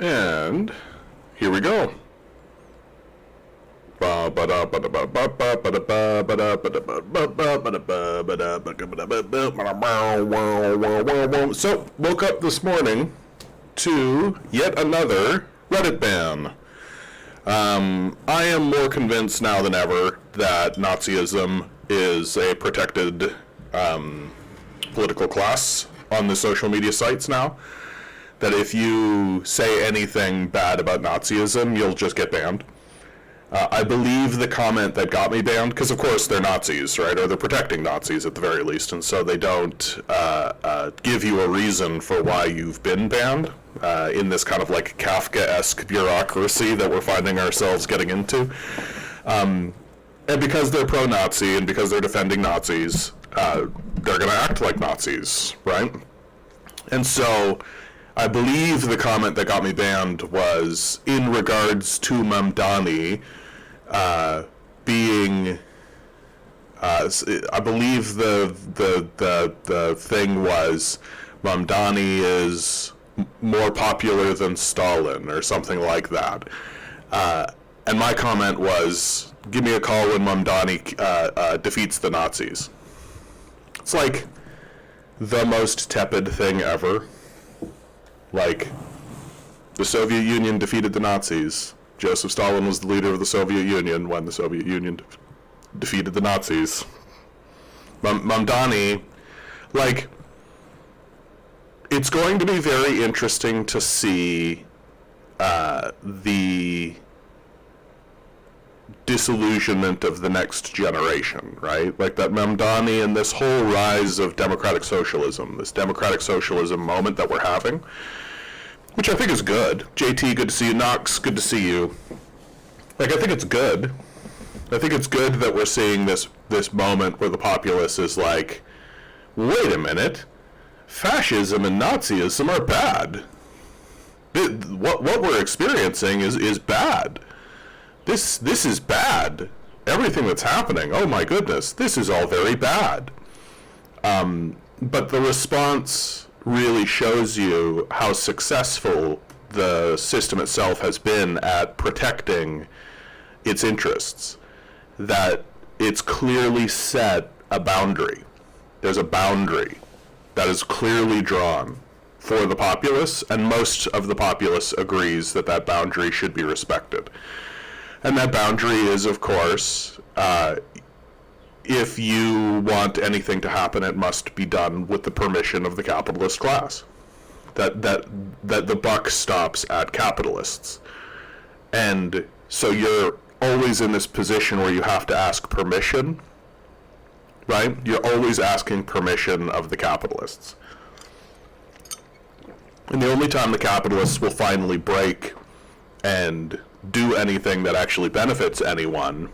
And here we go. So, woke up this morning to yet another Reddit ban. I am more convinced now than ever that Nazism is a protected political class on the social media sites now. That if you say anything bad about Nazism, you'll just get banned. I believe the comment that got me banned, because of course they're Nazis, right? Or they're protecting Nazis at the very least, and so they don't give you a reason for why you've been banned in this kind of like Kafka-esque bureaucracy that we're finding ourselves getting into. And because they're pro-Nazi and because they're defending Nazis, they're going to act like Nazis, right? And so I believe the comment that got me banned was in regards to Mamdani being, I believe the thing was Mamdani is more popular than Stalin or something like that. And my comment was, give me a call when Mamdani defeats the Nazis. It's like the most tepid thing ever. Like, the Soviet Union defeated the Nazis. Joseph Stalin was the leader of the Soviet Union when the Soviet Union defeated the Nazis. Mamdani, like, it's going to be very interesting to see the disillusionment of the next generation, right? Like that Mamdani and this whole rise of democratic socialism, this democratic socialism moment that we're having, which I think is good. JT, good to see you. Knox, good to see you. Like, I think it's good. I think it's good that we're seeing this moment where the populace is like, wait a minute, fascism and Nazism are bad. What we're experiencing is bad. This is bad. Everything that's happening, oh my goodness, this is all very bad. But the response really shows you how successful the system itself has been at protecting its interests. That it's clearly set a boundary. There's a boundary that is clearly drawn for the populace, and most of the populace agrees that that boundary should be respected. And that boundary is, of course, if you want anything to happen, it must be done with the permission of the capitalist class. That the buck stops at capitalists. And so you're always in this position where you have to ask permission, right? You're always asking permission of the capitalists. And the only time the capitalists will finally break and do anything that actually benefits anyone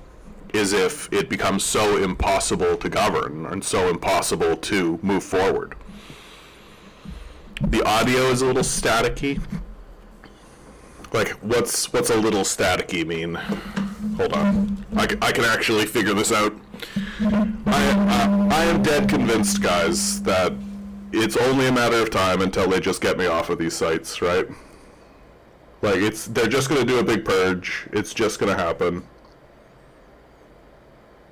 is if it becomes so impossible to govern and so impossible to move forward. The audio is a little staticky. Like, what's a little staticky mean? Hold on. I can actually figure this out. I am dead convinced, guys, that it's only a matter of time until they just get me off of these sites, right? Like, they're just gonna do a big purge. It's just gonna happen.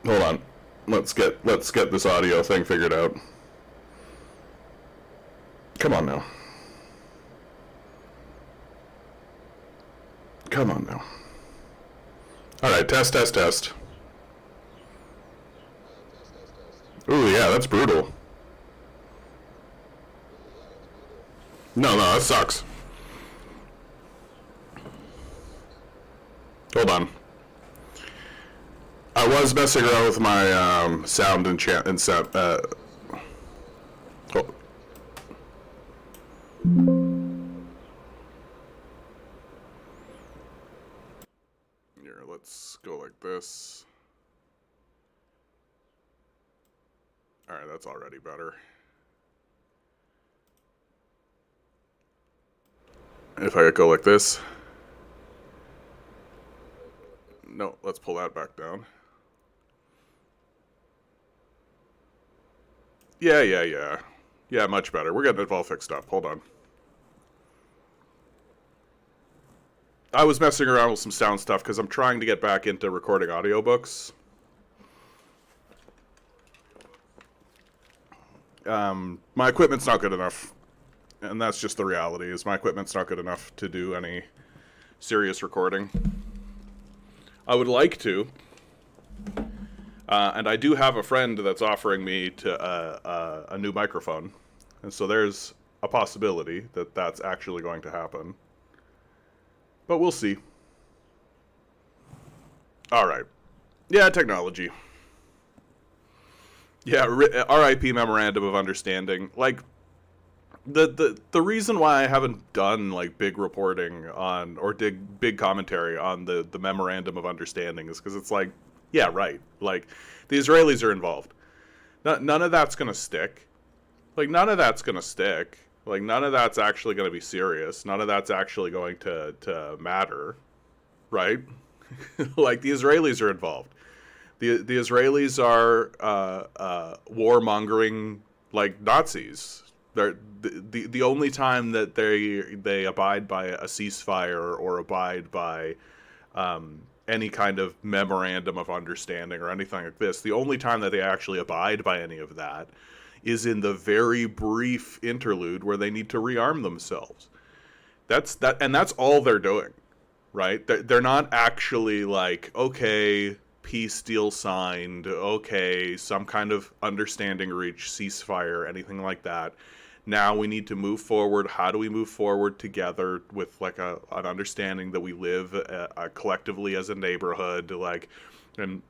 Hold on. Let's get this audio thing figured out. Come on now. Come on now. Alright, test. Ooh, yeah, that's brutal. No, that sucks. Hold on. I was messing around with my sound and sound. Hold. Here, let's go like this. Alright, that's already better. If I go like this. No, let's pull that back down. Yeah. Yeah, much better. We're getting it all fixed up. Hold on. I was messing around with some sound stuff because I'm trying to get back into recording audiobooks. My equipment's not good enough, and that's just the reality, is my equipment's not good enough to do any serious recording. I would like to, and I do have a friend that's offering me a new microphone, and so there's a possibility that that's actually going to happen. But we'll see. Alright. Yeah, technology. Yeah, RIP Memorandum of Understanding. Like, the reason why I haven't done, like, big reporting on, or big commentary on the Memorandum of Understanding is because it's like, yeah, right. Like, the Israelis are involved. None of that's gonna stick. Like, none of that's gonna stick. Like, none of that's actually going to be serious. None of that's actually going to matter, right? Like, the Israelis are involved. The Israelis are warmongering, like, Nazis. They're the only time that they abide by a ceasefire or abide by any kind of memorandum of understanding or anything like this, the only time that they actually abide by any of that is in the very brief interlude where they need to rearm themselves. That's all they're doing, right? They're not actually like, okay, peace deal signed, okay, some kind of understanding reached, ceasefire, anything like that. Now we need to move forward. How do we move forward together with like an understanding that we live collectively as a neighborhood, like, and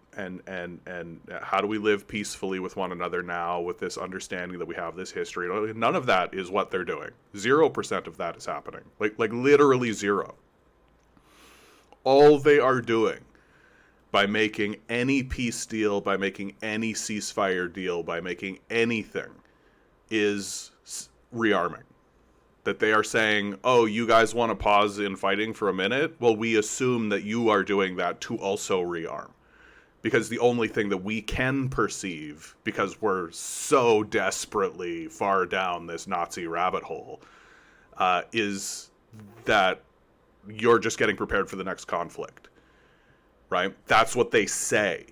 how do we live peacefully with one another now with this understanding that we have this history? None of that is what they're doing. 0% of that is happening. Like literally zero. All they are doing by making any peace deal, by making any ceasefire deal, by making anything is rearming. That they are saying, oh, you guys want to pause in fighting for a minute? Well, we assume that you are doing that to also rearm. Because the only thing that we can perceive, because we're so desperately far down this Nazi rabbit hole, is that you're just getting prepared for the next conflict. Right? That's what they say.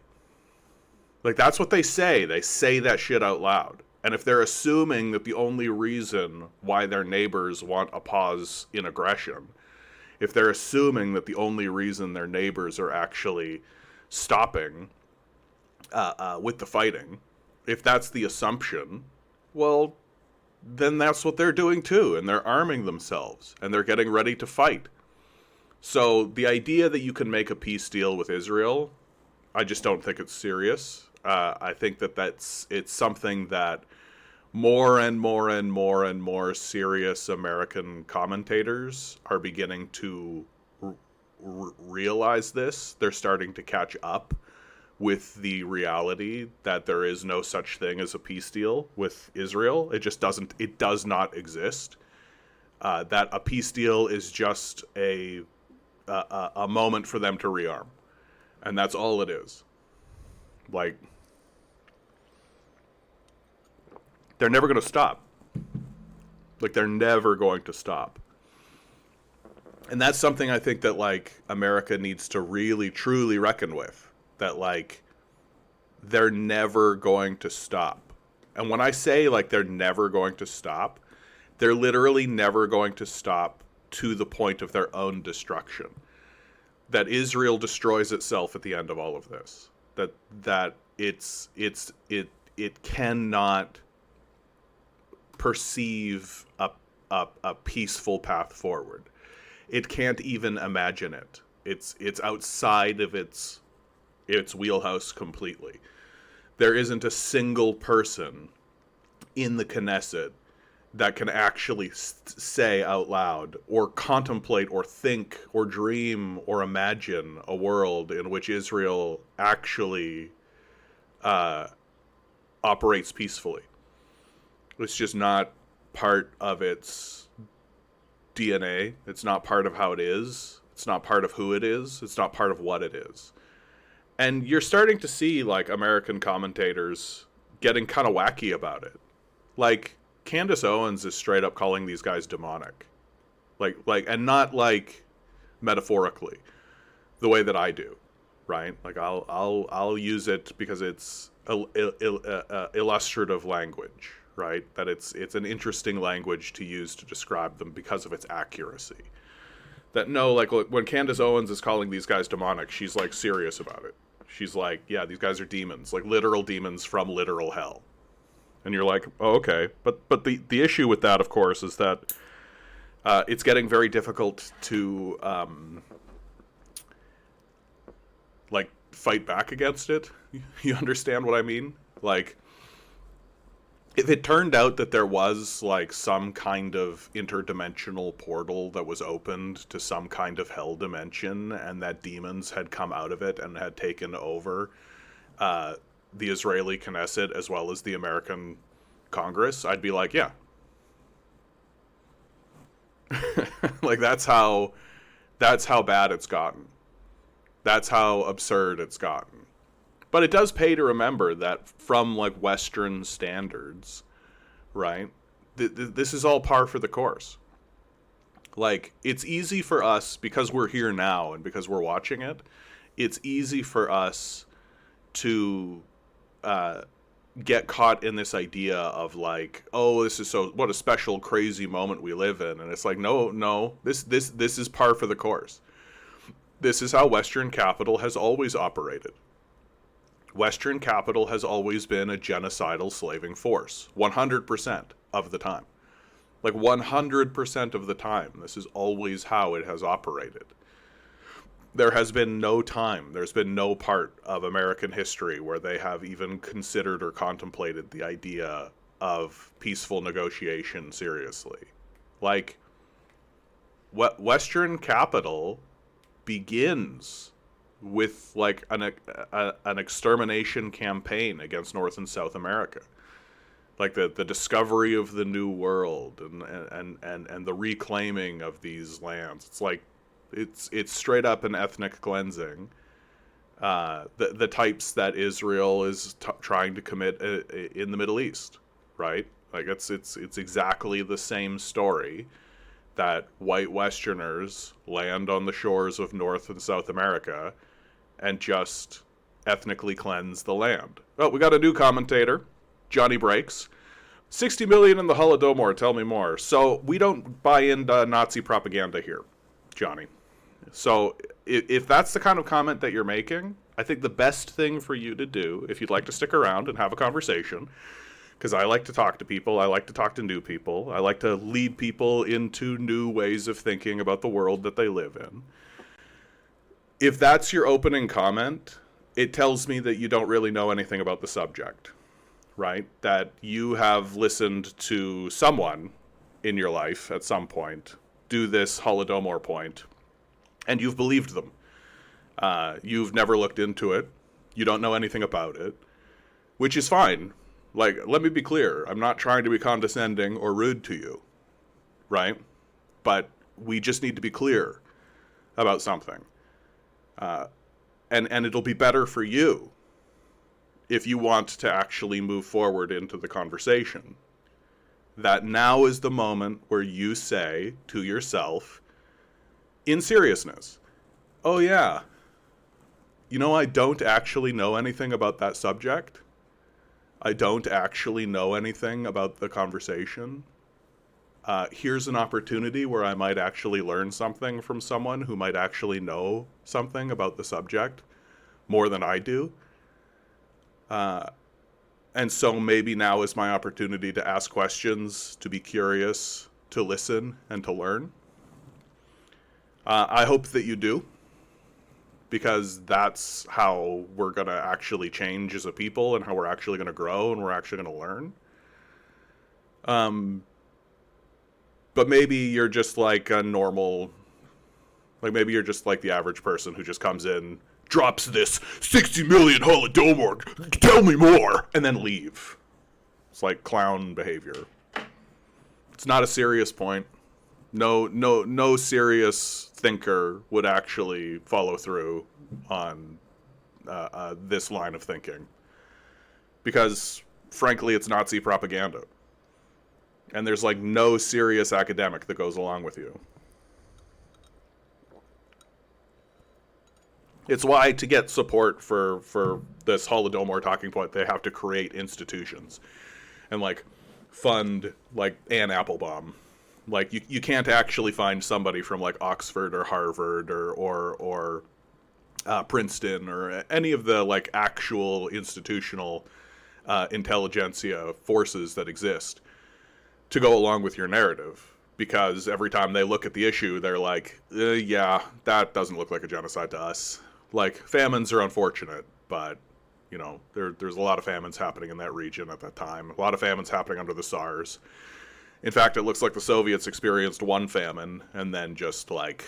Like, that's what they say. They say that shit out loud. And if they're assuming that the only reason why their neighbors want a pause in aggression, if they're assuming that the only reason their neighbors are actually stopping with the fighting, if that's the assumption, well, then that's what they're doing too, and they're arming themselves, and they're getting ready to fight. So the idea that you can make a peace deal with Israel, I just don't think it's serious. I think it's something that more and more and more and more serious American commentators are beginning to realize this. They're starting to catch up with the reality that there is no such thing as a peace deal with Israel. It does not exist. That a peace deal is just a moment for them to rearm. And that's all it is. Like, they're never going to stop. Like, they're never going to stop. And that's something I think that, like, America needs to really, truly reckon with. That, like, they're never going to stop. And when I say, like, they're never going to stop, they're literally never going to stop to the point of their own destruction. That Israel destroys itself at the end of all of this. That it cannot perceive a peaceful path forward. It can't even imagine it. It's outside of its wheelhouse completely. There isn't a single person in the Knesset that can actually say out loud or contemplate or think or dream or imagine a world in which Israel actually operates peacefully. It's just not part of its DNA. It's not part of how it is. It's not part of who it is. It's not part of what it is. And you're starting to see, like, American commentators getting kind of wacky about it. Like, Candace Owens is straight up calling these guys demonic. Like, and not, like, metaphorically, the way that I do, right? Like I'll use it because it's illustrative language, right? That it's an interesting language to use to describe them because of its accuracy. That no, like when Candace Owens is calling these guys demonic, she's like serious about it. She's like, yeah, these guys are demons, like literal demons from literal hell. And you're like, oh, okay. But the issue with that, of course, is that it's getting very difficult to like fight back against it. You understand what I mean? Like, if it turned out that there was like some kind of interdimensional portal that was opened to some kind of hell dimension, and that demons had come out of it and had taken over the Israeli Knesset as well as the American Congress, I'd be like, yeah. Like that's how bad it's gotten. That's how absurd it's gotten. But it does pay to remember that from like Western standards, right? This is all par for the course. Like, it's easy for us, because we're here now and because we're watching it, it's easy for us to get caught in this idea of like, oh, this is so, what a special, crazy moment we live in. And it's like, no, this is par for the course. This is how Western capital has always operated. Western capital has always been a genocidal slaving force, 100% of the time. Like 100% of the time, this is always how it has operated. There has been no time, there's been no part of American history where they have even considered or contemplated the idea of peaceful negotiation seriously. Like, Western capital begins with like an extermination campaign against North and South America, like the discovery of the New World and the reclaiming of these lands. It's like it's straight up an ethnic cleansing, the types that Israel is trying to commit in the Middle East, right? Like it's exactly the same story that white Westerners land on the shores of North and South America and just ethnically cleanse the land. Oh, we got a new commentator, Johnny Breaks. 60 million in the Holodomor, tell me more. So we don't buy into Nazi propaganda here, Johnny. So if that's the kind of comment that you're making, I think the best thing for you to do, if you'd like to stick around and have a conversation, because I like to talk to people, I like to talk to new people, I like to lead people into new ways of thinking about the world that they live in. If that's your opening comment, it tells me that you don't really know anything about the subject, right? That you have listened to someone in your life at some point do this Holodomor point, and you've believed them. You've never looked into it. You don't know anything about it, which is fine. Like, let me be clear. I'm not trying to be condescending or rude to you, right? But we just need to be clear about something. And it'll be better for you if you want to actually move forward into the conversation. That now is the moment where you say to yourself, in seriousness, oh yeah, you know, I don't actually know anything about that subject. I don't actually know anything about the conversation. Here's an opportunity where I might actually learn something from someone who might actually know something about the subject more than I do. And so maybe now is my opportunity to ask questions, to be curious, to listen, and to learn. I hope that you do, because that's how we're going to actually change as a people and how we're actually going to grow and we're actually going to learn. But maybe you're just like a normal, like maybe you're just like the average person who just comes in, drops this 60 million Holodomor, tell me more, and then leave. It's like clown behavior. It's not a serious point. No serious thinker would actually follow through on this line of thinking. Because, frankly, it's Nazi propaganda. And there's like no serious academic that goes along with you. It's why, to get support for this Holodomor talking point, they have to create institutions and like fund like Anne Applebaum. Like you can't actually find somebody from like Oxford or Harvard or Princeton or any of the like actual institutional intelligentsia forces that exist to go along with your narrative, because every time they look at the issue, they're like, yeah, that doesn't look like a genocide to us. Like, famines are unfortunate, but, you know, there's a lot of famines happening in that region at that time. A lot of famines happening under the SARS. In fact, it looks like the Soviets experienced one famine and then just, like,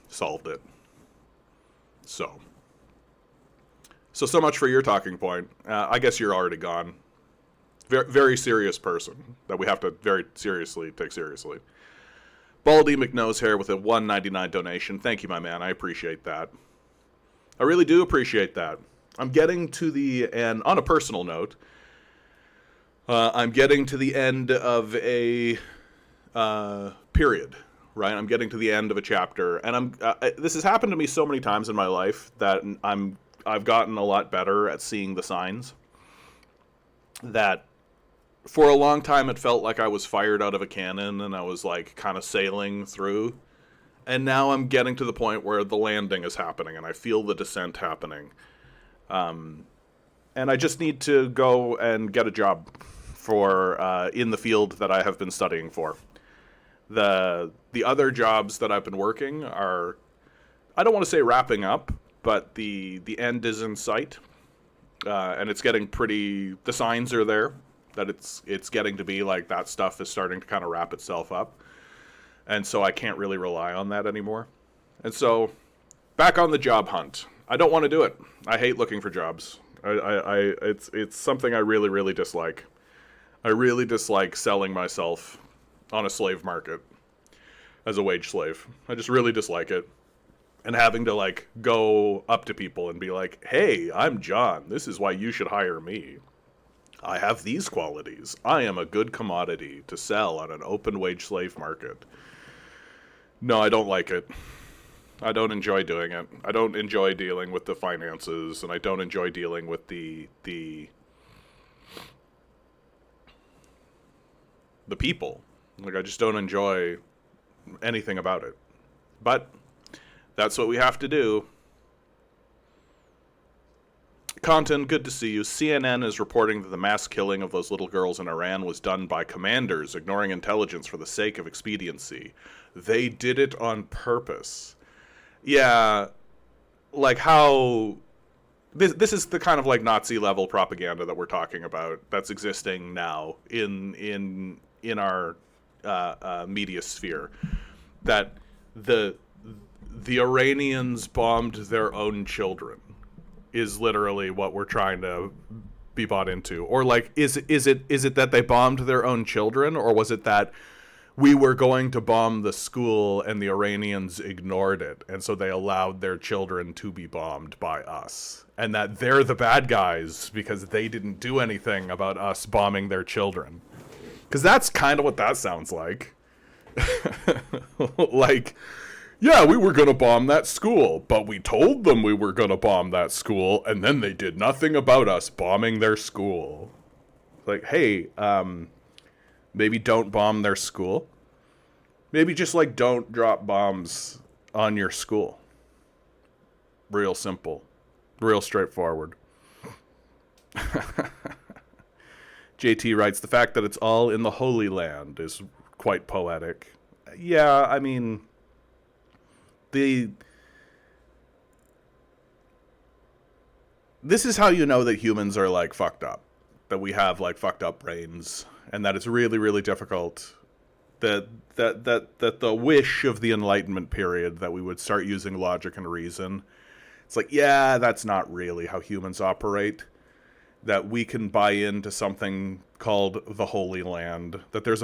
solved it. So much for your talking point. I guess you're already gone. Very serious person that we have to very seriously take seriously. Baldy McNosehair with a $1.99 donation. Thank you, my man. I appreciate that. I really do appreciate that. I'm getting to the, and on a personal note, I'm getting to the end of a period, right? I'm getting to the end of a chapter, and this has happened to me so many times in my life that I've gotten a lot better at seeing the signs. That for a long time it felt like I was fired out of a cannon and I was like kind of sailing through. And now I'm getting to the point where the landing is happening and I feel the descent happening. And I just need to go and get a job for in the field that I have been studying for. The other jobs that I've been working are, I don't want to say wrapping up, but the end is in sight. And it's getting pretty, the signs are there that it's getting to be like that stuff is starting to kind of wrap itself up. And so I can't really rely on that anymore. And so back on the job hunt. I don't want to do it. I hate looking for jobs. It's something I really, really dislike. I really dislike selling myself on a slave market as a wage slave. I just really dislike it. And having to like go up to people and be like, hey, I'm John. This is why you should hire me. I have these qualities. I am a good commodity to sell on an open wage slave market. No, I don't like it. I don't enjoy doing it. I don't enjoy dealing with the finances, and I don't enjoy dealing with the people. Like, I just don't enjoy anything about it. But that's what we have to do. Content, good to see you. CNN is reporting that the mass killing of those little girls in Iran was done by commanders ignoring intelligence for the sake of expediency. They did it on purpose. Yeah, like how... This is the kind of like Nazi level propaganda that we're talking about that's existing now in our media sphere. That the Iranians bombed their own children is literally what we're trying to be bought into. Or like, is it that they bombed their own children, or was it that we were going to bomb the school and the Iranians ignored it, and so they allowed their children to be bombed by us, and that they're the bad guys because they didn't do anything about us bombing their children? Because that's kind of what that sounds like. Like, yeah, we were going to bomb that school, but we told them we were going to bomb that school, and then they did nothing about us bombing their school. Like, hey, maybe don't bomb their school. Maybe just, like, don't drop bombs on your school. Real simple. Real straightforward. JT writes, the fact that it's all in the Holy Land is quite poetic. Yeah, I mean... This is how you know that humans are like fucked up, that we have like fucked up brains, and that it's really, really difficult that the wish of the Enlightenment period that we would start using logic and reason. It's like, yeah, that's not really how humans operate. That we can buy into something called the Holy Land. That there's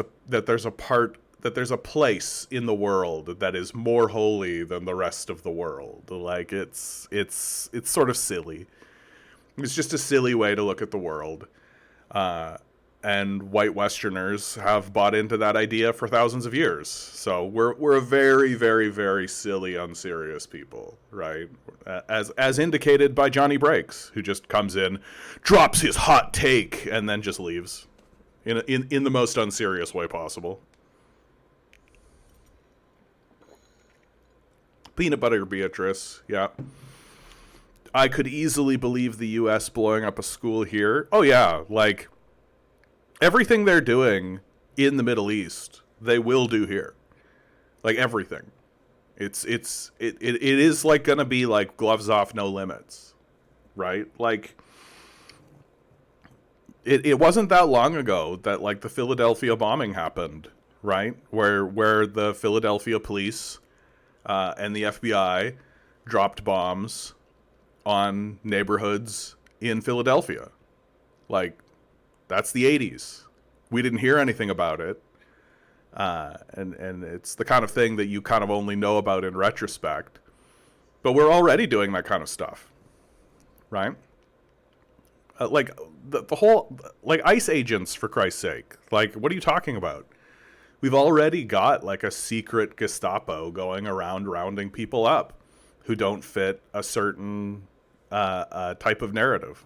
a place in the world that is more holy than the rest of the world. Like, it's sort of silly. It's just a silly way to look at the world. And white Westerners have bought into that idea for thousands of years. So we're a very, very, very silly, unserious people, right? As indicated by Johnny Breaks, who just comes in, drops his hot take, and then just leaves in the most unserious way possible. Peanut butter Beatrice, yeah. I could easily believe the U.S. blowing up a school here. Oh yeah, like, everything they're doing in the Middle East, they will do here. Like, everything. It is like gonna be like gloves off, no limits, right? Like, it wasn't that long ago that like the Philadelphia bombing happened, right? Where the Philadelphia police and the FBI dropped bombs on neighborhoods in Philadelphia. Like, that's the 80s. We didn't hear anything about it. And it's the kind of thing that you kind of only know about in retrospect. But we're already doing that kind of stuff. Right? Like, the whole... Like, ICE agents, for Christ's sake. Like, what are you talking about? We've already got, like, a secret Gestapo going around rounding people up who don't fit a certain type of narrative.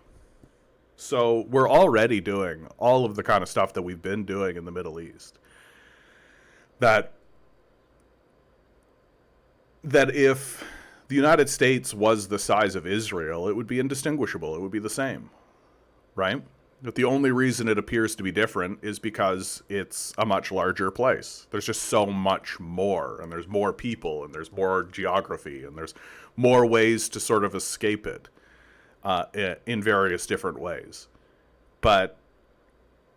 So we're already doing all of the kind of stuff that we've been doing in the Middle East. That if the United States was the size of Israel, it would be indistinguishable. It would be the same, right? But the only reason it appears to be different is because it's a much larger place. There's just so much more, and there's more people, and there's more geography, and there's more ways to sort of escape it. In various different ways. But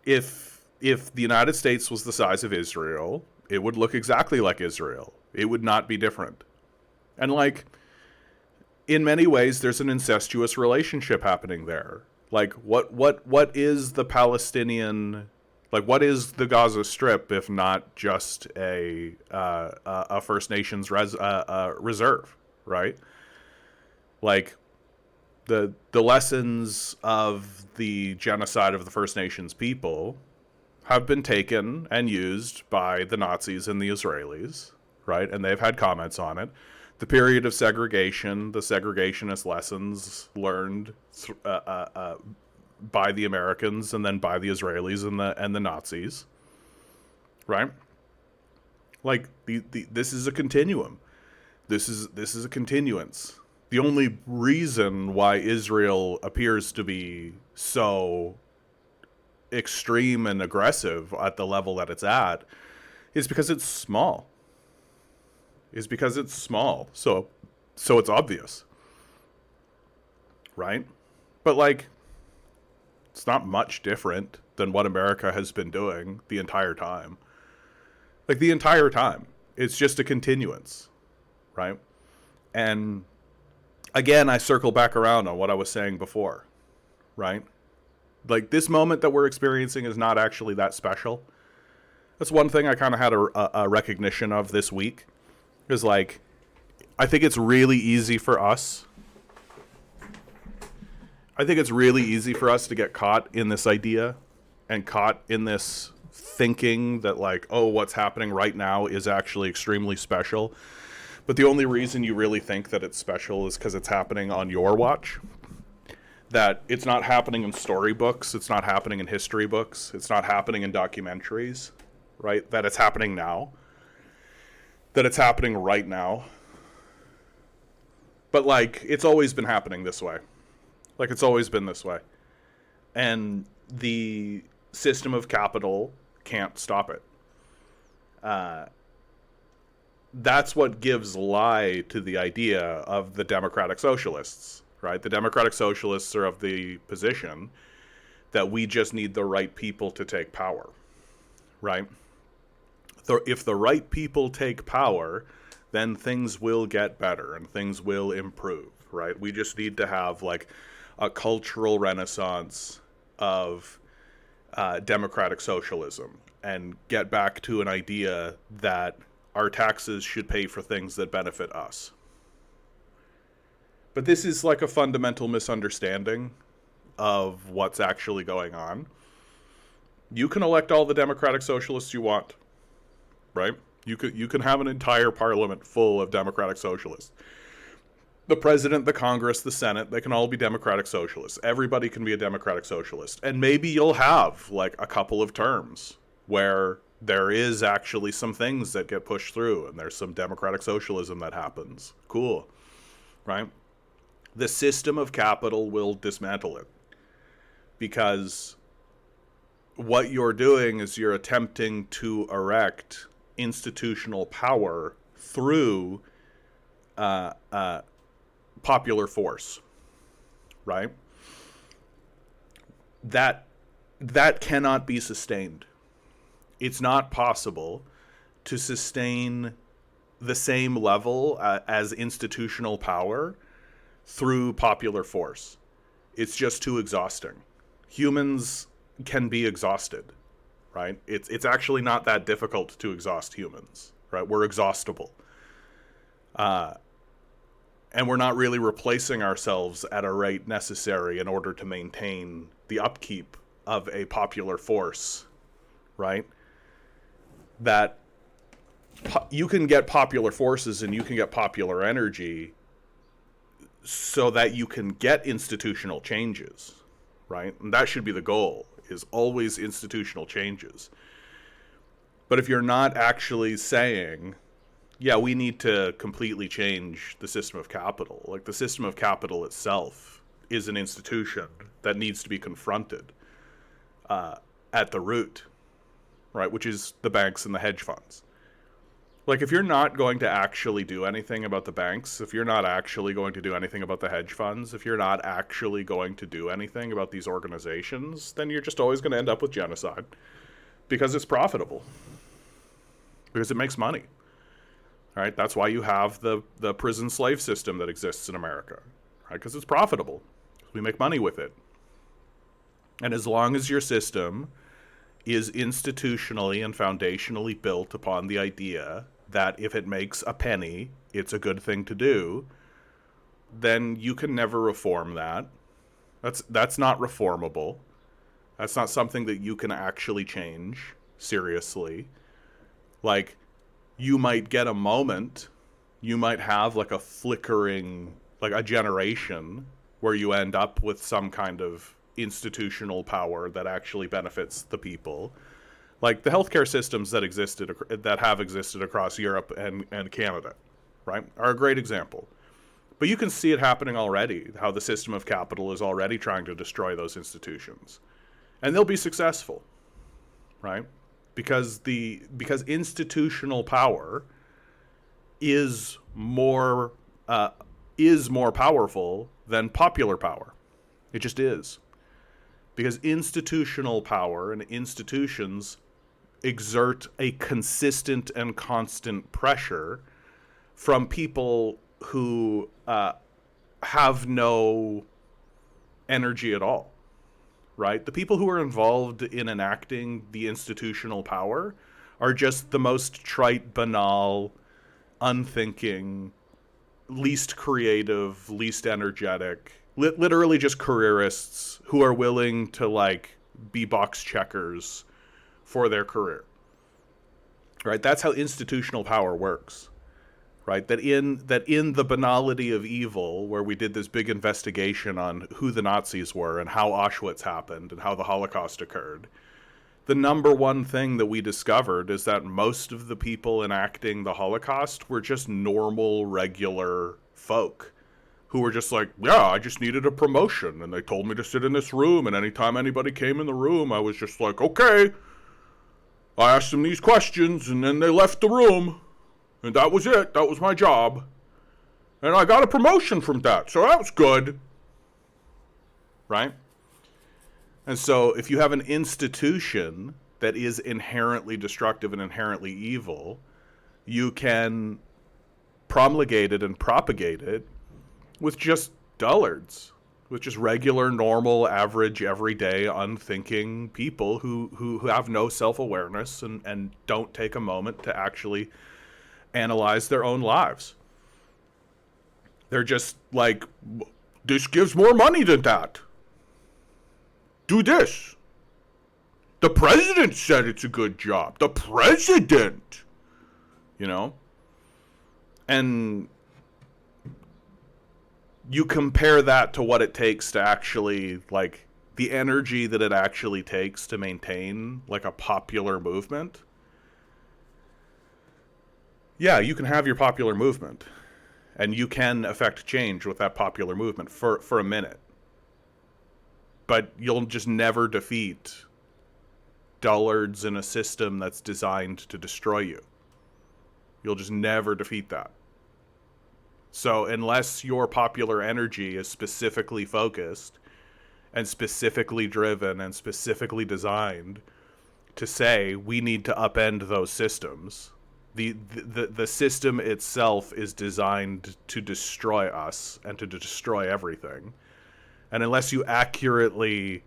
if the United States was the size of Israel, it would look exactly like Israel. It would not be different. And like, in many ways, there's an incestuous relationship happening there. Like, what is the Palestinian, like, what is the Gaza Strip if not just a First Nations reserve, right? Like, the lessons of the genocide of the First Nations people have been taken and used by the Nazis and the Israelis, right? And they've had comments on it. The period of segregation, the segregationist lessons learned by the Americans and then by the Israelis and the Nazis, right? Like, this is a continuum. This is a continuance. The only reason why Israel appears to be so extreme and aggressive at the level that it's at is because it's small. So it's obvious. Right? But like, it's not much different than what America has been doing the entire time. Like, the entire time. It's just a continuance. Right? And again, I circle back around on what I was saying before, right? Like, this moment that we're experiencing is not actually that special. That's one thing I kind of had a recognition of this week. Is like, I think it's really easy for us. I think it's really easy for us to get caught in this idea and caught in this thinking that like, oh, what's happening right now is actually extremely special. But the only reason you really think that it's special is because it's happening on your watch. That it's not happening in storybooks. It's not happening in history books. It's not happening in documentaries, right? That it's happening now. That it's happening right now. But, like, it's always been happening this way. Like, it's always been this way. And the system of capital can't stop it. That's what gives lie to the idea of the democratic socialists, right? The democratic socialists are of the position that we just need the right people to take power, right? If the right people take power, then things will get better and things will improve, right? We just need to have like a cultural renaissance of democratic socialism and get back to an idea that our taxes should pay for things that benefit us. But this is like a fundamental misunderstanding of what's actually going on. You can elect all the democratic socialists you want, right? You can have an entire parliament full of democratic socialists. The president, the Congress, the Senate, they can all be democratic socialists. Everybody can be a democratic socialist. And maybe you'll have like a couple of terms where there is actually some things that get pushed through and there's some democratic socialism that happens. Cool, right? The system of capital will dismantle it, because what you're doing is you're attempting to erect institutional power through popular force, right? That cannot be sustained. It's not possible to sustain the same level as institutional power through popular force. It's just too exhausting. Humans can be exhausted, right? It's actually not that difficult to exhaust humans, right? We're exhaustible. And we're not really replacing ourselves at a rate necessary in order to maintain the upkeep of a popular force, right? That you can get popular forces and you can get popular energy so that you can get institutional changes, right? And that should be the goal, is always institutional changes. But if you're not actually saying, yeah, we need to completely change the system of capital, like the system of capital itself is an institution that needs to be confronted at the root, right? Which is the banks and the hedge funds. Like, if you're not going to actually do anything about the banks, if you're not actually going to do anything about the hedge funds, if you're not actually going to do anything about these organizations, then you're just always going to end up with genocide, because it's profitable, because it makes money. All right, that's why you have the prison slave system that exists in America, right? Because it's profitable. We make money with it. And as long as your system is institutionally and foundationally built upon the idea that if it makes a penny, it's a good thing to do, then you can never reform that. That's not reformable. That's not something that you can actually change seriously. Like, you might get a moment, you might have like a flickering, like a generation where you end up with some kind of institutional power that actually benefits the people. Like the healthcare systems that have existed across Europe and Canada, right, are a great example. But you can see it happening already, how the system of capital is already trying to destroy those institutions. And they'll be successful, right? Because institutional power is more powerful than popular power. It just is. Because institutional power and institutions exert a consistent and constant pressure from people who have no energy at all, right? The people who are involved in enacting the institutional power are just the most trite, banal, unthinking, least creative, least energetic, literally just careerists who are willing to like be box checkers for their career, right? That's how institutional power works, right? That in the banality of evil, where we did this big investigation on who the Nazis were and how Auschwitz happened and how the Holocaust occurred, the number one thing that we discovered is that most of the people enacting the Holocaust were just normal, regular folk who were just like, yeah, I just needed a promotion, and they told me to sit in this room, and anytime anybody came in the room, I was just like, okay. I asked them these questions, and then they left the room, and that was it. That was my job. And I got a promotion from that, so that was good. Right? And so if you have an institution that is inherently destructive and inherently evil, you can promulgate it and propagate it with just dullards, with just regular, normal, average, everyday, unthinking people who have no self-awareness and don't take a moment to actually analyze their own lives. They're just like, this gives more money than that. Do this. The president said it's a good job. The president, you know? And you compare that to what it takes to actually, like, the energy that it actually takes to maintain, like, a popular movement. Yeah, you can have your popular movement, and you can affect change with that popular movement for a minute. But you'll just never defeat dullards in a system that's designed to destroy you. You'll just never defeat that. So unless your popular energy is specifically focused and specifically driven and specifically designed to say we need to upend those systems, the system itself is designed to destroy us and to destroy everything. And unless you accurately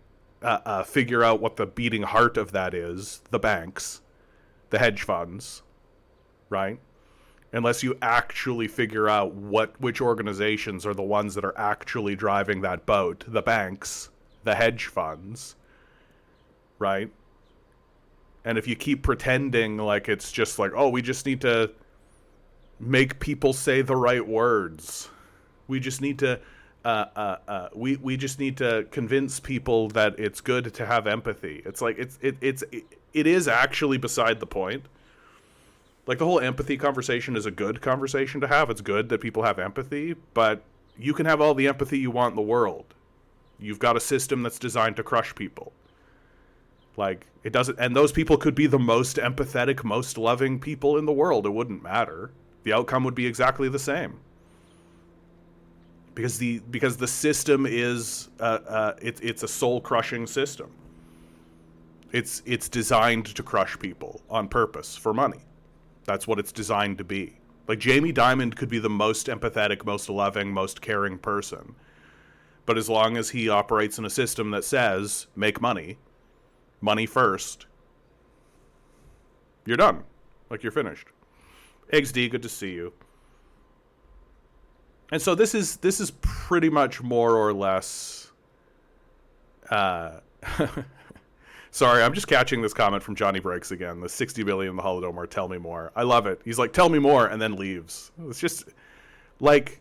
figure out what the beating heart of that is, the banks, the hedge funds, right? Unless you actually figure out which organizations are the ones that are actually driving that boat, the banks, the hedge funds, right? And if you keep pretending like it's just like, oh, we just need to make people say the right words. We just need to we just need to convince people that it's good to have empathy. It's like it is actually beside the point. Like, the whole empathy conversation is a good conversation to have. It's good that people have empathy, but you can have all the empathy you want in the world. You've got a system that's designed to crush people. Like, it doesn't, and those people could be the most empathetic, most loving people in the world. It wouldn't matter. The outcome would be exactly the same. Because the system is it's a soul crushing system. It's designed to crush people on purpose for money. That's what it's designed to be. Like, Jamie Dimon could be the most empathetic, most loving, most caring person. But as long as he operates in a system that says, make money first, you're done. Like, you're finished. Eggs D, good to see you. And so this is pretty much more or less... Sorry, I'm just catching this comment from Johnny Breaks again. The 60 billion, the Holodomor, tell me more. I love it. He's like, tell me more, and then leaves. It's just, like...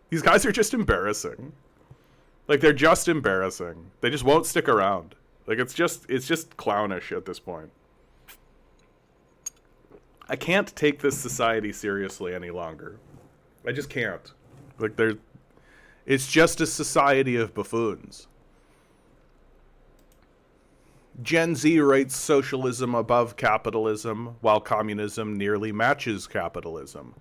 These guys are just embarrassing. Like, they're just embarrassing. They just won't stick around. Like, it's just clownish at this point. I can't take this society seriously any longer. I just can't. Like, it's just a society of buffoons. Gen Z rates socialism above capitalism, while communism nearly matches capitalism.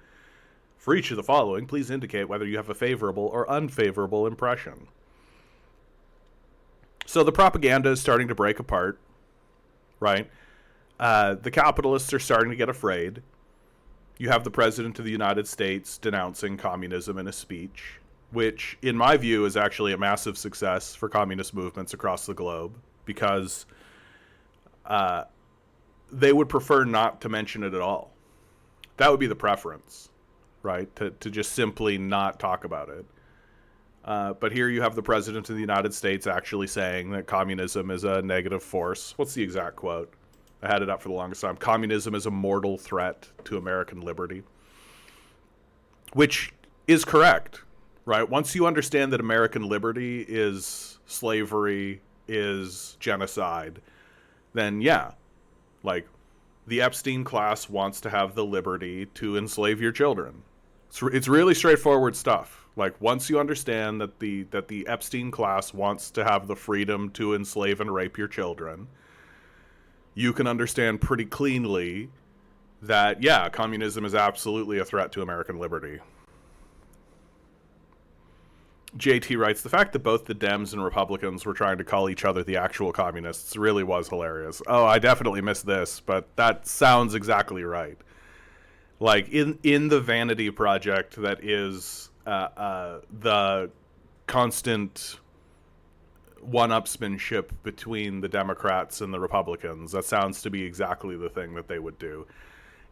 For each of the following, please indicate whether you have a favorable or unfavorable impression. So the propaganda is starting to break apart, right? The capitalists are starting to get afraid. You have the President of the United States denouncing communism in a speech, which, in my view, is actually a massive success for communist movements across the globe, because they would prefer not to mention it at all. That would be the preference, right? To just simply not talk about it. But here you have the President of the United States actually saying that communism is a negative force. What's the exact quote? I had it up for the longest time. Communism is a mortal threat to American liberty. Which is correct, right? Once you understand that American liberty is slavery, is genocide, then yeah, like, the Epstein class wants to have the liberty to enslave your children. It's really straightforward stuff. Like, once you understand that the Epstein class wants to have the freedom to enslave and rape your children, you can understand pretty cleanly that, yeah, communism is absolutely a threat to American liberty. JT writes, the fact that both the Dems and Republicans were trying to call each other the actual communists really was hilarious. Oh, I definitely missed this, but that sounds exactly right. Like, in the vanity project that is the constant one-upsmanship between the Democrats and the Republicans, that sounds to be exactly the thing that they would do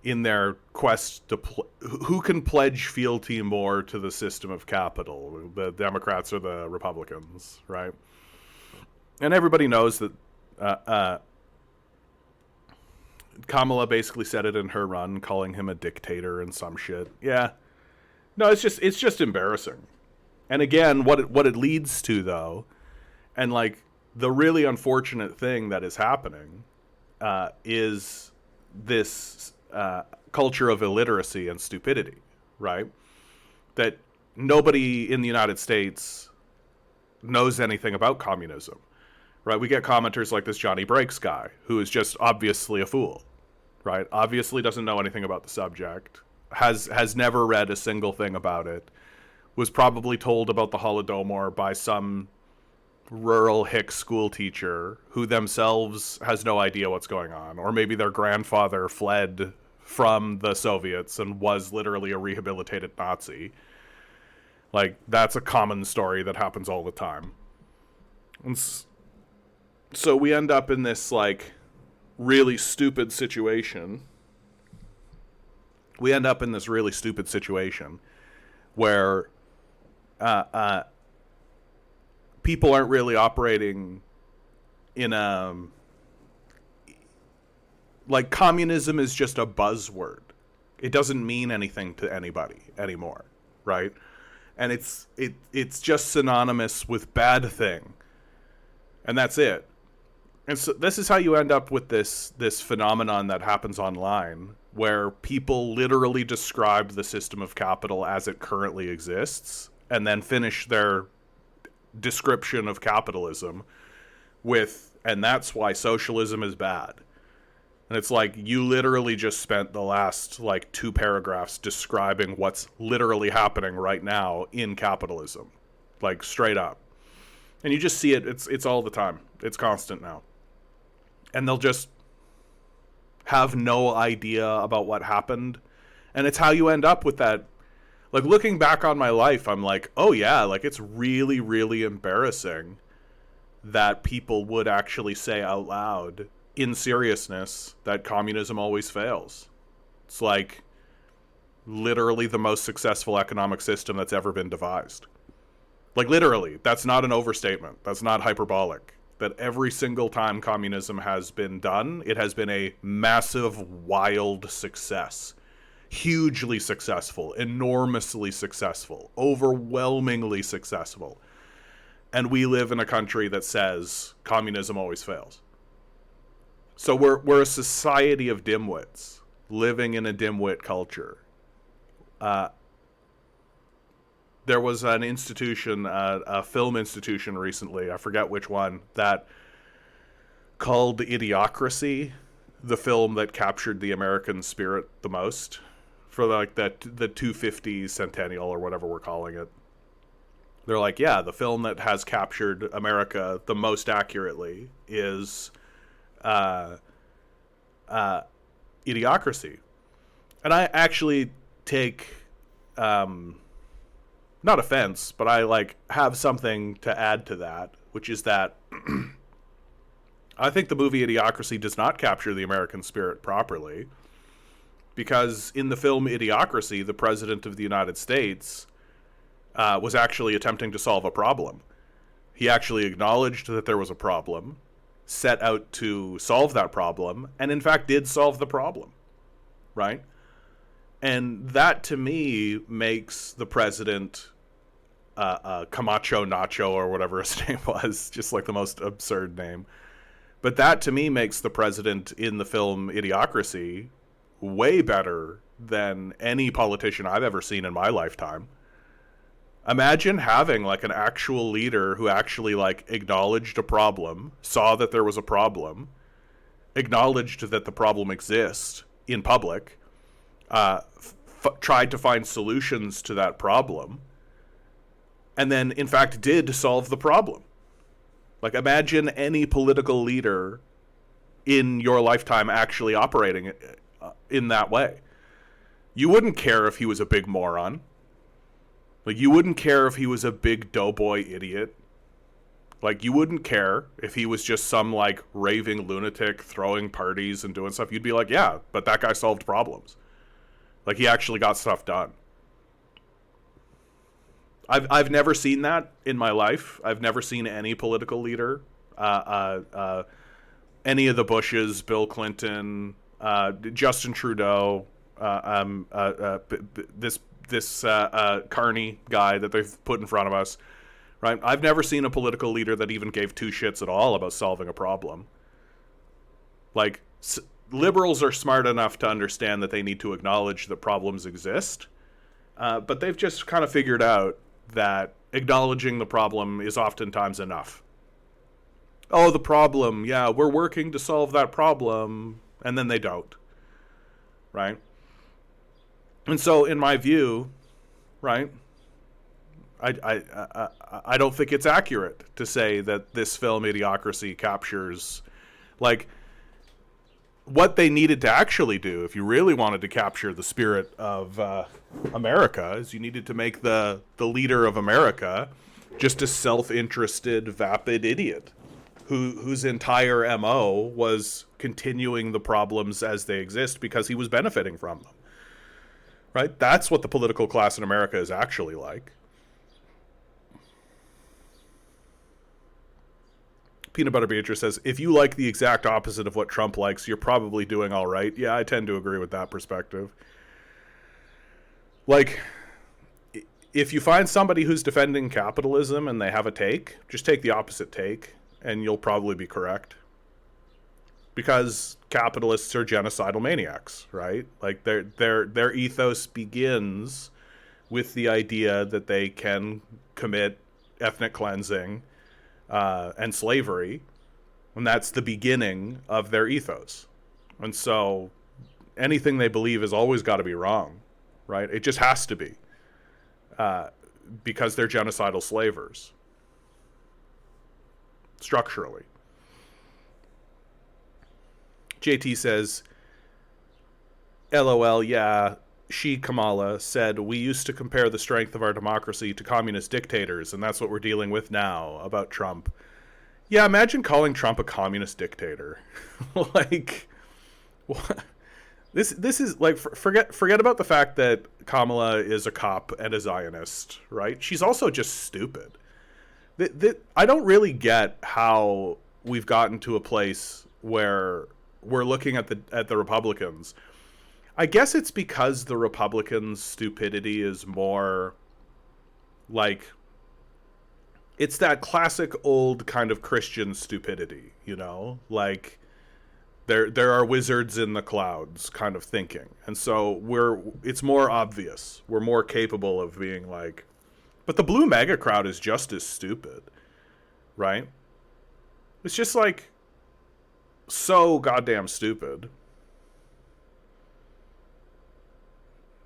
in their quest to who can pledge fealty more to the system of capital, the Democrats or the Republicans, right? And everybody knows that Kamala basically said it in her run, calling him a dictator and some shit. Yeah. No, it's just embarrassing. And again, what it leads to though, and like the really unfortunate thing that is happening, is this culture of illiteracy and stupidity, right? That nobody in the United States knows anything about communism, right? We get commenters like this Johnny Breaks guy, who is just obviously a fool, right? Obviously doesn't know anything about the subject, has never read a single thing about it, was probably told about the Holodomor by some rural hick school teacher who themselves has no idea what's going on, or maybe their grandfather fled from the Soviets and was literally a rehabilitated Nazi. Like, that's a common story that happens all the time. And so we end up in this, like, really stupid situation. We end up in this really stupid situation where people aren't really operating in a... Like, communism is just a buzzword. It doesn't mean anything to anybody anymore, right? And it's just synonymous with bad thing. And that's it. And so this is how you end up with this phenomenon that happens online, where people literally describe the system of capital as it currently exists, and then finish their description of capitalism with, and that's why socialism is bad. And it's like, you literally just spent the last, like, 2 paragraphs describing what's literally happening right now in capitalism. Like, straight up. And you just see it, it's all the time. It's constant now. And they'll just have no idea about what happened. And it's how you end up with that. Like, looking back on my life, I'm like, oh yeah, like, it's really, really embarrassing that people would actually say out loud, in seriousness, that communism always fails. It's like literally the most successful economic system that's ever been devised. Like, literally, that's not an overstatement. That's not hyperbolic. That every single time communism has been done, it has been a massive, wild success. Hugely successful, enormously successful, overwhelmingly successful. And we live in a country that says communism always fails. So we're a society of dimwits, living in a dimwit culture. There was an institution, a film institution recently, I forget which one, that called Idiocracy the film that captured the American spirit the most, for like the 250 centennial or whatever we're calling it. They're like, yeah, the film that has captured America the most accurately is Idiocracy. And I actually take not offense, but I like have something to add to that, which is that I think the movie Idiocracy does not capture the American spirit properly, because in the film Idiocracy, the president of the United States was actually attempting to solve a problem. He actually acknowledged that there was a problem, set out to solve that problem, and in fact did solve the problem, right? And that, to me, makes the president Camacho Nacho, or whatever his name was, just like the most absurd name. But that, to me, makes the president in the film Idiocracy way better than any politician I've ever seen in my lifetime. Imagine having, like, an actual leader who actually, like, acknowledged a problem, saw that there was a problem, acknowledged that the problem exists in public, tried to find solutions to that problem, and then, in fact, did solve the problem. Like, imagine any political leader in your lifetime actually operating in that way. You wouldn't care if he was a big moron. Like, you wouldn't care if he was a big doughboy idiot. Like, you wouldn't care if he was just some, like, raving lunatic throwing parties and doing stuff. You'd be like, yeah, but that guy solved problems. Like, he actually got stuff done. I've never seen that in my life. I've never seen any political leader any of the Bushes, Bill Clinton, Justin Trudeau, this Carney guy that they've put in front of us, right? I've never seen a political leader that even gave two shits at all about solving a problem. Like, liberals are smart enough to understand that they need to acknowledge that problems exist, but they've just kind of figured out that acknowledging the problem is oftentimes enough. Oh, the problem, yeah, we're working to solve that problem, and then they don't, right? And so, in my view, right, I don't think it's accurate to say that this film Idiocracy captures, like, what they needed to actually do. If you really wanted to capture the spirit of America, is you needed to make the leader of America just a self-interested, vapid idiot whose entire MO was continuing the problems as they exist because he was benefiting from them. Right? That's what the political class in America is actually like. Peanut Butter Beatrice says, if you like the exact opposite of what Trump likes, you're probably doing all right. Yeah, I tend to agree with that perspective. Like, if you find somebody who's defending capitalism and they have a take, just take the opposite take, and you'll probably be correct. Because capitalists are genocidal maniacs, right? Like, their ethos begins with the idea that they can commit ethnic cleansing and slavery, and that's the beginning of their ethos. And so anything they believe has always got to be wrong, right? It just has to be, because they're genocidal slavers, structurally. JT says, LOL, yeah, she, Kamala, said, we used to compare the strength of our democracy to communist dictators, and that's what we're dealing with now about Trump. Yeah, imagine calling Trump a communist dictator. Like, what? This is, like, forget about the fact that Kamala is a cop and a Zionist, right? She's also just stupid. I don't really get how we've gotten to a place where we're looking at the Republicans. I guess it's because the Republicans' stupidity is more like, it's that classic old kind of Christian stupidity, you know? Like, there are wizards in the clouds kind of thinking. And so it's more obvious. We're more capable of being like, but the blue MAGA crowd is just as stupid, right? It's just like so goddamn stupid.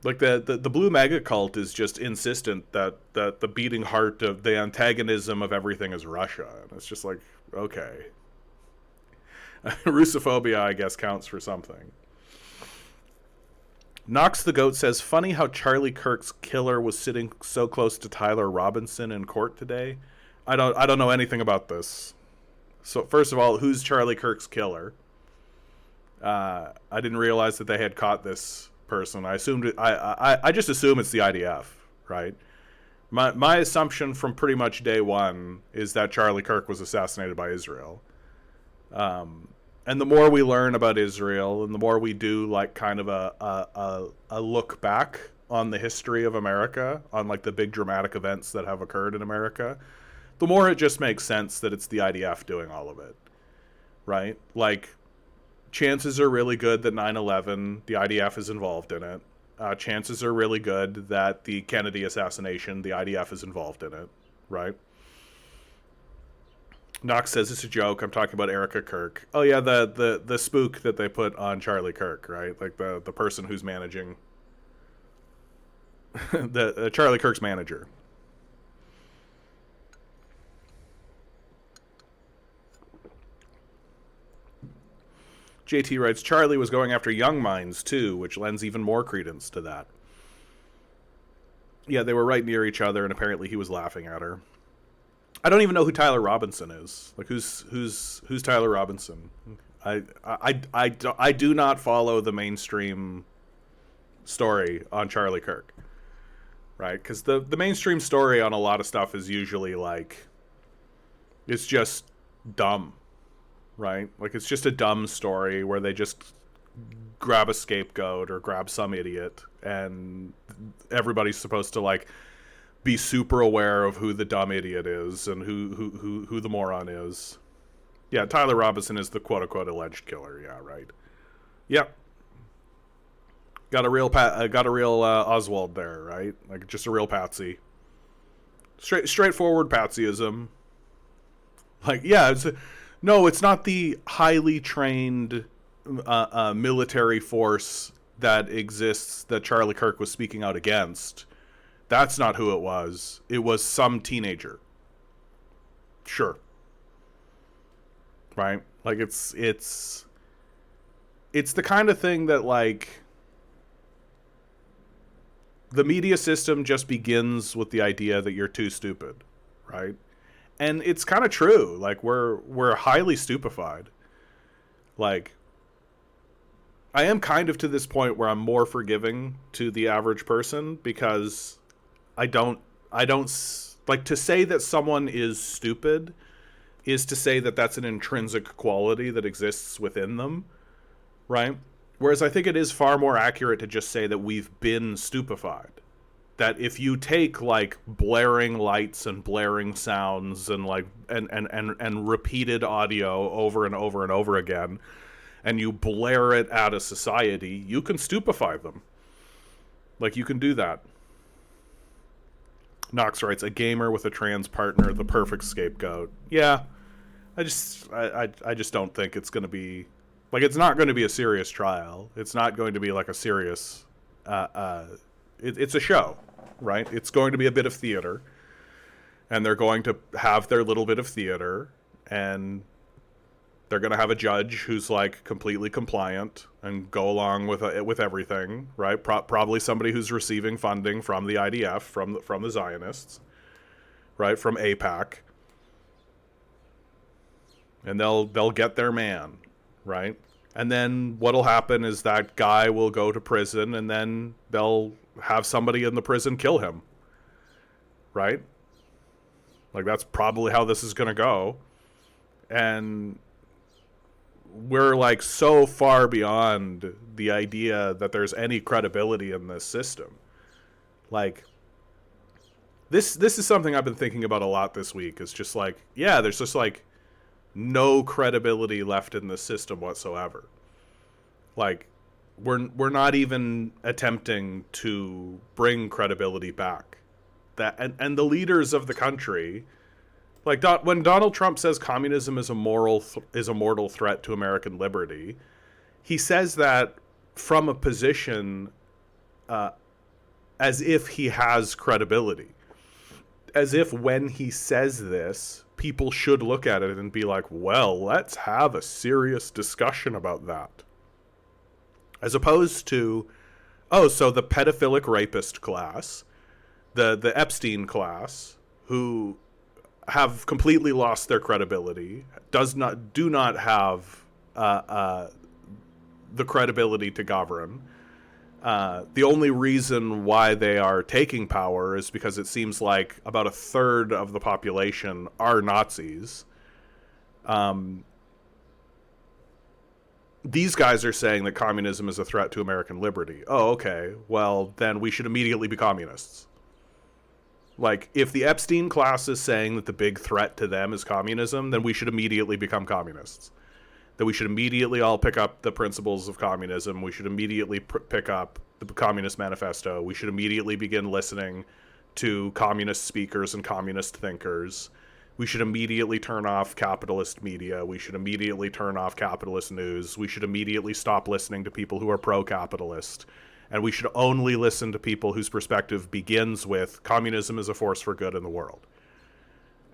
Like, the blue MAGA cult is just insistent that the beating heart of the antagonism of everything is Russia. And it's just like, okay. Russophobia, I guess, counts for something. Knox the Goat says, funny how Charlie Kirk's killer was sitting so close to Tyler Robinson in court today. I don't know anything about this. So first of all, who's Charlie Kirk's killer? I didn't realize that they had caught this person. I assumed I just assume it's the IDF, right? My assumption from pretty much day one is that Charlie Kirk was assassinated by Israel. And the more we learn about Israel, and the more we do like kind of a look back on the history of America, on like the big dramatic events that have occurred in America, the more it just makes sense that it's the IDF doing all of it, right? Like, chances are really good that 9/11, the IDF is involved in it. Chances are really good that the Kennedy assassination, the IDF is involved in it, right? Knox says it's a joke. I'm talking about Erica Kirk. Oh yeah, the spook that they put on Charlie Kirk, right? Like the person who's managing the Charlie Kirk's manager. JT writes, Charlie was going after young minds too, which lends even more credence to that. Yeah, they were right near each other, and apparently he was laughing at her. I don't even know who Tyler Robinson is. Like, who's Tyler Robinson? I do not follow the mainstream story on Charlie Kirk, right? Because the mainstream story on a lot of stuff is usually like, it's just dumb, right? Like, it's just a dumb story where they just grab a scapegoat or grab some idiot, and everybody's supposed to, like, be super aware of who the dumb idiot is and who the moron is. Yeah, Tyler Robinson is the quote-unquote alleged killer. Yeah, right. Yep. Got a real Oswald there, right? Like, just a real patsy. Straightforward patsyism. Like, yeah, it's not the highly trained military force that exists that Charlie Kirk was speaking out against. That's not who it was. It was some teenager. Sure. Right? Like, it's the kind of thing that, like, the media system just begins with the idea that you're too stupid, right? And it's kind of true. Like, we're highly stupefied. Like, I am kind of to this point where I'm more forgiving to the average person, because I don't like, to say that someone is stupid is to say that that's an intrinsic quality that exists within them, right? Whereas I think it is far more accurate to just say that we've been stupefied. That if you take, like, blaring lights and blaring sounds and, like, and repeated audio over and over and over again, and you blare it at a society, you can stupefy them. Like, you can do that. Knox writes, a gamer with a trans partner, the perfect scapegoat. Yeah, I just don't think it's going to be, like, it's not going to be a serious trial. It's not going to be, like, a serious, it's a show, right? It's going to be a bit of theater, and they're going to have their little bit of theater, and they're going to have a judge who's, like, completely compliant and go along with everything, right? Probably somebody who's receiving funding from the IDF, from the Zionists, right? From AIPAC. And they'll get their man, right? And then what'll happen is that guy will go to prison, and then they'll have somebody in the prison kill him, right? Like, that's probably how this is going to go. And we're, like, so far beyond the idea that there's any credibility in this system. Like, this is something I've been thinking about a lot this week. It's just like, yeah, there's just, like, no credibility left in this system whatsoever. Like, we're not even attempting to bring credibility back. That and the leaders of the country, like, when Donald Trump says communism is a mortal threat to American liberty, he says that from a position as if he has credibility. As if when he says this, people should look at it and be like, well, let's have a serious discussion about that. As opposed to, oh, so the pedophilic rapist class, the Epstein class, who have completely lost their credibility, do not have the credibility to govern. The only reason why they are taking power is because it seems like about a third of the population are Nazis. These guys are saying that communism is a threat to American liberty. Oh, okay. Well, then we should immediately be communists. Like, if the Epstein class is saying that the big threat to them is communism, then we should immediately become communists. That we should immediately all pick up the principles of communism. We should immediately pick up the Communist Manifesto. We should immediately begin listening to communist speakers and communist thinkers. We should immediately turn off capitalist media. We should immediately turn off capitalist news. We should immediately stop listening to people who are pro-capitalist. And we should only listen to people whose perspective begins with communism is a force for good in the world.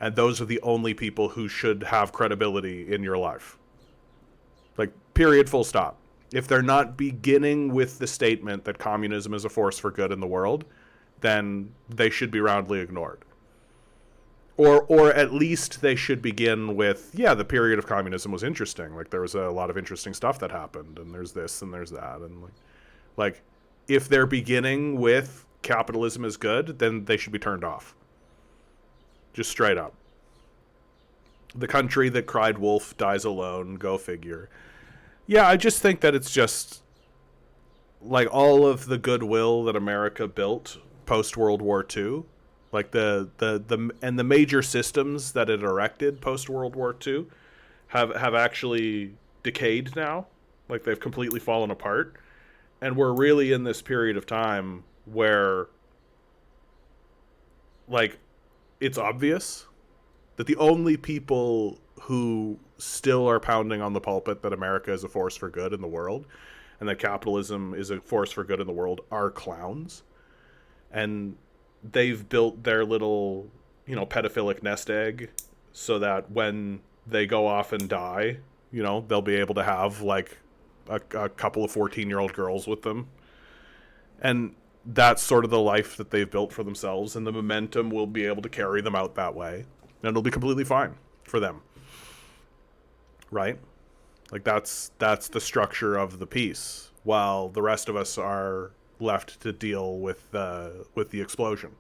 And those are the only people who should have credibility in your life. Like, period, full stop. If they're not beginning with the statement that communism is a force for good in the world, then they should be roundly ignored. Or at least they should begin with, yeah, the period of communism was interesting. Like, there was a lot of interesting stuff that happened, and there's this and there's that. And like if they're beginning with capitalism is good, then they should be turned off. Just straight up. The country that cried wolf dies alone. Go figure. Yeah, I just think that it's just like all of the goodwill that America built post World War II, like the major systems that it erected post World War II have actually decayed now. Like they've completely fallen apart. And we're really in this period of time where like it's obvious that the only people who still are pounding on the pulpit that America is a force for good in the world and that capitalism is a force for good in the world are clowns. And they've built their little, pedophilic nest egg so that when they go off and die, they'll be able to have like a couple of 14-year-old girls with them. And that's sort of the life that they've built for themselves, and the momentum will be able to carry them out that way. And it'll be completely fine for them. Right? Like that's the structure of the piece, while the rest of us are left to deal with the explosion.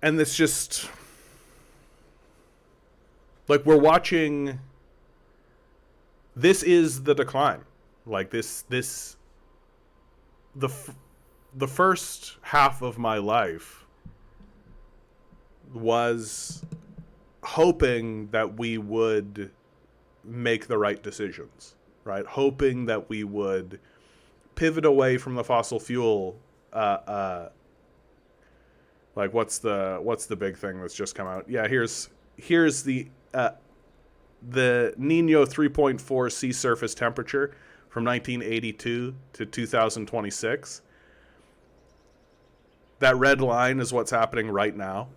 And it's just like we're watching. This is the decline. Like the first half of my life was hoping that we would make the right decisions, right? Hoping that we would pivot away from the fossil fuel. Like what's the big thing that's just come out? Yeah, here's the Nino 3.4 sea surface temperature from 1982 to 2026. That red line is what's happening right now.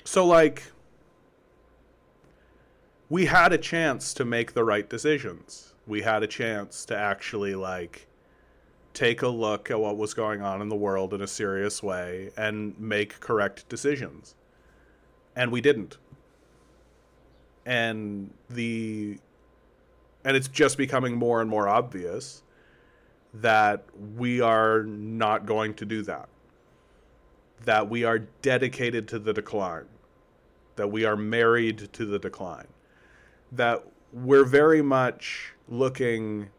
So, like, we had a chance to make the right decisions. We had a chance to actually, like, take a look at what was going on in the world in a serious way and make correct decisions. And we didn't. And it's just becoming more and more obvious that we are not going to do that. That we are dedicated to the decline. That we are married to the decline. That we're very much looking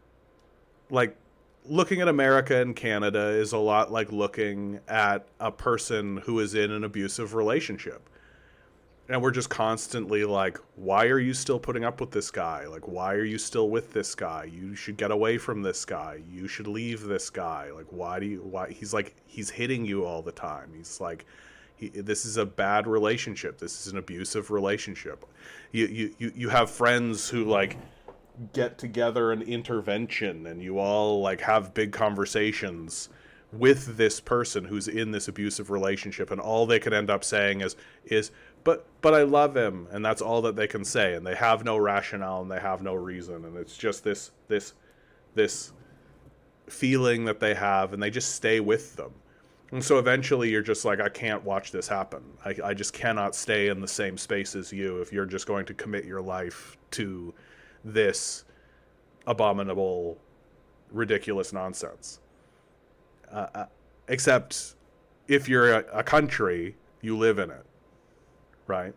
at America and Canada is a lot like looking at a person who is in an abusive relationship. And we're just constantly like, why are you still putting up with this guy? Like, why are you still with this guy? You should get away from this guy. You should leave this guy. Like, why? He's like, he's hitting you all the time. He's like, this is a bad relationship. This is an abusive relationship. You have friends who like get together an intervention and you all like have big conversations with this person who's in this abusive relationship, and all they could end up saying is but I love him, and that's all that they can say, and they have no rationale and they have no reason, and it's just this feeling that they have, and they just stay with them. And so eventually you're just like, I can't watch this happen. I just cannot stay in the same space as you if you're just going to commit your life to this abominable, ridiculous nonsense. Except if you're a country, you live in it, right?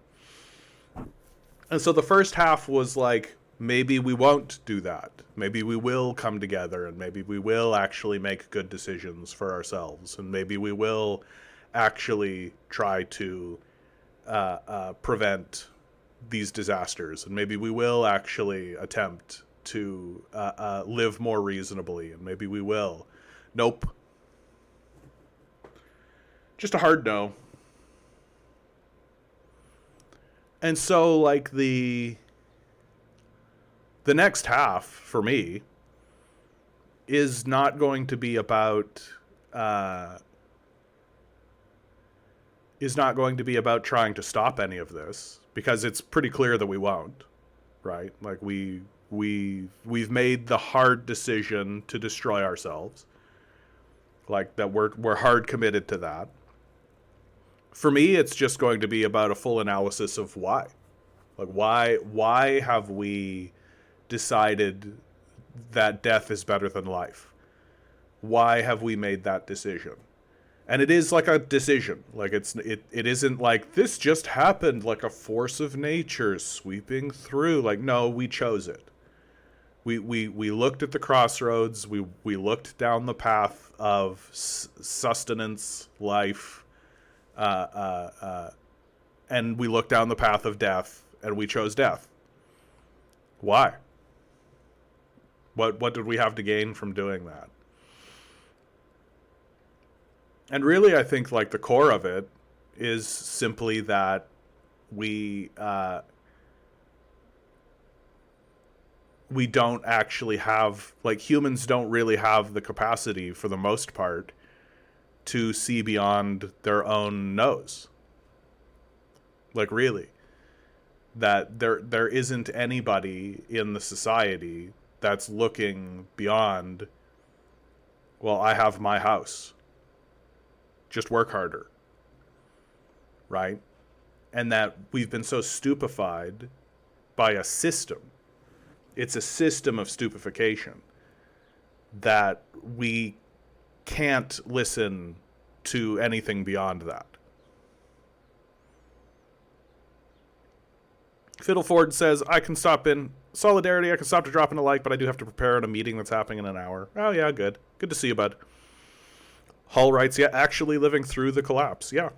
And so the first half was like, maybe we won't do that. Maybe we will come together, and maybe we will actually make good decisions for ourselves, and maybe we will actually try to prevent these disasters, and maybe we will actually attempt to live more reasonably, and maybe we will. Nope. Just a hard no. And so, like, the next half, for me, is not going to be about trying to stop any of this, because it's pretty clear that we won't, right? Like, we've made the hard decision to destroy ourselves. Like, that we're hard committed to that. For me, it's just going to be about a full analysis of why. Like, why have we decided that death is better than life? Why have we made that decision? And it is like a decision. Like it isn't like this just happened like a force of nature sweeping through. Like, no, we chose it. We looked at the crossroads. We looked down the path of sustenance, life, and we looked down the path of death, and we chose death. Why? What did we have to gain from doing that? And really, I think like the core of it is simply that we we don't actually have, like, humans don't really have the capacity for the most part to see beyond their own nose. Like, really, that there isn't anybody in the society that's looking beyond, well, I have my house, just work harder, right? And that we've been so stupefied by a system. It's a system of stupefaction that we can't listen to anything beyond that. Fiddleford says, I can stop in solidarity, I can stop to drop in a like, but I do have to prepare in a meeting that's happening in an hour. Oh yeah, good. Good to see you, bud. Hull writes, yeah, actually living through the collapse. Yeah.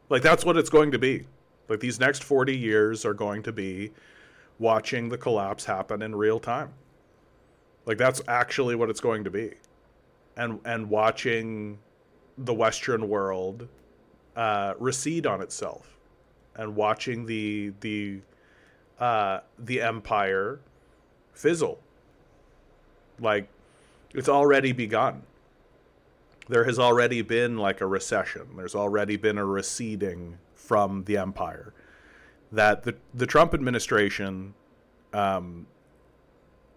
Like, that's what it's going to be. Like, these next 40 years are going to be watching the collapse happen in real time. Like, that's actually what it's going to be. And watching the Western world recede on itself. And watching the empire fizzle. Like, it's already begun. There has already been like a recession. There's already been a receding from the empire. That the Trump administration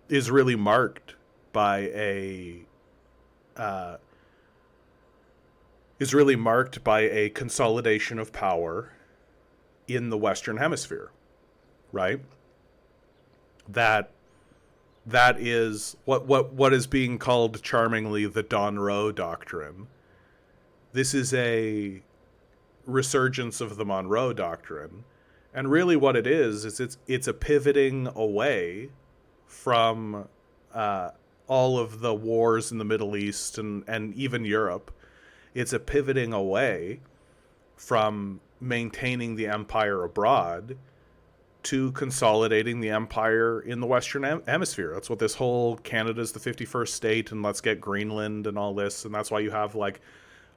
is really marked by a consolidation of power in the Western Hemisphere, right? That is what is being called charmingly the Don Roe Doctrine. This is a resurgence of the Monroe Doctrine. And really what it is it's a pivoting away from all of the wars in the Middle East and even Europe. It's a pivoting away from maintaining the empire abroad to consolidating the empire in the Western Hemisphere. That's what this whole Canada's the 51st state and let's get Greenland and all this. And that's why you have like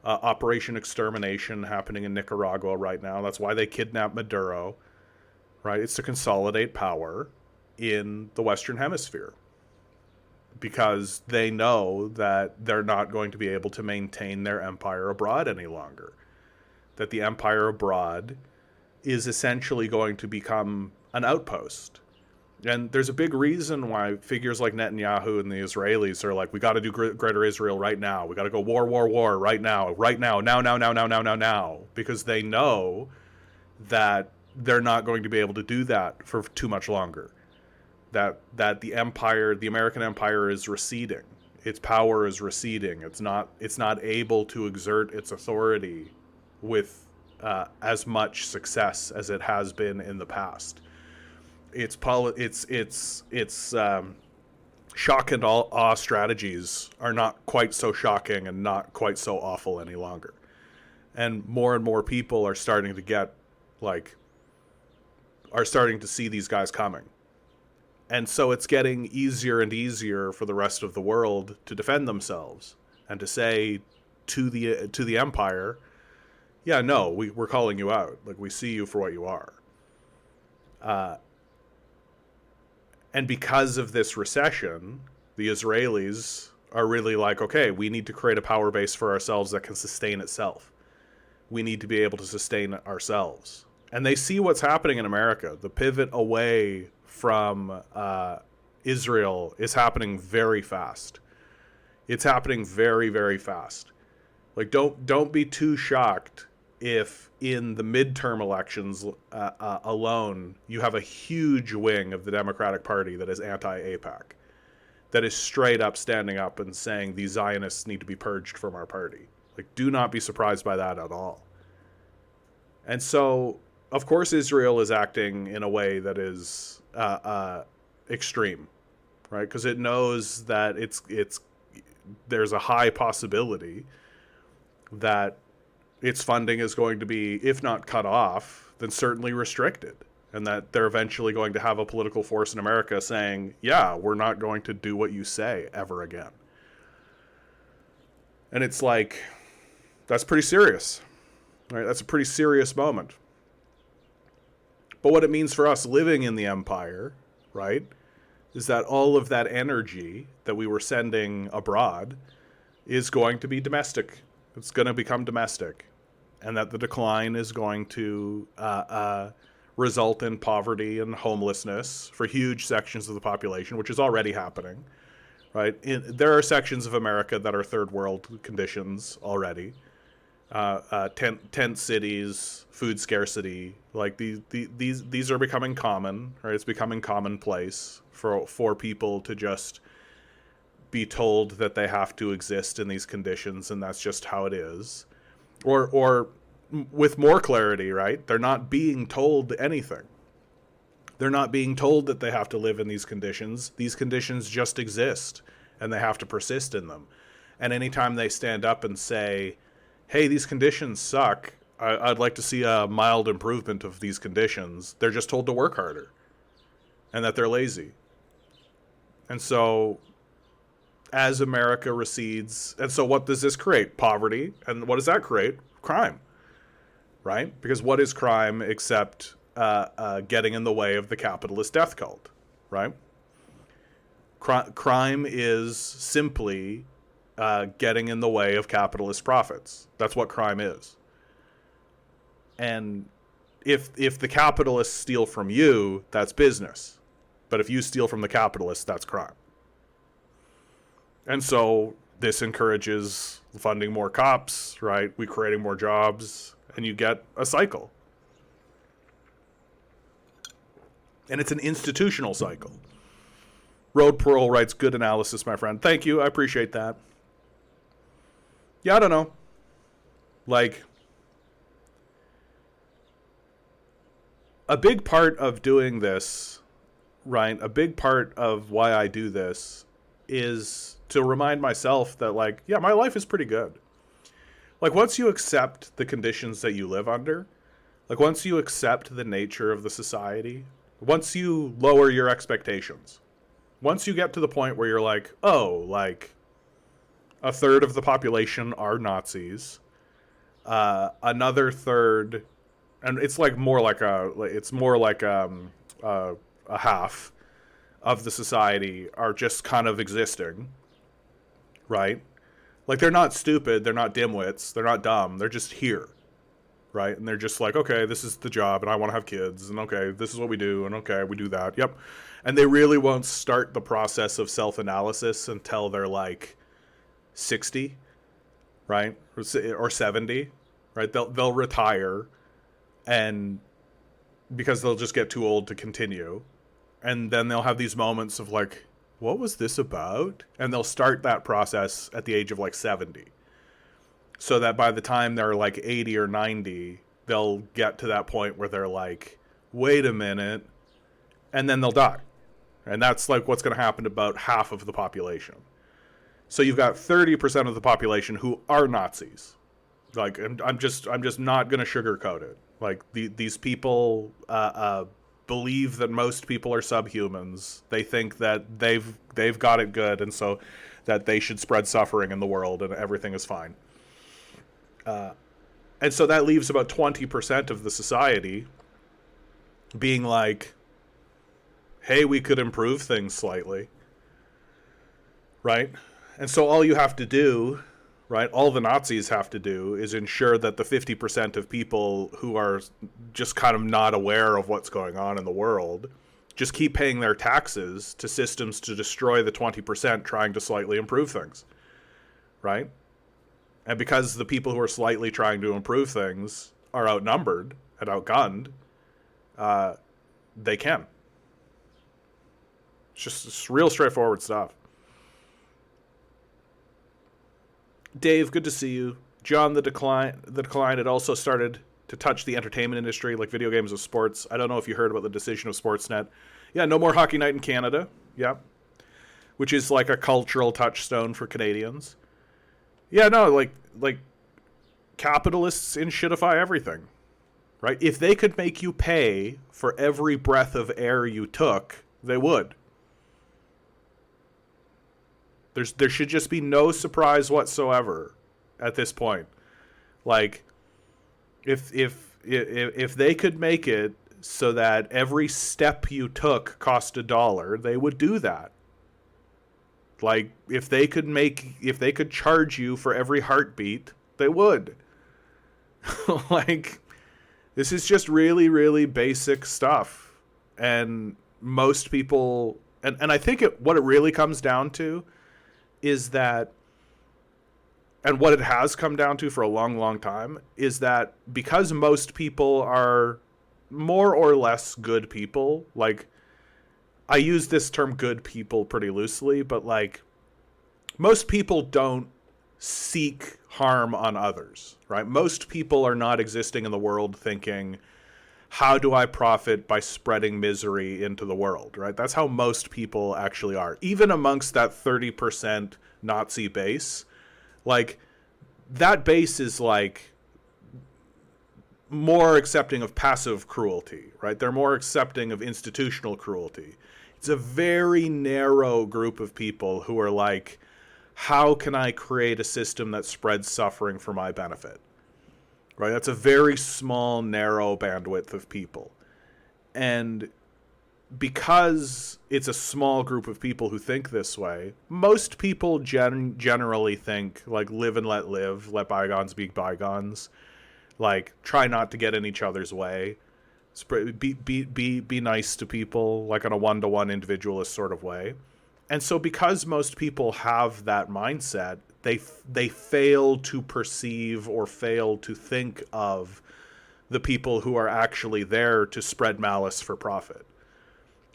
Operation Extermination happening in Nicaragua right now. That's why they kidnapped Maduro, right? It's to consolidate power in the Western Hemisphere because they know that they're not going to be able to maintain their empire abroad any longer. That the empire abroad is essentially going to become an outpost. And there's a big reason why figures like Netanyahu and the Israelis are like, we got to do Greater Israel right now. We got to go war right now, now. Because they know that they're not going to be able to do that for too much longer. That the empire, the American empire is receding. Its power is receding. It's not able to exert its authority with as much success as it has been in the past. Its shock and awe strategies are not quite so shocking and not quite so awful any longer. And more people are starting to see these guys coming. And so it's getting easier and easier for the rest of the world to defend themselves and to say to the empire, yeah, no, we're calling you out. Like, we see you for what you are. And because of this recession, the Israelis are really like, okay, we need to create a power base for ourselves that can sustain itself. We need to be able to sustain ourselves. And they see what's happening in America. The pivot away from Israel is happening very fast. It's happening very, very fast. Like, don't be too shocked if in the midterm elections alone, you have a huge wing of the Democratic Party that is anti-AIPAC, that is straight up standing up and saying these Zionists need to be purged from our party. Like, do not be surprised by that at all. And so, of course, Israel is acting in a way that is extreme, right? Because it knows that there's a high possibility that its funding is going to be, if not cut off, then certainly restricted. And that they're eventually going to have a political force in America saying, yeah, we're not going to do what you say ever again. And it's like, that's pretty serious, right? That's a pretty serious moment. But what it means for us living in the empire, right, is that all of that energy that we were sending abroad is going to be domestic. It's going to become domestic. And that the decline is going to result in poverty and homelessness for huge sections of the population, which is already happening, right? There are sections of America that are third world conditions already. Tent cities, food scarcity, like these are becoming common, right? It's becoming commonplace for people to just be told that they have to exist in these conditions, and that's just how it is. Or with more clarity, right? They're not being told anything. They're not being told that they have to live in these conditions. These conditions just exist, and they have to persist in them. And anytime they stand up and say, hey, these conditions suck, I'd like to see a mild improvement of these conditions, they're just told to work harder and that they're lazy. And so as America recedes, and so what does this create? Poverty. And what does that create? Crime, right? Because what is crime except getting in the way of the capitalist death cult, right? Crime is simply getting in the way of capitalist profits. That's what crime is. And if the capitalists steal from you, that's business. But if you steal from the capitalists, that's crime. And so this encourages funding more cops, right? We creating more jobs, and you get a cycle. And it's an institutional cycle. Road Pearl writes, good analysis, my friend. Thank you. I appreciate that. Yeah, I don't know. Like, a big part of doing this, right? A big part of why I do this is to remind myself that, like, yeah, my life is pretty good. Like, once you accept the conditions that you live under, like, once you accept the nature of the society, once you lower your expectations, once you get to the point where you're like, oh, like, a third of the population are Nazis, another third, and it's like more like a half of the society are just kind of existing, right? Like, they're not stupid, they're not dimwits, they're not dumb, they're just here, right? And they're just like, okay, this is the job, and I want to have kids, and okay, this is what we do, and okay, we do that, yep. And they really won't start the process of self-analysis until they're like 60, right? Or 70, right? They'll retire, and because they'll just get too old to continue. And then they'll have these moments of like, what was this about? And they'll start that process at the age of like 70. So that by the time they're like 80 or 90, they'll get to that point where they're like, wait a minute, and then they'll die. And that's like what's going to happen to about half of the population. So you've got 30% of the population who are Nazis. Like, I'm just not going to sugarcoat it. Like, these people believe that most people are subhumans. They think that they've got it good, and so that they should spread suffering in the world and everything is fine. And so that leaves about 20% of the society being like, hey, we could improve things slightly, right? And so all you have to do, right, all the Nazis have to do is ensure that the 50% of people who are just kind of not aware of what's going on in the world just keep paying their taxes to systems to destroy the 20% trying to slightly improve things, right? And because the people who are slightly trying to improve things are outnumbered and outgunned, they can. It's real straightforward stuff. Dave, good to see you. John, the decline had also started to touch the entertainment industry, like video games and sports. I don't know if you heard about the decision of Sportsnet. Yeah, no more hockey night in Canada. Yeah. Which is like a cultural touchstone for Canadians. Yeah, no, like capitalists in-shitify everything, right? If they could make you pay for every breath of air you took, they would. There should just be no surprise whatsoever at this point. Like, if they could make it so that every step you took cost $1, they would do that. Like, if they could charge you for every heartbeat, they would. Like, this is just really, really basic stuff. And most people, and I think what it really comes down to is that, and what it has come down to for a long, long time, is that because most people are more or less good people, like, I use this term good people pretty loosely, but like, most people don't seek harm on others, right? Most people are not existing in the world thinking, how do I profit by spreading misery into the world, right? That's how most people actually are. Even amongst that 30% Nazi base, like, that base is like more accepting of passive cruelty, right? They're more accepting of institutional cruelty. It's a very narrow group of people who are like, how can I create a system that spreads suffering for my benefit? Right? That's a very small, narrow bandwidth of people. And because it's a small group of people who think this way, most people generally think, like, live and let bygones be bygones. Like, try not to get in each other's way. Be nice to people, like, on a one-to-one individualist sort of way. And so because most people have that mindset, they fail to perceive or fail to think of the people who are actually there to spread malice for profit.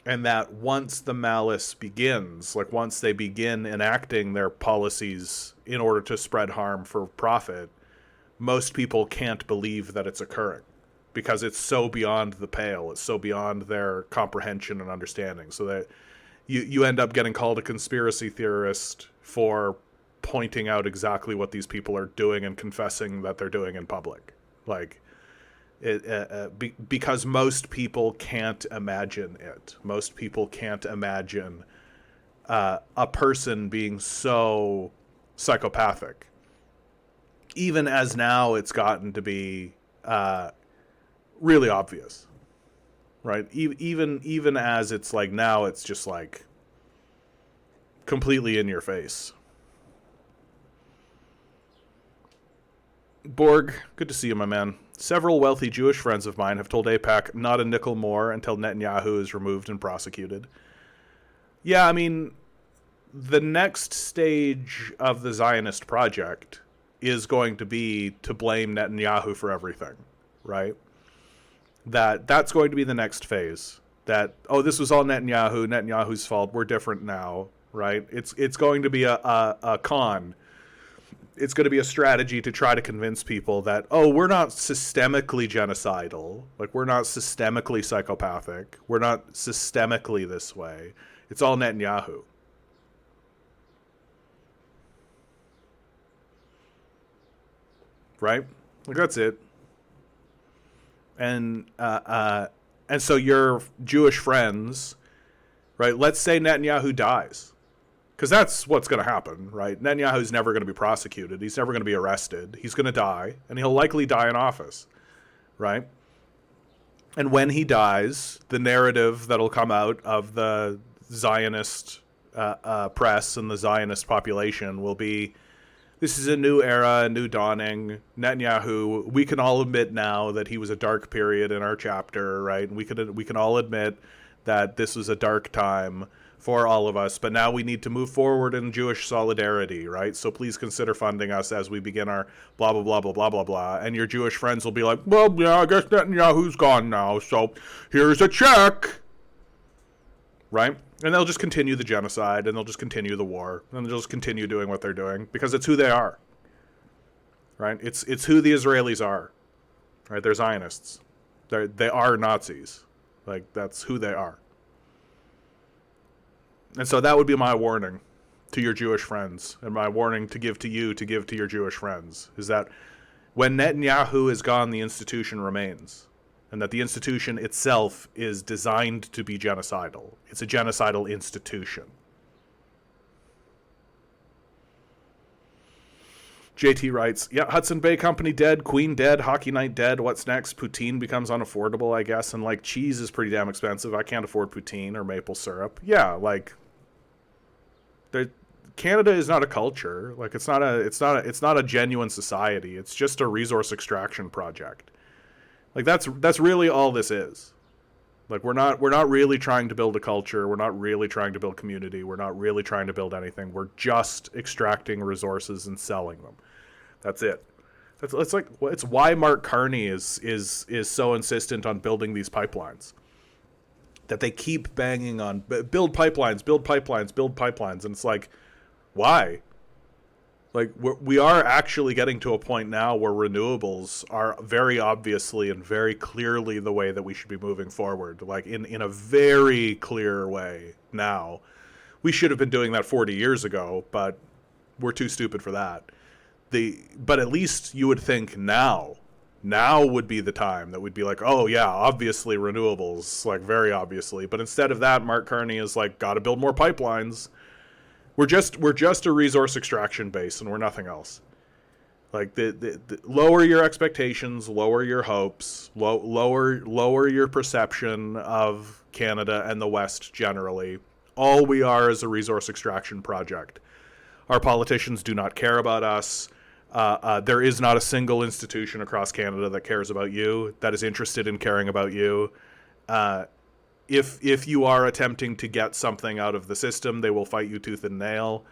And that once the malice begins, like once they begin enacting their policies in order to spread harm for profit, most people can't believe that it's occurring because it's so beyond the pale. It's so beyond their comprehension and understanding. So that you end up getting called a conspiracy theorist for pointing out exactly what these people are doing and confessing that they're doing in public. Like, because most people can't imagine it. Most people can't imagine a person being so psychopathic. Even as now it's gotten to be really obvious. Right? Even as it's like now it's just like completely in your face. Borg, good to see you, my man. Several wealthy Jewish friends of mine have told AIPAC not a nickel more until Netanyahu is removed and prosecuted. Yeah, I mean, the next stage of the Zionist project is going to be to blame Netanyahu for everything, right? That's going to be the next phase. That, oh, this was all Netanyahu's fault, we're different now, right? It's going to be a con. It's going to be a strategy to try to convince people that, oh, we're not systemically genocidal. Like, we're not systemically psychopathic. We're not systemically this way. It's all Netanyahu. Right? Like, that's it. And so your Jewish friends, right? Let's say Netanyahu dies. Because that's what's going to happen, right? Netanyahu's never going to be prosecuted. He's never going to be arrested. He's going to die, and he'll likely die in office, right? And when he dies, the narrative that'll come out of the Zionist press and the Zionist population will be, this is a new era, a new dawning. Netanyahu, we can all admit now that he was a dark period in our chapter, right? And we can all admit that this was a dark time for all of us, but now we need to move forward in Jewish solidarity, right? So please consider funding us as we begin our blah, blah, blah, blah, blah, blah, blah. And your Jewish friends will be like, well, yeah, I guess Netanyahu's gone now, so here's a check, right? And they'll just continue the genocide, and they'll just continue the war, and they'll just continue doing what they're doing, because it's who they are. right? It's who the Israelis are, right? They're Zionists. They are Nazis. Like, that's who they are. And so that would be my warning to your Jewish friends, and my warning to give to you, to give to your Jewish friends, is that when Netanyahu is gone, the institution remains. And that the institution itself is designed to be genocidal. It's a genocidal institution. JT writes, yeah, Hudson Bay Company dead, Queen dead, Hockey Night dead, what's next? Poutine becomes unaffordable, I guess, and, like, cheese is pretty damn expensive. I can't afford poutine or maple syrup. Yeah, like, Canada is not a culture. Like, it's not a genuine society. It's just a resource extraction project. Like, that's really all this is. Like, we're not really trying to build a culture. We're not really trying to build community. We're not really trying to build anything. We're just extracting resources and selling them. That's it. It's why Mark Carney is so insistent on building these pipelines. That they keep banging on build pipelines, build pipelines, build pipelines, and it's like, why? Like, we are actually getting to a point now where renewables are very obviously and very clearly the way that we should be moving forward. Like, in a very clear way now. We should have been doing that 40 years ago, but we're too stupid for that. But at least you would think now would be the time that we'd be like, oh yeah, obviously renewables, like, very obviously. But instead of that, Mark Carney is like, gotta build more pipelines. We're just a resource extraction base, and we're nothing else. Like, the lower your expectations, lower your hopes, lower your perception of Canada and the West generally. All we are is a resource extraction project. Our politicians do not care about us. There is not a single institution across Canada that cares about you, that is interested in caring about you. If you are attempting to get something out of the system, they will fight you tooth and nail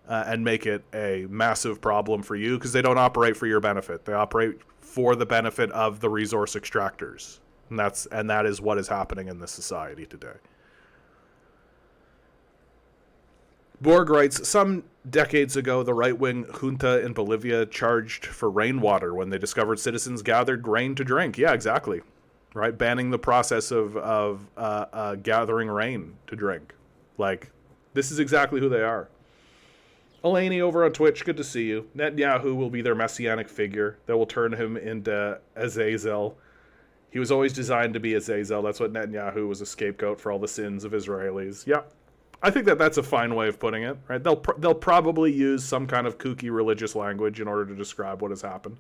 and make it a massive problem for you, because they don't operate for your benefit. They operate for the benefit of the resource extractors. And that is what is happening in this society today. Borg writes, some decades ago, the right-wing junta in Bolivia charged for rainwater when they discovered citizens gathered rain to drink. Yeah, exactly. Right? Banning the process of gathering rain to drink. Like, this is exactly who they are. Elaney over on Twitch, good to see you. Netanyahu will be their messianic figure that will turn him into Azazel. He was always designed to be Azazel. That's what Netanyahu was, a scapegoat for all the sins of Israelis. Yeah. I think that's a fine way of putting it, right? They'll probably use some kind of kooky religious language in order to describe what has happened.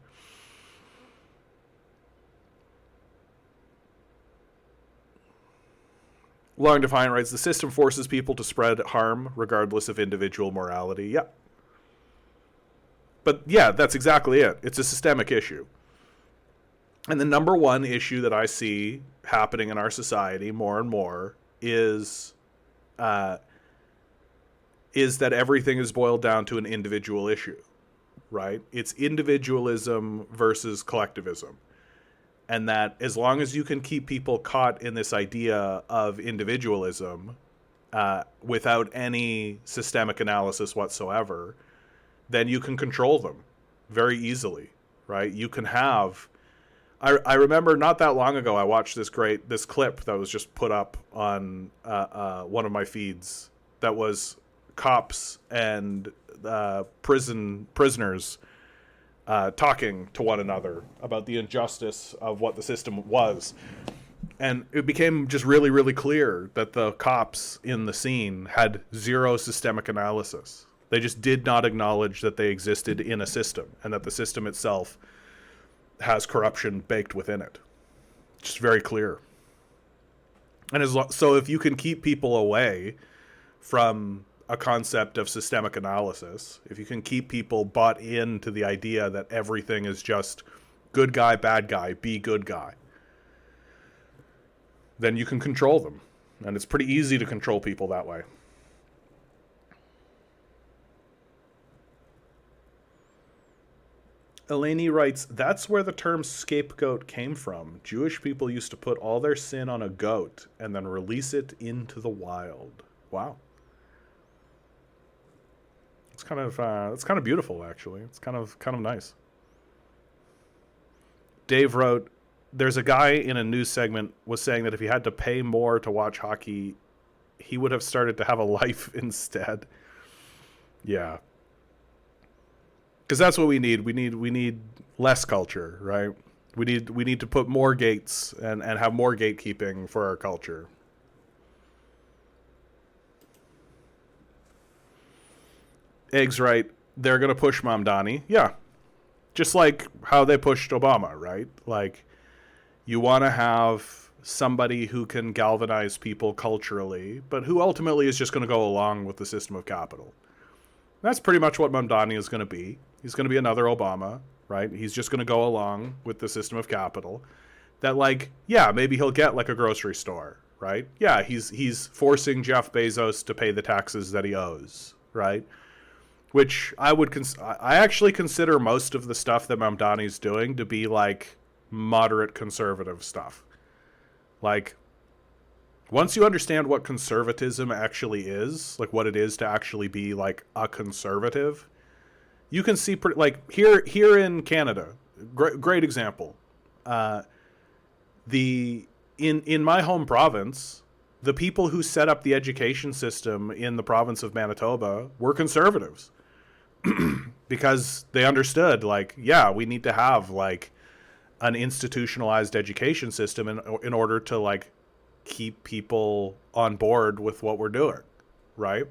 Long Defiant writes, the system forces people to spread harm regardless of individual morality. Yeah. But yeah, that's exactly it. It's a systemic issue. And the number one issue that I see happening in our society more and more is that everything is boiled down to an individual issue, right? It's individualism versus collectivism. And that as long as you can keep people caught in this idea of individualism without any systemic analysis whatsoever, then you can control them very easily, right? You can have... I remember not that long ago, I watched this clip that was just put up on one of my feeds that was cops and prisoners talking to one another about the injustice of what the system was. And it became just really, really clear that the cops in the scene had zero systemic analysis. They just did not acknowledge that they existed in a system and that the system itself has corruption baked within it. Just very clear. And so if you can keep people away from a concept of systemic analysis, if you can keep people bought into the idea that everything is just good guy, bad guy, be good guy, then you can control them. And it's pretty easy to control people that way. Elaney writes, that's where the term scapegoat came from. Jewish people used to put all their sin on a goat and then release it into the wild. Wow. It's kind of beautiful, actually. It's kind of nice. Dave wrote, there's a guy in a news segment was saying that if he had to pay more to watch hockey, he would have started to have a life instead. Yeah. Because that's what we need. We need less culture, right? We need to put more gates and have more gatekeeping for our culture. Egg's right. They're going to push Mamdani. Yeah. Just like how they pushed Obama, right? Like, you want to have somebody who can galvanize people culturally, but who ultimately is just going to go along with the system of capital. That's pretty much what Mamdani is going to be. He's going to be another Obama, right? He's just going to go along with the system of capital. That, like, yeah, maybe he'll get like a grocery store, right? Yeah, he's forcing Jeff Bezos to pay the taxes that he owes, right? Which I actually consider most of the stuff that Mamdani's doing to be like moderate conservative stuff. Like, once you understand what conservatism actually is, like what it is to actually be like a conservative, you can see like here in Canada, great example. In my home province, the people who set up the education system in the province of Manitoba were conservatives. Because they understood, like, yeah, we need to have like an institutionalized education system in order to like keep people on board with what we're doing, right?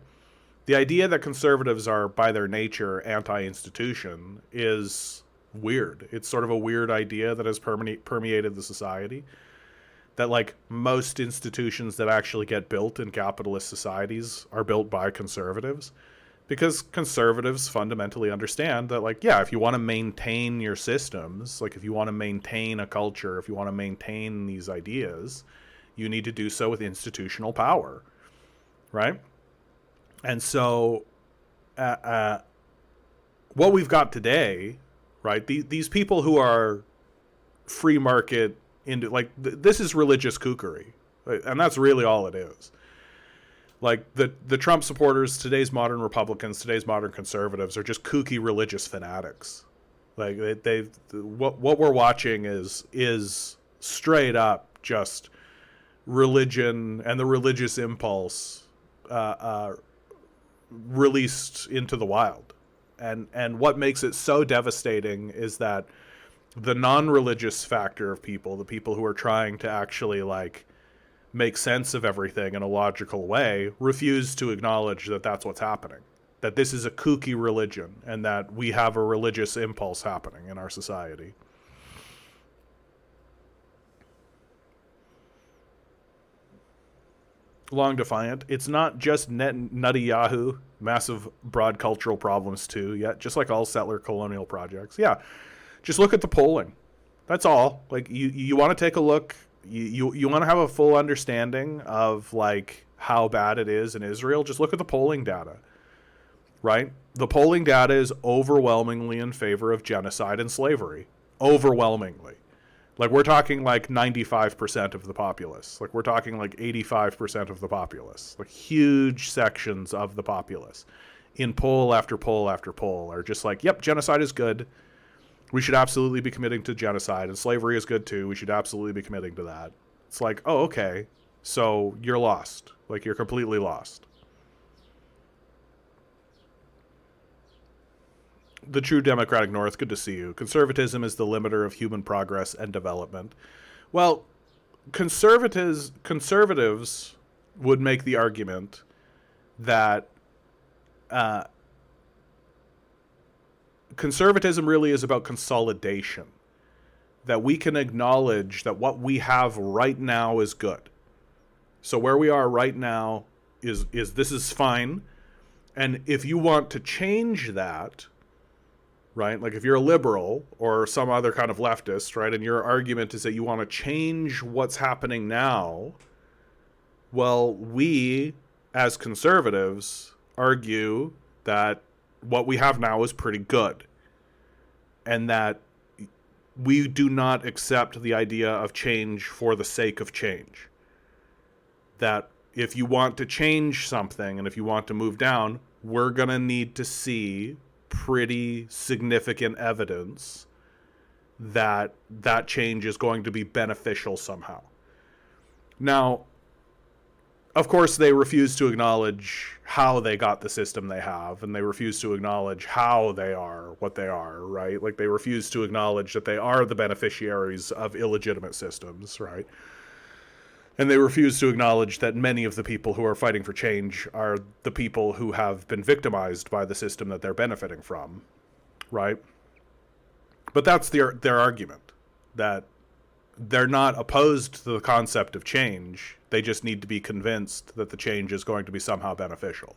The idea that conservatives are by their nature anti-institution is weird. It's sort of a weird idea that has permeated the society. That like most institutions that actually get built in capitalist societies are built by conservatives. Because conservatives fundamentally understand that, like, yeah, if you want to maintain your systems, like if you want to maintain a culture, if you want to maintain these ideas, you need to do so with institutional power, right? And so what we've got today, right, these people who are free market, into like this is religious kookery, right? And that's really all it is. Like the Trump supporters, today's modern Republicans, today's modern conservatives are just kooky religious fanatics. Like what we're watching is straight up just religion and the religious impulse released into the wild. And what makes it so devastating is that the non-religious factor of people, the people who are trying to actually like make sense of everything in a logical way, refuse to acknowledge that that's what's happening. That this is a kooky religion and that we have a religious impulse happening in our society. Long Defiant, it's not just nutty Yahoo, massive broad cultural problems too, yet just like all settler colonial projects. Yeah, just look at the polling. That's all. Like you want to take a look. You want to have a full understanding of like how bad it is in Israel. Just look at the polling data, right? The polling data is overwhelmingly in favor of genocide and slavery. Overwhelmingly. Like we're talking like 95% of the populace. Like we're talking like 85% of the populace. Like huge sections of the populace in poll after poll after poll are just like, yep, genocide is good. We should absolutely be committing to genocide, and slavery is good too. We should absolutely be committing to that. It's like, oh, okay. So you're lost. Like you're completely lost. The True Democratic North, good to see you. Conservatism is the limiter of human progress and development. Well, conservatives would make the argument that conservatism really is about consolidation. That we can acknowledge that what we have right now is good. So where we are right now is this is fine. And if you want to change that, right? Like if you're a liberal or some other kind of leftist, right? And your argument is that you want to change what's happening now. Well, we as conservatives argue that what we have now is pretty good. And that we do not accept the idea of change for the sake of change. That if you want to change something and if you want to move down, we're going to need to see pretty significant evidence that that change is going to be beneficial somehow. Now, of course, they refuse to acknowledge how they got the system they have, and they refuse to acknowledge how they are what they are, right? Like, they refuse to acknowledge that they are the beneficiaries of illegitimate systems, right? And they refuse to acknowledge that many of the people who are fighting for change are the people who have been victimized by the system that they're benefiting from, right? But that's their argument, that they're not opposed to the concept of change. They just need to be convinced that the change is going to be somehow beneficial.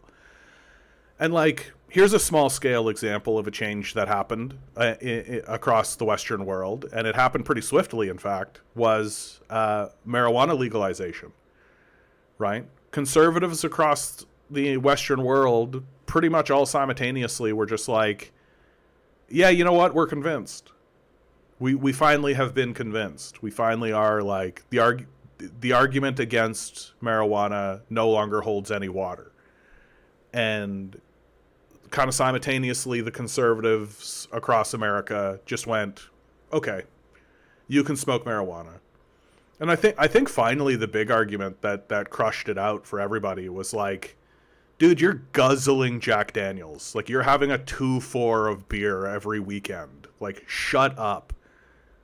And, like, here's a small-scale example of a change that happened across the Western world, and it happened pretty swiftly, in fact, was marijuana legalization, right? Conservatives across the Western world pretty much all simultaneously were just like, yeah, you know what? We're convinced. We finally have been convinced. We finally are, like, the argument against marijuana no longer holds any water. And kind of simultaneously, the conservatives across America just went, okay, you can smoke marijuana. And I think finally the big argument that crushed it out for everybody was like, dude, you're guzzling Jack Daniels. Like, you're having a 2-4 of beer every weekend. Like, shut up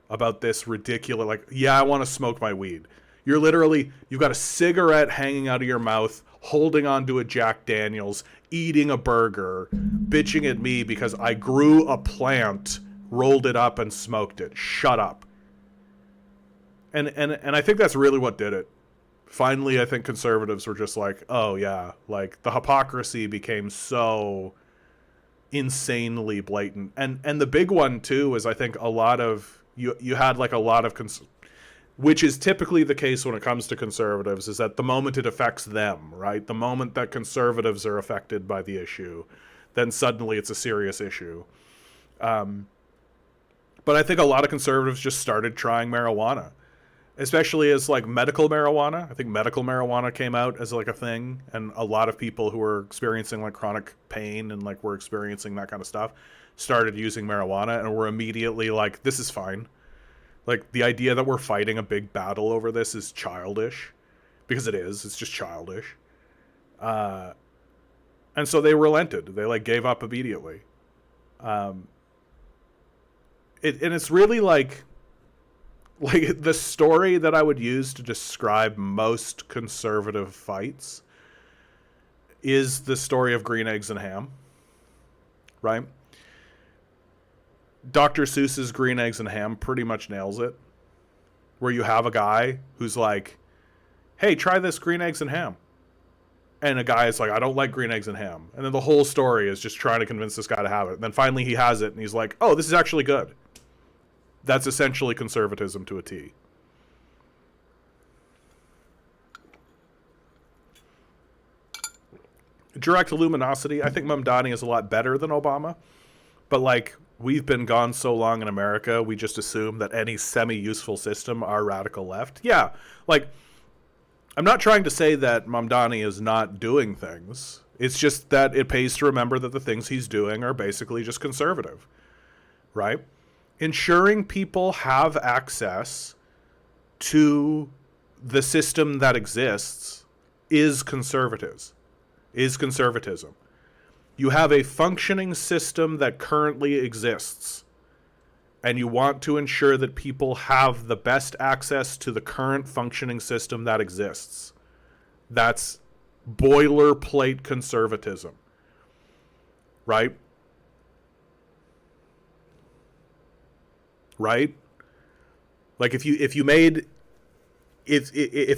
about this ridiculous, like, yeah, I want to smoke my weed. You've got a cigarette hanging out of your mouth, holding onto a Jack Daniels, eating a burger, bitching at me because I grew a plant, rolled it up, and smoked it. Shut up. And I think that's really what did it. Finally, I think conservatives were just like, oh yeah, like, the hypocrisy became so insanely blatant. And the big one too is, I think, a lot of you had like a lot of which is typically the case when it comes to conservatives, is that the moment it affects them, right? The moment that conservatives are affected by the issue, then suddenly it's a serious issue. But I think a lot of conservatives just started trying marijuana, especially as, like, medical marijuana. I think medical marijuana came out as, like, a thing, and a lot of people who were experiencing, like, chronic pain and, like, were experiencing that kind of stuff started using marijuana and were immediately like, this is fine. Like, the idea that we're fighting a big battle over this is childish, because it is. It's just childish. And so they relented. They, like, gave up immediately. And it's really like the story that I would use to describe most conservative fights is the story of Green Eggs and Ham, right? Dr. Seuss's Green Eggs and Ham pretty much nails it, where you have a guy who's like, hey, try this green eggs and ham. And a guy is like, I don't like green eggs and ham. And then the whole story is just trying to convince this guy to have it. And then finally he has it, and he's like, oh, this is actually good. That's essentially conservatism to a T. Direct luminosity, I think Mamdani is a lot better than Obama. But, like, we've been gone so long in America, we just assume that any semi-useful system are radical left. Yeah, like, I'm not trying to say that Mamdani is not doing things. It's just that it pays to remember that the things he's doing are basically just conservative, right? Ensuring people have access to the system that exists is conservatism. You have a functioning system that currently exists, and you want to ensure that people have the best access to the current functioning system that exists. That's boilerplate conservatism, right? Right? Like, if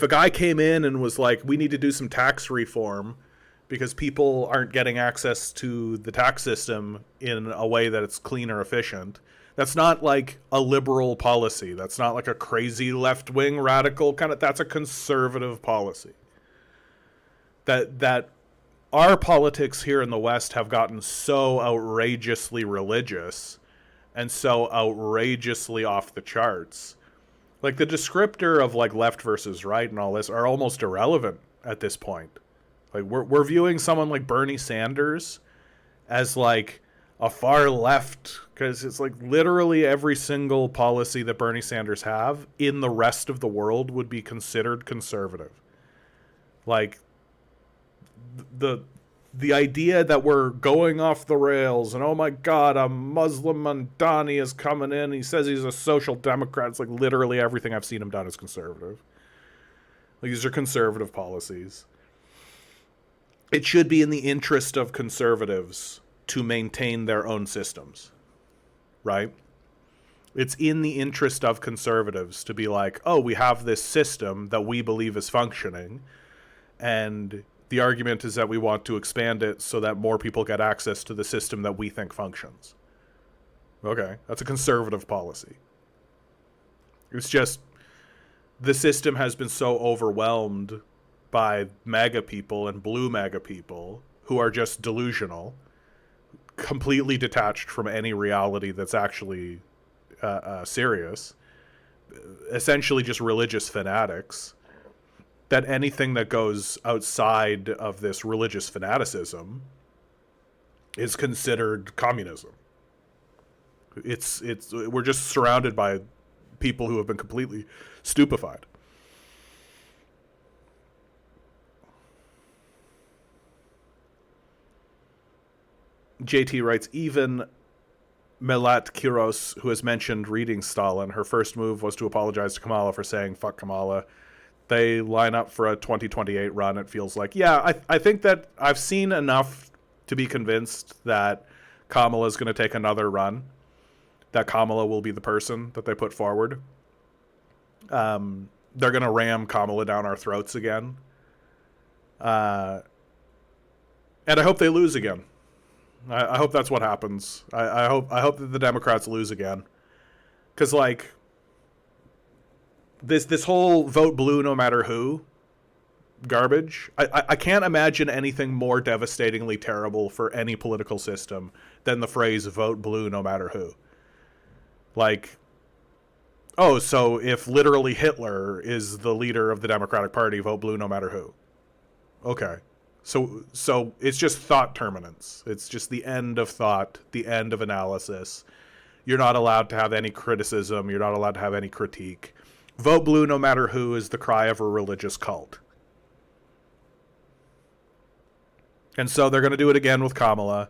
a guy came in and was like, we need to do some tax reform because people aren't getting access to the tax system in a way that it's clean or efficient, that's not like a liberal policy. That's not like a crazy left-wing radical kind of, that's a conservative policy. That our politics here in the West have gotten so outrageously religious and so outrageously off the charts. Like, the descriptor of, like, left versus right and all this are almost irrelevant at this point. Like, we're viewing someone like Bernie Sanders as, like, a far left, because it's like literally every single policy that Bernie Sanders have in the rest of the world would be considered conservative. Like the the idea that we're going off the rails and oh my god, a Muslim Mandani is coming in, he says he's a social democrat. It's like literally everything I've seen him done is conservative. Like, these are conservative policies. It should be in the interest of conservatives to maintain their own systems, right? It's in the interest of conservatives to be like, oh, we have this system that we believe is functioning, and the argument is that we want to expand it so that more people get access to the system that we think functions. Okay, that's a conservative policy. It's just the system has been so overwhelmed by MAGA people and blue MAGA people who are just delusional, completely detached from any reality that's actually serious, essentially just religious fanatics, that anything that goes outside of this religious fanaticism is considered communism. We're just surrounded by people who have been completely stupefied. JT writes, even Melat Kiros, who has mentioned reading Stalin, her first move was to apologize to Kamala for saying fuck Kamala. They line up for a 2028 run, it feels like. Yeah, I think that I've seen enough to be convinced that Kamala is going to take another run, that Kamala will be the person that they put forward. They're going to ram Kamala down our throats again. And I hope they lose again. I hope that's what happens. I hope that the Democrats lose again. Because, like, this whole vote blue no matter who garbage, I can't imagine anything more devastatingly terrible for any political system than the phrase vote blue no matter who. Like, oh, so if literally Hitler is the leader of the Democratic Party, vote blue no matter who. Okay. So it's just thought terminance. It's just the end of thought, the end of analysis. You're not allowed to have any criticism. You're not allowed to have any critique. Vote blue no matter who is the cry of a religious cult. And so they're going to do it again with Kamala.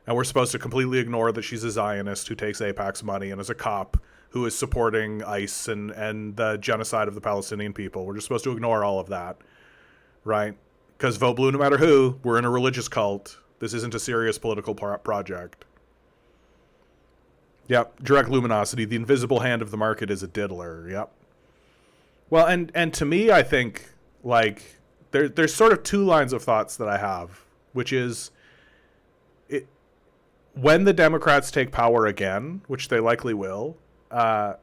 And we're supposed to completely ignore that she's a Zionist who takes AIPAC's money and is a cop who is supporting ICE and the genocide of the Palestinian people. We're just supposed to ignore all of that, right? Because vote blue no matter who, we're in a religious cult. This isn't a serious political project. Yep, direct luminosity. The invisible hand of the market is a diddler. Yep. Well, and to me, I think, like, there's sort of two lines of thoughts that I have, which is, when the Democrats take power again, which they likely will, they're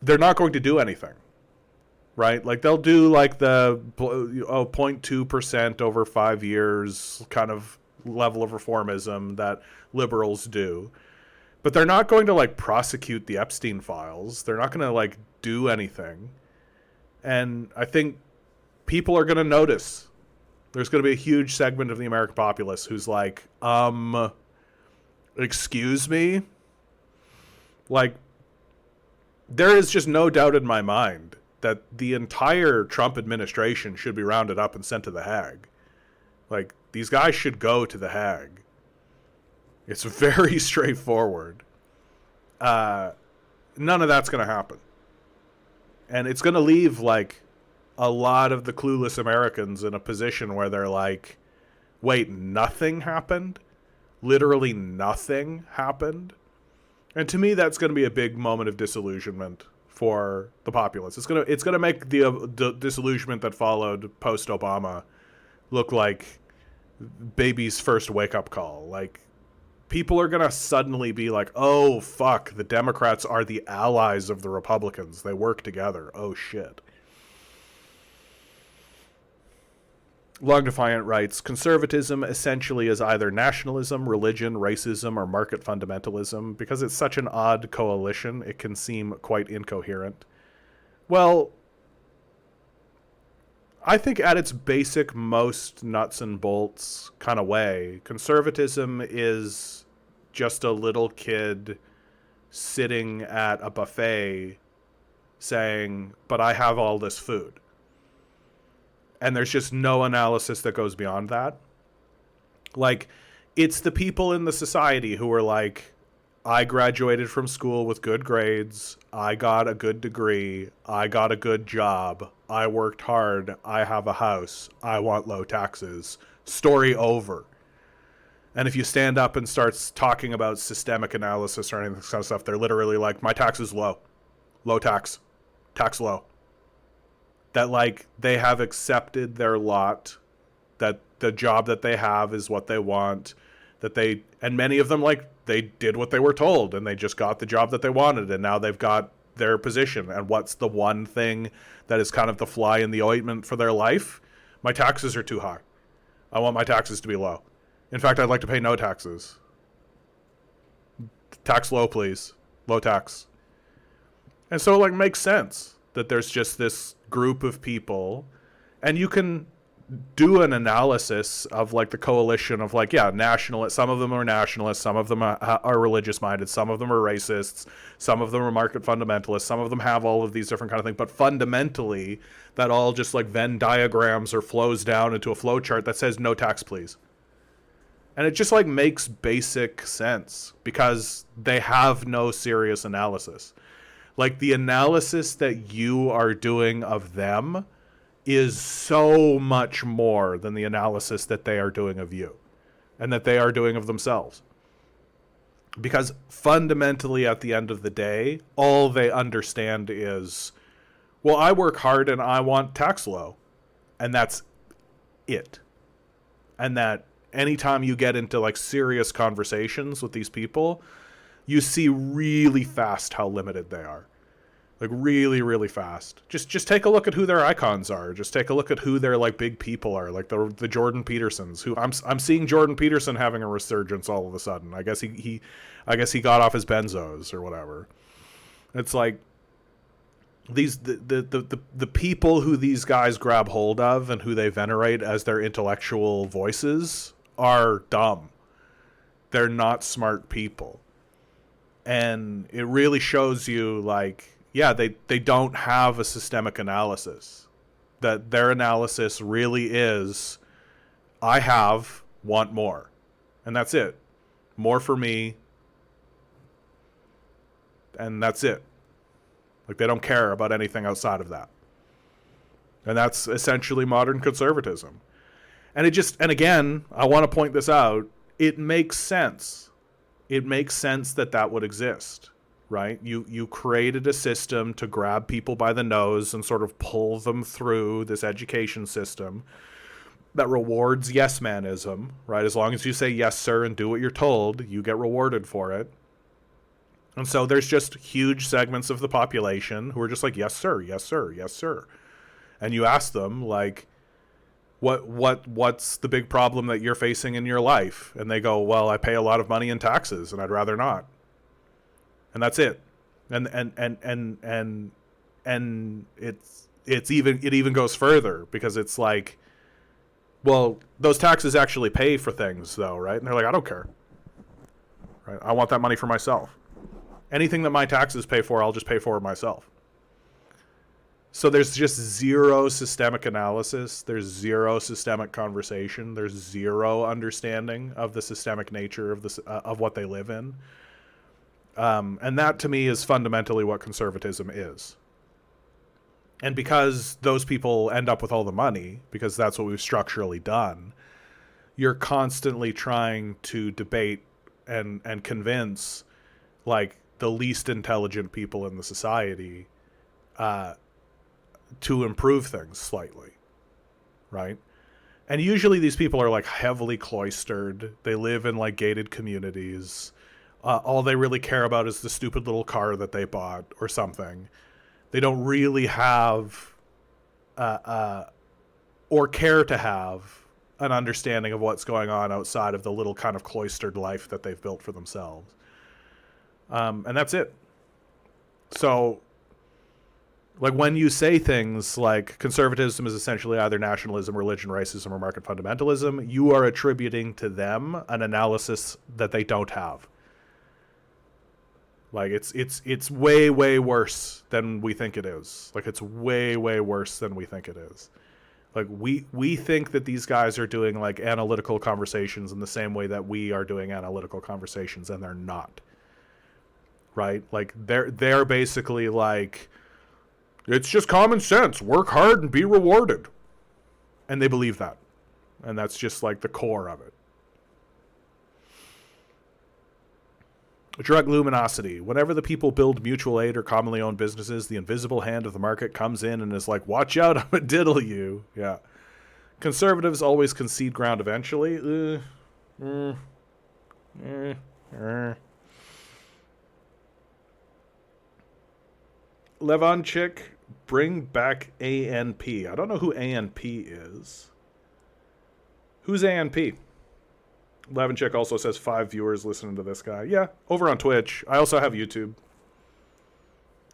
not going to do anything, right? Like, they'll do like the 0.2% over 5 years kind of level of reformism that liberals do. But they're not going to, like, prosecute the Epstein files. They're not going to, like, do anything. And I think people are going to notice. There's going to be a huge segment of the American populace who's like, excuse me? Like, there is just no doubt in my mind that the entire Trump administration should be rounded up and sent to the Hague. Like, these guys should go to the Hague. It's very straightforward. None of that's going to happen. And it's going to leave, like, a lot of the clueless Americans in a position where they're like, wait, nothing happened? Literally nothing happened? And to me, that's going to be a big moment of disillusionment for the populace. It's going to make the disillusionment that followed post-Obama look like baby's first wake-up call. Like, people are going to suddenly be like, oh, fuck, the Democrats are the allies of the Republicans. They work together. Oh, shit. Long Defiant writes, conservatism essentially is either nationalism, religion, racism, or market fundamentalism. Because it's such an odd coalition, it can seem quite incoherent. Well, I think at its basic, most nuts and bolts kind of way, conservatism is just a little kid sitting at a buffet saying, but I have all this food. And there's just no analysis that goes beyond that. Like, it's the people in the society who are like, I graduated from school with good grades. I got a good degree. I got a good job. I worked hard. I have a house. I want low taxes. Story over. And if you stand up and start talking about systemic analysis or any of this kind of stuff, they're literally like, my tax is low. Low tax. Tax low. That, like, they have accepted their lot, that the job that they have is what they want, that they, and many of them, like, they did what they were told and they just got the job that they wanted, and now they've got their position. And what's the one thing that is kind of the fly in the ointment for their life? My taxes are too high. I want my taxes to be low. In fact, I'd like to pay no taxes. Tax low, please. Low tax. And so it, like, makes sense that there's just this group of people, and you can do an analysis of, like, the coalition of, like, yeah, nationalists. Some of them are nationalists. Some of them are religious minded. Some of them are racists. Some of them are market fundamentalists. Some of them have all of these different kind of things. But fundamentally, that all just, like, Venn diagrams or flows down into a flow chart that says no tax, please. And it just, like, makes basic sense because they have no serious analysis. Like, the analysis that you are doing of them is so much more than the analysis that they are doing of you and that they are doing of themselves. Because fundamentally, at the end of the day, all they understand is, well, I work hard and I want tax low. And that's it. And that anytime you get into, like, serious conversations with these people, you see really fast how limited they are. Like, really, really fast. Just take a look at who their icons are. Just take a look at who their, like, big people are. Like the Jordan Petersons. Who I'm seeing Jordan Peterson having a resurgence all of a sudden. I guess he got off his benzos or whatever. It's like these the people who these guys grab hold of and who they venerate as their intellectual voices are dumb. They're not smart people. And it really shows you, like, yeah, they don't have a systemic analysis. That their analysis really is, I have, want more. And that's it. More for me. And that's it. Like, they don't care about anything outside of that. And that's essentially modern conservatism. And and again, I want to point this out, it makes sense. It makes sense that that would exist. Right? You created a system to grab people by the nose and sort of pull them through this education system that rewards yes-manism, right? As long as you say yes, sir, and do what you're told, you get rewarded for it. And so there's just huge segments of the population who are just like, yes, sir, yes, sir, yes, sir. And you ask them, like, what's the big problem that you're facing in your life? And they go, well, I pay a lot of money in taxes and I'd rather not. And that's it. And it even goes further because it's like, well, those taxes actually pay for things though, right? And they're like, I don't care. Right? I want that money for myself. Anything that my taxes pay for, I'll just pay for myself. So there's just zero systemic analysis. There's zero systemic conversation. There's zero understanding of the systemic nature of of what they live in. And that, to me, is fundamentally what conservatism is. And because those people end up with all the money, because that's what we've structurally done, you're constantly trying to debate and convince, like, the least intelligent people in the society to improve things slightly, right? And usually these people are, like, heavily cloistered. They live in, like, gated communities. All they really care about is the stupid little car that they bought or something. They don't really have or care to have an understanding of what's going on outside of the little kind of cloistered life that they've built for themselves. And that's it. So Like when you say things like conservatism is essentially either nationalism, religion, racism, or market fundamentalism, you are attributing to them an analysis that they don't have. Like it's way, way worse than we think it is. Like it's way, way worse than we think it is. Like we think that these guys are doing like analytical conversations in the same way that we are doing analytical conversations, and they're not. Right? Like they're basically like, it's just common sense. Work hard and be rewarded. And they believe that. And that's just like the core of it. Drug luminosity. Whenever the people build mutual aid or commonly owned businesses, the invisible hand of the market comes in and is like, watch out, I'm going to diddle you. Yeah. Conservatives always concede ground eventually. Levonchik, bring back ANP. I don't know who ANP is. Who's ANP? Levonchik also says 5 viewers listening to this guy. Yeah, over on Twitch. I also have YouTube.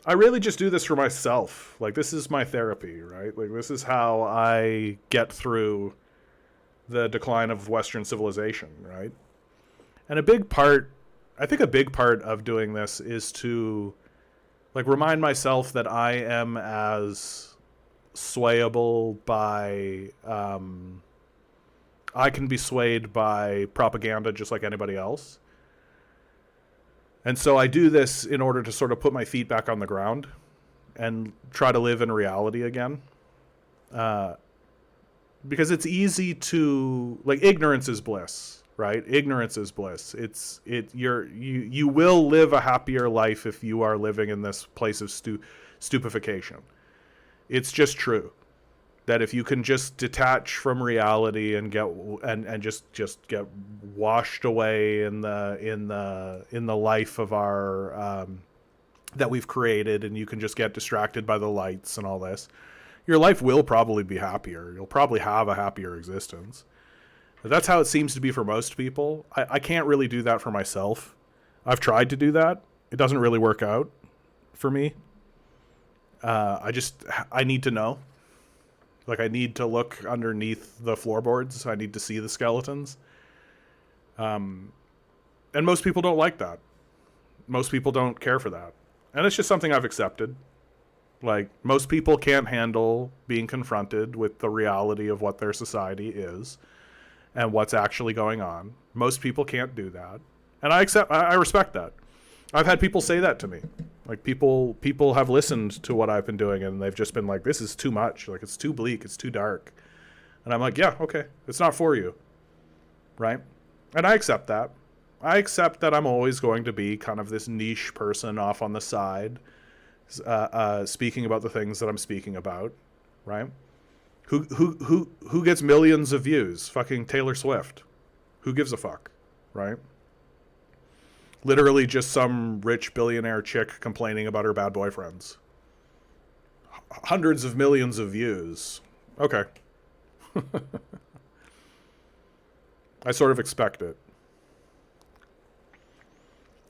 I really just do this for myself. Like, this is my therapy, right? Like, this is how I get through the decline of Western civilization, right? And I think a big part of doing this is to, like, remind myself that I am as swayable by, I can be swayed by propaganda just like anybody else. And so I do this in order to sort of put my feet back on the ground and try to live in reality again. Because it's easy to, like, ignorance is bliss, right? Ignorance is bliss. You will live a happier life if you are living in this place of stupefaction. It's just true that if you can just detach from reality and get and just get washed away in the life of our that we've created, and you can just get distracted by the lights and all this, your life will probably be happier. You'll probably have a happier existence. But that's how it seems to be for most people. I can't really do that for myself. I've tried to do that. It doesn't really work out for me. I need to know. Like, I need to look underneath the floorboards. I need to see the skeletons. And most people don't like that. Most people don't care for that. And it's just something I've accepted. Like, most people can't handle being confronted with the reality of what their society is and what's actually going on. Most people can't do that. And I respect that. I've had people say that to me. Like, people have listened to what I've been doing, and they've just been like, this is too much. Like, it's too bleak. It's too dark. And I'm like, yeah, okay. It's not for you. Right? And I accept that. I accept that I'm always going to be kind of this niche person off on the side, speaking about the things that I'm speaking about. Right? Who gets millions of views? Fucking Taylor Swift. Who gives a fuck? Right? Literally just some rich billionaire chick complaining about her bad boyfriends. Hundreds of millions of views. Okay. I sort of expect it.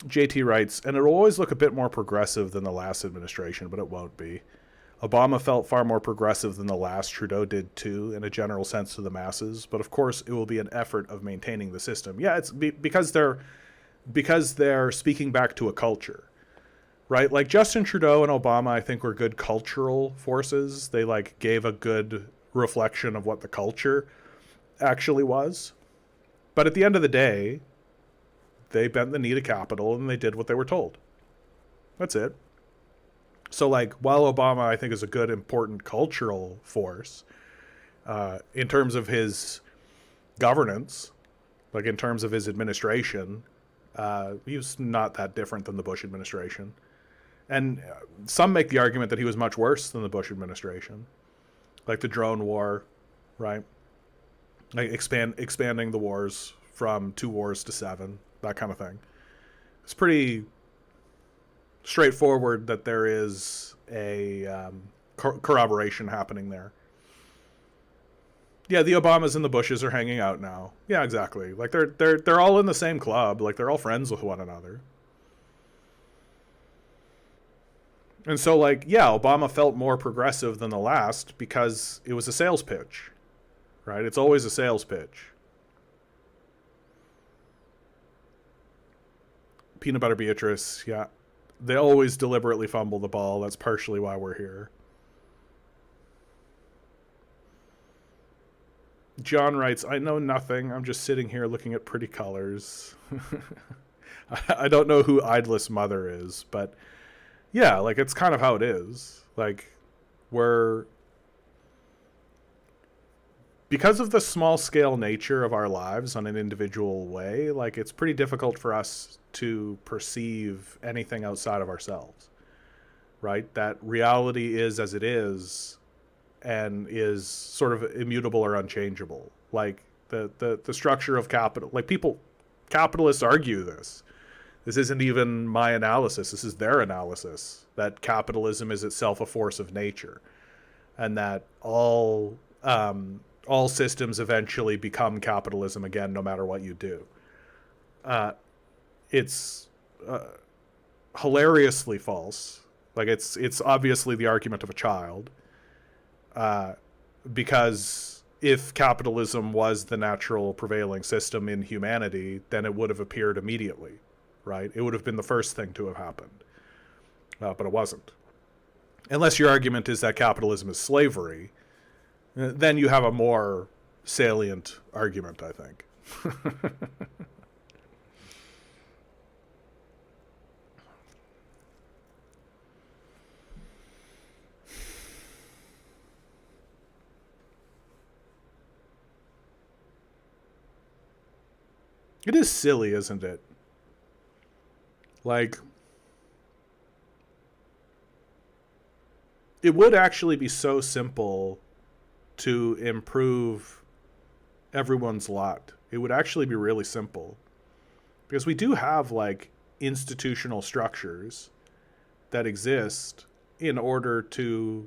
JT writes, and it'll always look a bit more progressive than the last administration, but it won't be. Obama felt far more progressive than the last. Trudeau did too, in a general sense to the masses. But of course, it will be an effort of maintaining the system. Yeah, it's because they're speaking back to a culture, right? Like Justin Trudeau and Obama, I think, were good cultural forces. They like gave a good reflection of what the culture actually was. But at the end of the day, they bent the knee to capital and they did what they were told. That's it. So like, while Obama, I think, is a good, important cultural force, in terms of his governance, like in terms of his administration, he was not that different than the Bush administration. And some make the argument that he was much worse than the Bush administration. Like the drone war, right? Like expanding the wars from 2 wars to 7, that kind of thing. It's pretty straightforward that there is a corroboration happening there. Yeah, the Obamas and the Bushes are hanging out now. Yeah, exactly. Like they're all in the same club. Like they're all friends with one another. And so, like, yeah, Obama felt more progressive than the last because it was a sales pitch, right? It's always a sales pitch. Peanut Butter Beatrice, yeah. They always deliberately fumble the ball. That's partially why we're here. John writes, I know nothing. I'm just sitting here looking at pretty colors. I don't know who Idless Mother is, but yeah, like, it's kind of how it is. Like, because of the small scale nature of our lives on an individual way, like, it's pretty difficult for us to perceive anything outside of ourselves, right? That reality is as it is and is sort of immutable or unchangeable. Like, the structure of capital, like, capitalists argue this. This isn't even my analysis. This is their analysis, that capitalism is itself a force of nature, and that all systems eventually become capitalism again, no matter what you do. It's hilariously false. Like, it's obviously the argument of a child, because if capitalism was the natural prevailing system in humanity, then it would have appeared immediately, right? It would have been the first thing to have happened, but it wasn't. Unless your argument is that capitalism is slavery, then you have a more salient argument, I think. It is silly, isn't it? Like, it would actually be so simple to improve everyone's lot. It would actually be really simple. Because we do have, like, institutional structures that exist in order to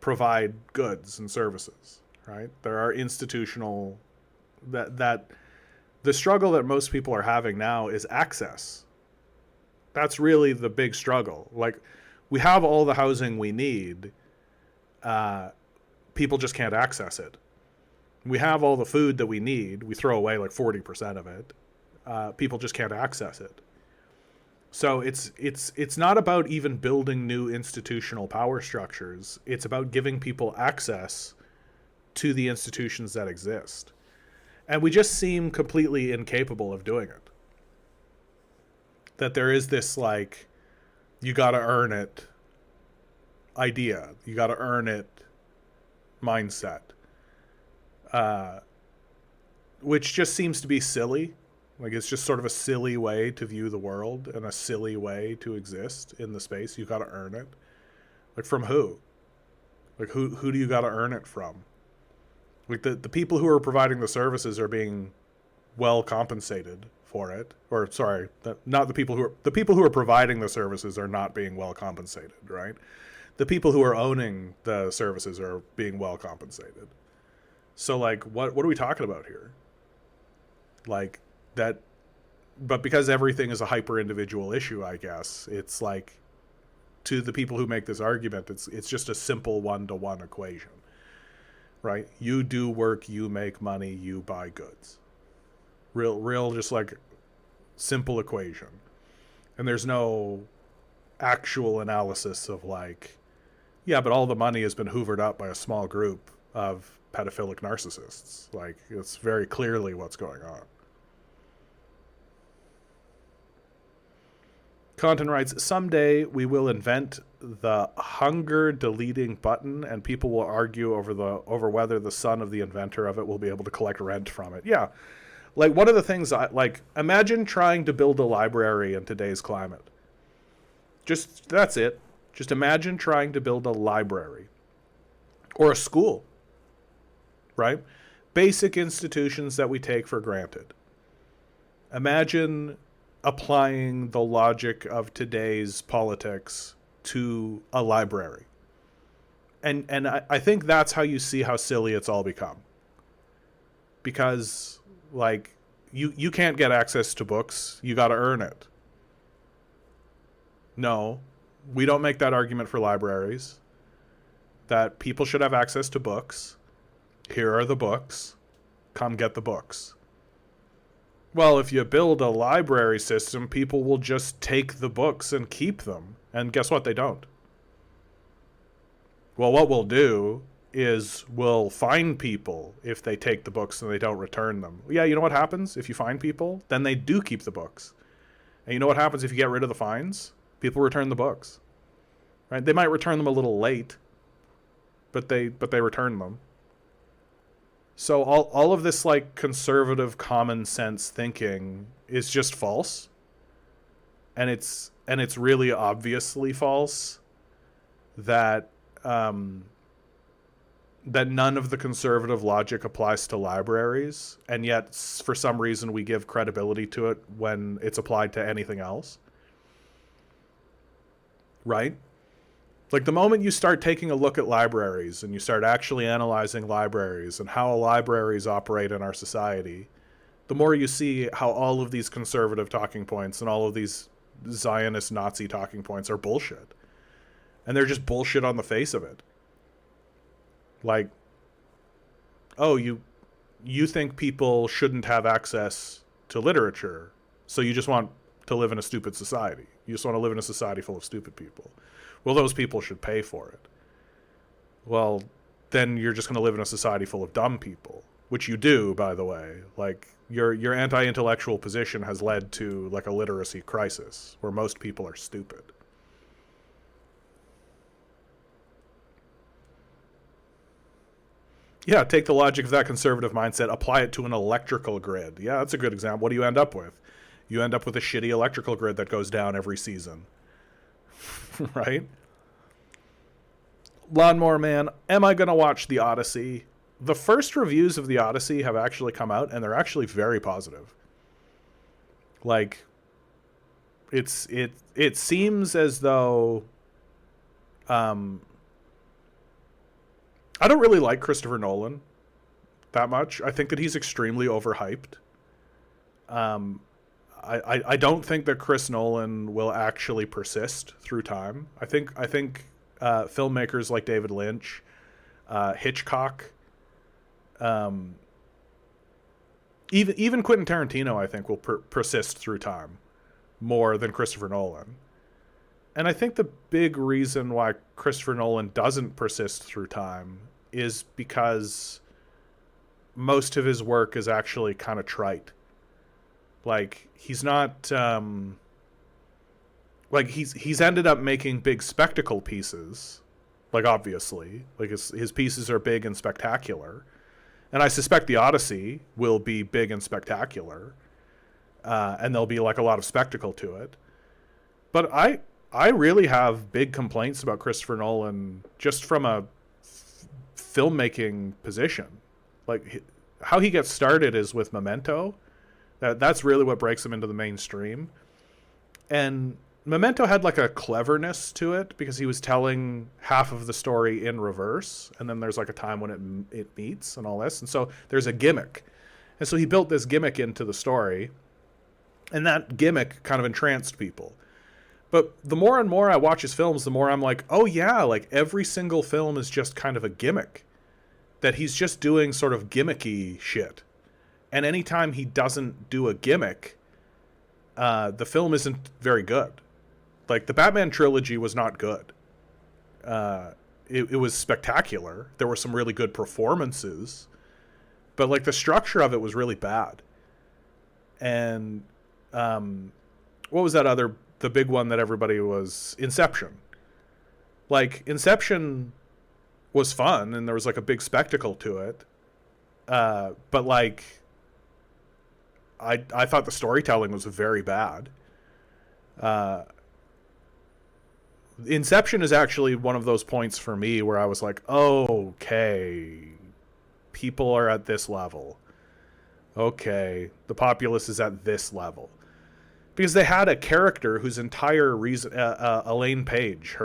provide goods and services, right? There are institutional... that the struggle that most people are having now is access. That's really the big struggle. Like, we have all the housing we need. People just can't access it. We have all the food that we need. We throw away like 40% of it. People just can't access it. So it's not about even building new institutional power structures. It's about giving people access to the institutions that exist. And we just seem completely incapable of doing it. That there is this, like, you gotta earn it idea. You gotta earn it mindset. Which just seems to be silly. Like, it's just sort of a silly way to view the world and a silly way to exist in the space. You gotta earn it. Like, from who? Like, who do you gotta earn it from? Like, the people who are providing the services are being well compensated for it. Or, sorry, not the people who are providing the services are not being well compensated, right? The people who are owning the services are being well compensated. So, like, what are we talking about here? Like, that, but because everything is a hyper individual issue, I guess, it's like, to the people who make this argument, it's just a simple 1-to-1 equation. Right? You do work, you make money, you buy goods. Real, just like simple equation. And there's no actual analysis of, like, yeah, but all the money has been hoovered up by a small group of pedophilic narcissists. Like, it's very clearly what's going on. Content writes, someday we will invent the hunger deleting button and people will argue over whether the son of the inventor of it will be able to collect rent from it. Yeah. Like, one of the things imagine trying to build a library in today's climate. That's it. Just imagine trying to build a library or a school, right? Basic institutions that we take for granted. Imagine applying the logic of today's politics to a library. And I think that's how you see how silly it's all become. Because, like, you can't get access to books. You got to earn it. No. We don't make that argument for libraries, that people should have access to books. Here are the books. Come get the books. Well, if you build a library system, people will just take the books and keep them. And guess what? They don't. Well, what we'll do is we'll fine people if they take the books and they don't return them. Yeah, you know what happens if you fine people? Then they do keep the books. And you know what happens if you get rid of the fines? People return the books. Right? They might return them a little late, but they return them. So all of this like conservative common sense thinking is just false. And it's really obviously false that that none of the conservative logic applies to libraries, and yet for some reason we give credibility to it when it's applied to anything else. Right? Like the moment you start taking a look at libraries and you start actually analyzing libraries and how libraries operate in our society, the more you see how all of these conservative talking points and all of these Zionist Nazi talking points are bullshit. And they're just bullshit on the face of it. Like, oh, you think people shouldn't have access to literature, so you just want to live in a stupid society. You just want to live in a society full of stupid people. Well, those people should pay for it. Well, then you're just going to live in a society full of dumb people, which you do, by the way. Like, your anti-intellectual position has led to, like, a literacy crisis, where most people are stupid. Yeah, take the logic of that conservative mindset, apply it to an electrical grid. Yeah, that's a good example. What do you end up with? You end up with a shitty electrical grid that goes down every season. Right? Lawnmower Man, am I going to watch The Odyssey? The first reviews of The Odyssey have actually come out, and they're actually very positive. Like, it seems as though... I don't really like Christopher Nolan that much. I think that he's extremely overhyped. I don't think that Chris Nolan will actually persist through time. I think filmmakers like David Lynch, Hitchcock, even Quentin Tarantino, I think will persist through time more than Christopher Nolan. And I think the big reason why Christopher Nolan doesn't persist through time is because most of his work is actually kind of trite. Like, he's not... like, he's ended up making big spectacle pieces. Like, obviously. Like, his pieces are big and spectacular. And I suspect The Odyssey will be big and spectacular. And there'll be, like, a lot of spectacle to it. But I really have big complaints about Christopher Nolan just from a filmmaking position. Like, how he gets started is with Memento. That's really what breaks him into the mainstream. And Memento had like a cleverness to it because he was telling half of the story in reverse, and then there's like a time when it meets and all this. And so there's a gimmick. And so he built this gimmick into the story, and that gimmick kind of entranced people. But the more and more I watch his films, the more I'm like, oh yeah, like every single film is just kind of a gimmick. That he's just doing sort of gimmicky shit. And anytime he doesn't do a gimmick, the film isn't very good. Like, the Batman trilogy was not good. It was spectacular. There were some really good performances. But, like, the structure of it was really bad. And what was that other... the big one that everybody was... Inception. Like, Inception was fun, and there was, like, a big spectacle to it. But, like, I thought the storytelling was very bad. Inception is actually one of those points for me where I was like, oh, okay, people are at this level. Okay, the populace is at this level. Because they had a character whose entire reason, Elaine Page,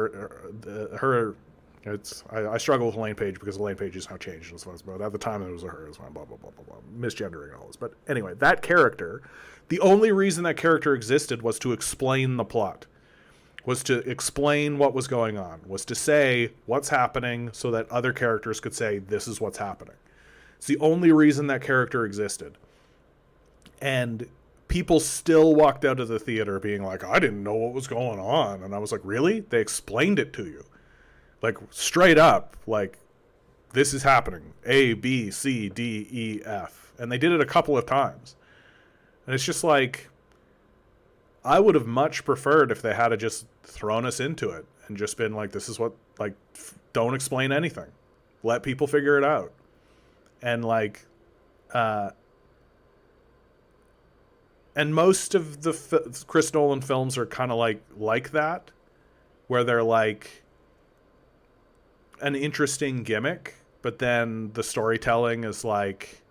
I struggle with Elaine Page because Elaine Page has now changed. But at the time it was a her, it was blah, blah, blah, blah, blah, misgendering and all this. But anyway, that character, the only reason that character existed was to explain the plot. was to explain what was going on, was to say what's happening so that other characters could say, this is what's happening. It's the only reason that character existed. And people still walked out of the theater being like, I didn't know what was going on. And I was like, really? They explained it to you. Like, straight up, like, this is happening. A, B, C, D, E, F. And they did it a couple of times. And it's just like, I would have much preferred if they had just thrown us into it and just been like, this is what, like, don't explain anything. Let people figure it out. And, like, and most of the Chris Nolan films are kind of like that, where they're like an interesting gimmick, but then the storytelling is like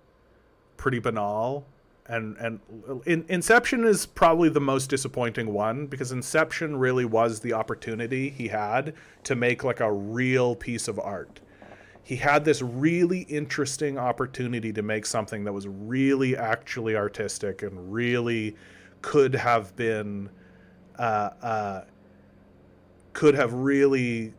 pretty banal. And Inception is probably the most disappointing one, because Inception really was the opportunity he had to make like a real piece of art. He had this really interesting opportunity to make something that was really actually artistic and really could have been, could have really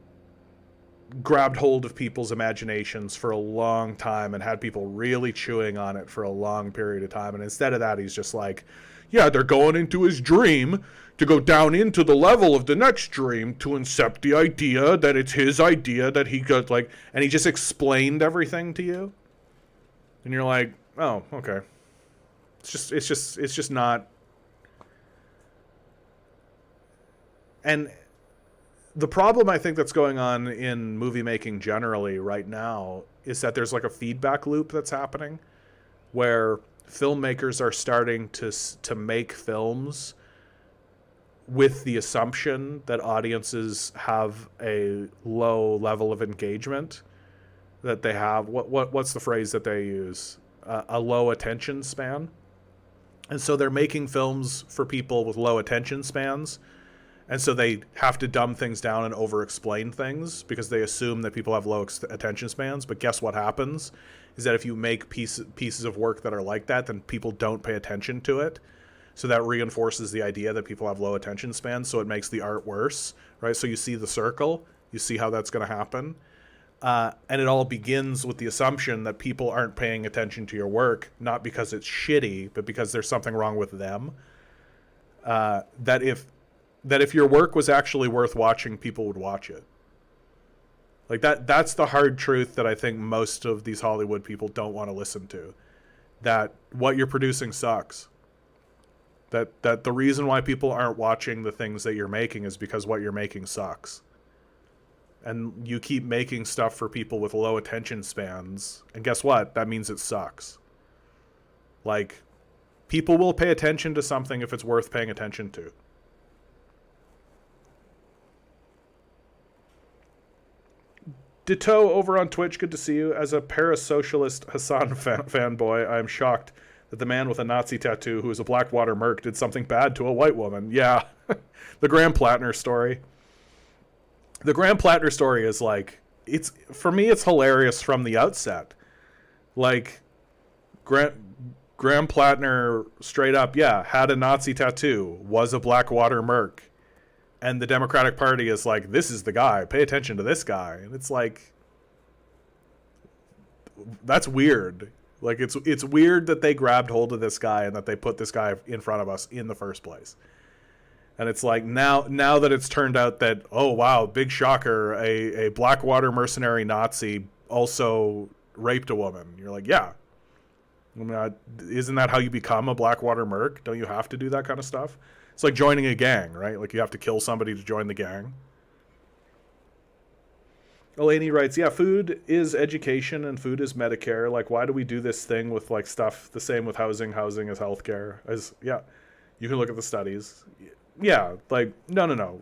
grabbed hold of people's imaginations for a long time and had people really chewing on it for a long period of time. And instead of that, he's just like, yeah, they're going into his dream to go down into the level of the next dream to incept the idea that it's his idea that he got, like, and he just explained everything to you. And you're like, oh, okay. It's just not. And the problem I think that's going on in movie making generally right now is that there's like a feedback loop that's happening where filmmakers are starting to make films with the assumption that audiences have a low level of engagement, that they have what's the phrase that they use, a low attention span. And so they're making films for people with low attention spans. And so they have to dumb things down and over-explain things because they assume that people have low attention spans. But guess what happens is that if you make pieces of work that are like that, then people don't pay attention to it. So that reinforces the idea that people have low attention spans, so it makes the art worse, right? So you see the circle. You see how that's going to happen. And it all begins with the assumption that people aren't paying attention to your work, not because it's shitty, but because there's something wrong with them. That if your work was actually worth watching, people would watch it. Like that's the hard truth that I think most of these Hollywood people don't want to listen to. That what you're producing sucks. That the reason why people aren't watching the things that you're making is because what you're making sucks. And you keep making stuff for people with low attention spans, and guess what? That means it sucks. Like, people will pay attention to something if it's worth paying attention to. Ditto over on Twitch, good to see you. As a parasocialist Hassan fanboy, I am shocked that the man with a Nazi tattoo who is a Blackwater merc did something bad to a white woman. Yeah, the Graham Plattner story. The Graham Plattner story is like, for me, it's hilarious from the outset. Like, Graham Plattner straight up, yeah, had a Nazi tattoo, was a Blackwater merc. And the Democratic Party is like, this is the guy. Pay attention to this guy. And it's like, that's weird. Like, it's weird that they grabbed hold of this guy and that they put this guy in front of us in the first place. And it's like, now that it's turned out that, oh, wow, big shocker, a Blackwater mercenary Nazi also raped a woman. You're like, yeah. I mean, isn't that how you become a Blackwater merc? Don't you have to do that kind of stuff? It's like joining a gang, right? Like, you have to kill somebody to join the gang. Elaney writes, yeah, food is education and food is Medicare. Like, why do we do this thing with, like, stuff the same with housing? Housing is healthcare. Yeah, you can look at the studies. Yeah, like, no.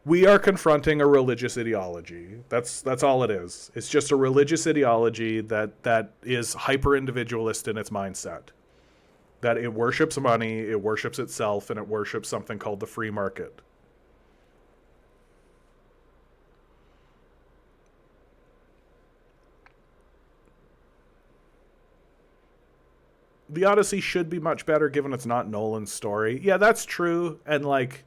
We are confronting a religious ideology. That's all it is. It's just a religious ideology that is hyper-individualist in its mindset. That it worships money, it worships itself, and it worships something called the free market. The Odyssey should be much better given it's not Nolan's story. Yeah, that's true. And, like,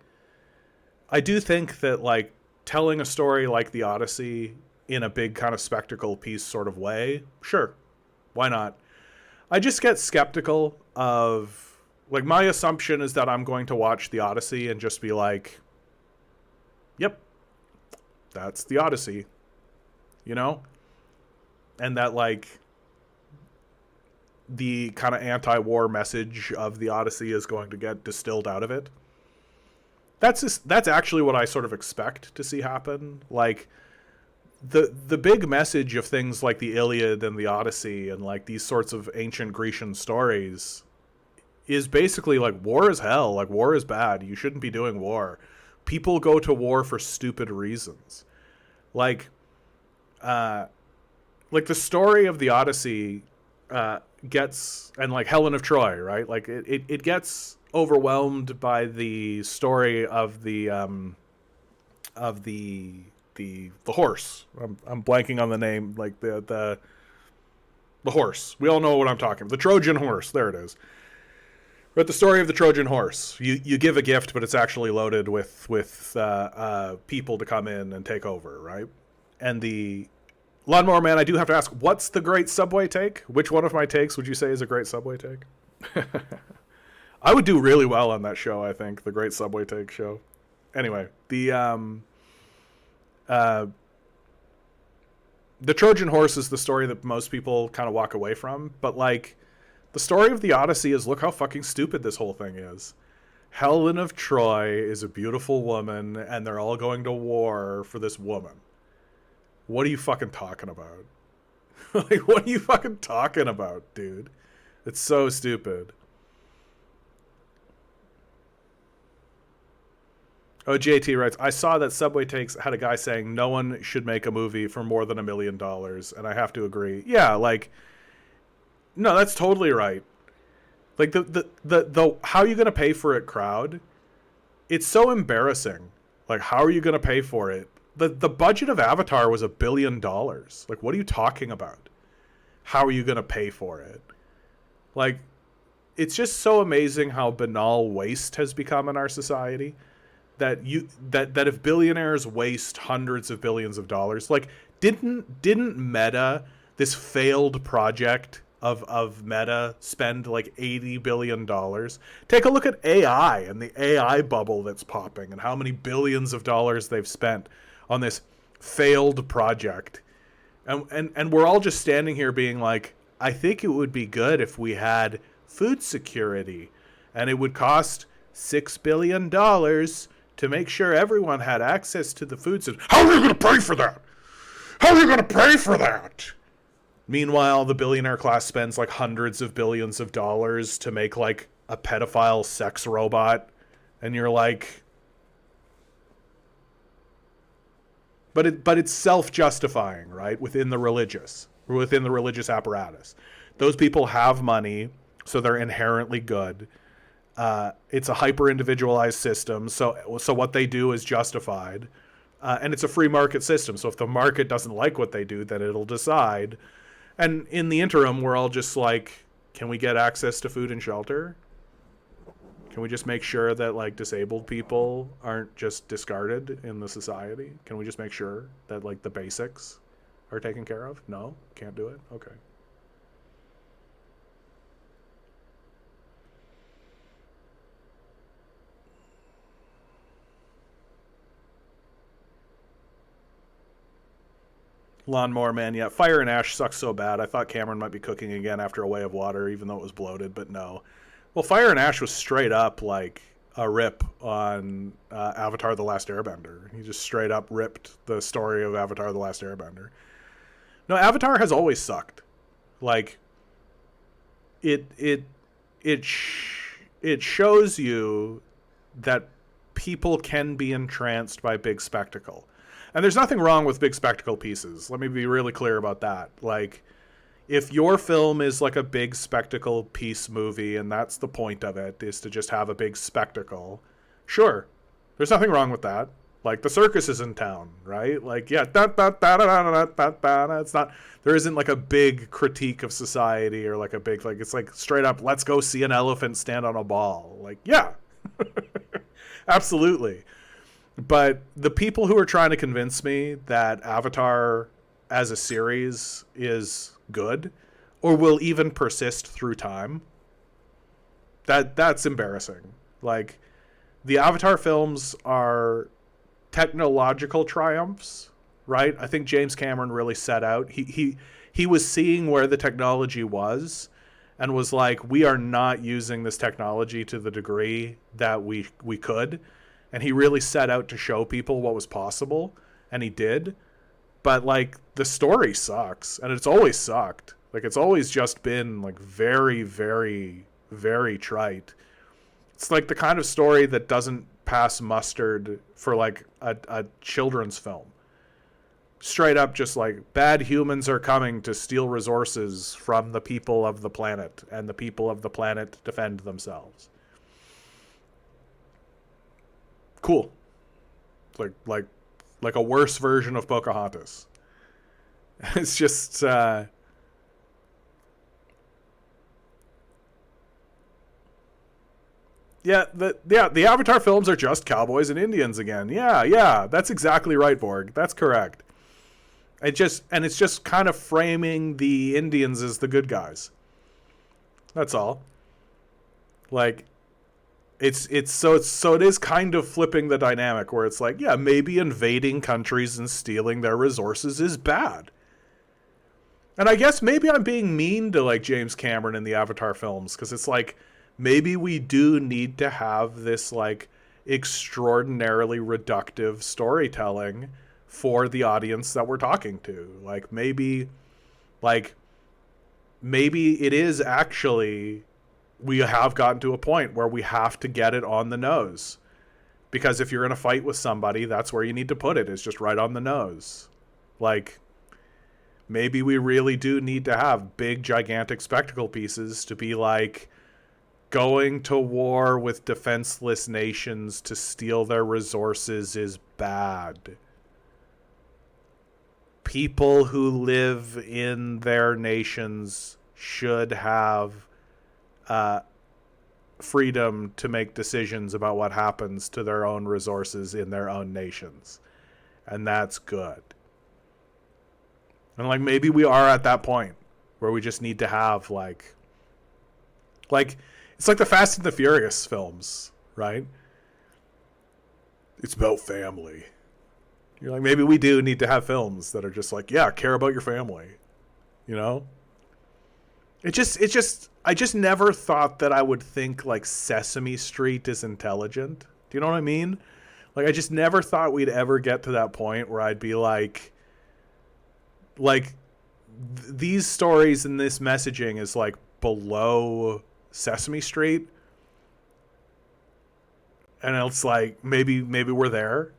I do think that, like, telling a story like the Odyssey in a big kind of spectacle piece sort of way, sure, why not? I just get skeptical of, like, my assumption is that I'm going to watch the Odyssey and just be like, yep, that's the Odyssey, you know? And that, like, the kind of anti-war message of the Odyssey is going to get distilled out of it. That's actually what I sort of expect to see happen. Like, the big message of things like the Iliad and the Odyssey and, like, these sorts of ancient Grecian stories is basically, like, war is hell. Like, war is bad. You shouldn't be doing war. People go to war for stupid reasons. Like the story of the Odyssey gets, and, like, Helen of Troy, right? Like, it gets overwhelmed by the story of the horse. I'm blanking on the name. Like, the horse. We all know what I'm talking about. The Trojan horse. There it is. But the story of the Trojan horse. You give a gift, but it's actually loaded with people to come in and take over, right? And the Lawnmower Man, I do have to ask, what's the great Subway take? Which one of my takes would you say is a great Subway take? I would do really well on that show, I think. The Great Subway Take show. Anyway, the Trojan horse is the story that most people kind of walk away from. But, like, the story of the Odyssey is, look how fucking stupid this whole thing is. Helen of Troy is a beautiful woman, and they're all going to war for this woman. What are you fucking talking about? Like, what are you fucking talking about, dude? It's so stupid. Oh, JT writes, I saw that Subway Takes had a guy saying no one should make a movie for more than $1 million, and I have to agree. Yeah, like, no, that's totally right. Like, the how are you going to pay for it crowd? It's so embarrassing. Like, how are you going to pay for it? The budget of Avatar was $1 billion. Like, what are you talking about? How are you going to pay for it? Like, it's just so amazing how banal waste has become in our society. That if billionaires waste hundreds of billions of dollars, like, didn't Meta, this failed project of Meta, spend like $80 billion? Take a look at AI and the AI bubble that's popping and how many billions of dollars they've spent on this failed project. And we're all just standing here being like, I think it would be good if we had food security and it would cost $6 billion to make sure everyone had access to the food system. How are you going to pay for that? How are you going to pay for that? Meanwhile, the billionaire class spends like hundreds of billions of dollars to make like a pedophile sex robot. And you're like, but it's self-justifying, right? Within the religious apparatus. Those people have money, so they're inherently good. It's a hyper-individualized system, so what they do is justified. And it's a free market system, so if the market doesn't like what they do, then it'll decide. And in the interim, we're all just like, can we get access to food and shelter? Can we just make sure that, like, disabled people aren't just discarded in the society? Can we just make sure that, like, the basics are taken care of? No? Can't do it? Okay. Lawnmower Man, yeah. Fire and Ash sucks so bad. I thought Cameron might be cooking again after A Way of Water, even though it was bloated, but no. Well, Fire and Ash was straight up like a rip on Avatar The Last Airbender. He just straight up ripped the story of Avatar The Last Airbender. No, Avatar has always sucked. Like, it shows you that people can be entranced by big spectacle. And there's nothing wrong with big spectacle pieces. Let me be really clear about that. Like, if your film is like a big spectacle piece movie and that's the point of it, is to just have a big spectacle, sure. There's nothing wrong with that. Like, the circus is in town, right? Like, yeah, it's not, there isn't like a big critique of society or like a big, like, it's like straight up, let's go see an elephant stand on a ball. Like, yeah, absolutely. But the people who are trying to convince me that Avatar as a series is good or will even persist through time, that's embarrassing. Like, the Avatar films are technological triumphs, right? I think James Cameron really set out. He was seeing where the technology was and was like, we are not using this technology to the degree that we could. And he really set out to show people what was possible, and he did. But like, the story sucks, and it's always sucked. Like, it's always just been like very, very, very trite. It's like the kind of story that doesn't pass mustard for like a children's film. Straight up, just like, bad humans are coming to steal resources from the people of the planet, and the people of the planet defend themselves. Cool. Like a worse version of Pocahontas. It's just the Avatar films are just cowboys and Indians again. Yeah, that's exactly right, Borg. That's correct. It's just kind of framing the Indians as the good guys. That's all. Like, it is kind of flipping the dynamic where it's like, yeah, maybe invading countries and stealing their resources is bad. And I guess maybe I'm being mean to like James Cameron in the Avatar films, because it's like, maybe we do need to have this like extraordinarily reductive storytelling for the audience that we're talking to. Like, maybe it is actually, we have gotten to a point where we have to get it on the nose. Because if you're in a fight with somebody, that's where you need to put it. It's just right on the nose. Like, maybe we really do need to have big, gigantic spectacle pieces to be like, going to war with defenseless nations to steal their resources is bad. People who live in their nations should have freedom to make decisions about what happens to their own resources in their own nations. And that's good. And like, maybe we are at that point where we just need to have like it's like the Fast and the Furious films, right? It's about family. You're like, maybe we do need to have films that are just like, yeah, care about your family. You know? I just never thought that I would think like Sesame Street is intelligent. Do you know what I mean? Like, I just never thought we'd ever get to that point where I'd be like these stories and this messaging is like below Sesame Street. And it's like, maybe we're there.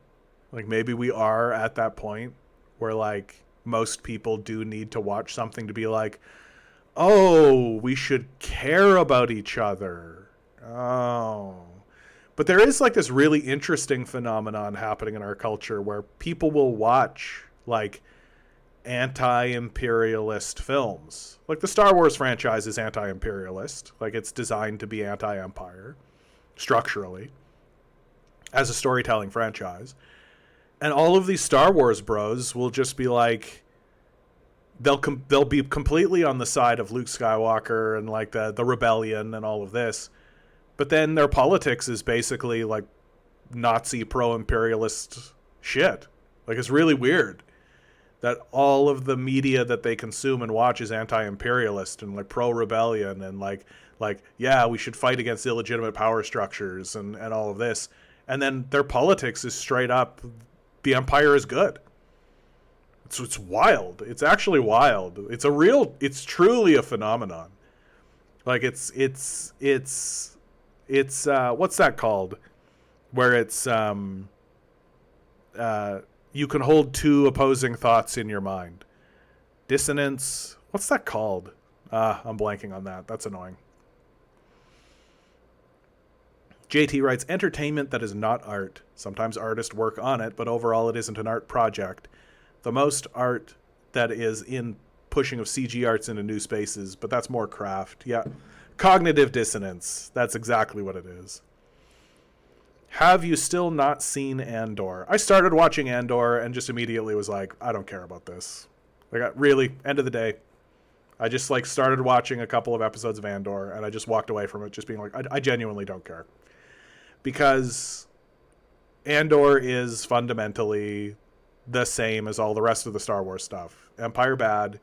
Like, maybe we are at that point where like most people do need to watch something to be like, oh, we should care about each other. Oh. But there is like this really interesting phenomenon happening in our culture where people will watch like anti-imperialist films. Like, the Star Wars franchise is anti-imperialist. Like, it's designed to be anti-empire structurally as a storytelling franchise. And all of these Star Wars bros will just be like, they'll be completely on the side of Luke Skywalker and like the rebellion and all of this. But then their politics is basically like Nazi pro-imperialist shit. Like, it's really weird that all of the media that they consume and watch is anti-imperialist and like pro-rebellion and like, yeah, we should fight against illegitimate power structures and all of this. And then their politics is straight up, the empire is good. It's wild. It's actually wild. It's truly a phenomenon. Like, it's what's that called? Where it's, you can hold two opposing thoughts in your mind. Dissonance. What's that called? I'm blanking on that. That's annoying. JT writes, entertainment that is not art. Sometimes artists work on it, but overall it isn't an art project. The most art that is in pushing of CG arts into new spaces, but that's more craft. Yeah. Cognitive dissonance. That's exactly what it is. Have you still not seen Andor? I started watching Andor and just immediately was like, I don't care about this. Like, really, end of the day, I just like started watching a couple of episodes of Andor and I just walked away from it just being like, I genuinely don't care. Because Andor is fundamentally the same as all the rest of the Star Wars stuff. Empire bad,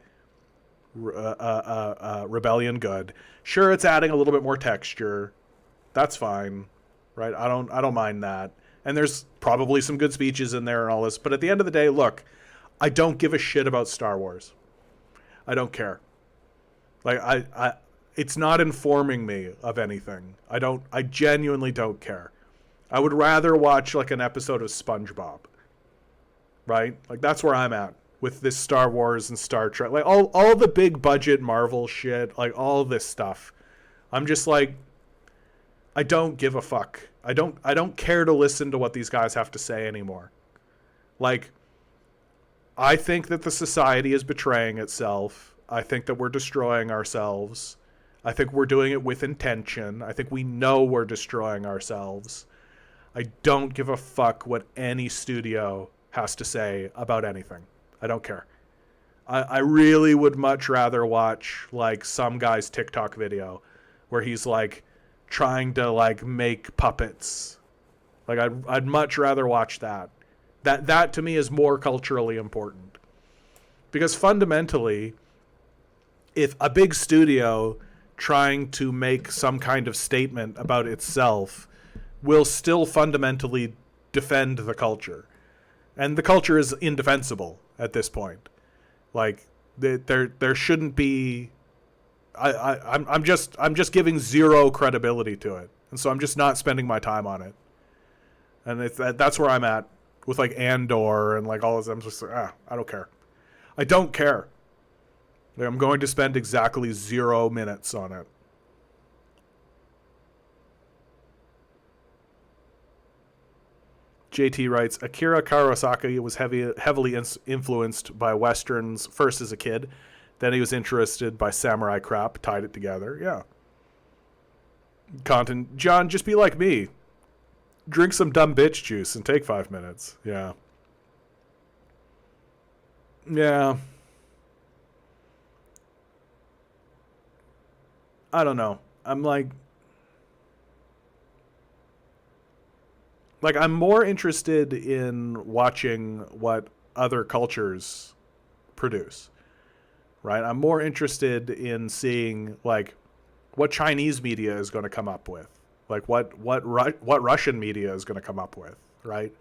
Rebellion good. Sure, it's adding a little bit more texture. That's fine, right? I don't mind that. And there's probably some good speeches in there and all this. But at the end of the day, look, I don't give a shit about Star Wars. I don't care. Like it's not informing me of anything. I genuinely don't care. I would rather watch like an episode of SpongeBob. Right? Like that's where I'm at with this Star Wars and Star Trek. Like all the big budget Marvel shit, like all this stuff. I'm just like, I don't give a fuck. I don't care to listen to what these guys have to say anymore. Like, I think that the society is betraying itself. I think that we're destroying ourselves. I think we're doing it with intention. I think we know we're destroying ourselves. I don't give a fuck what any studio has to say about anything. I don't care. I really would much rather watch like some guy's TikTok video where he's like trying to like make puppets. Like I'd much rather watch that. That to me is more culturally important. Because fundamentally, if a big studio trying to make some kind of statement about itself will still fundamentally defend the culture. And the culture is indefensible at this point. Like there shouldn't be I'm just giving zero credibility to it. And so I'm just not spending my time on it. And that's where I'm at with like Andor and like all of them. I'm just like, I don't care. I don't care. Like, I'm going to spend exactly 0 minutes on it. JT writes, Akira Kurosawa was heavily influenced by Westerns first as a kid. Then he was interested by samurai crap, tied it together. Yeah. Content. John, just be like me. Drink some dumb bitch juice and take 5 minutes. Yeah. Yeah. I don't know. I'm like I'm more interested in watching what other cultures produce. Right? I'm more interested in seeing like what Chinese media is going to come up with. Like what Russian media is going to come up with, right?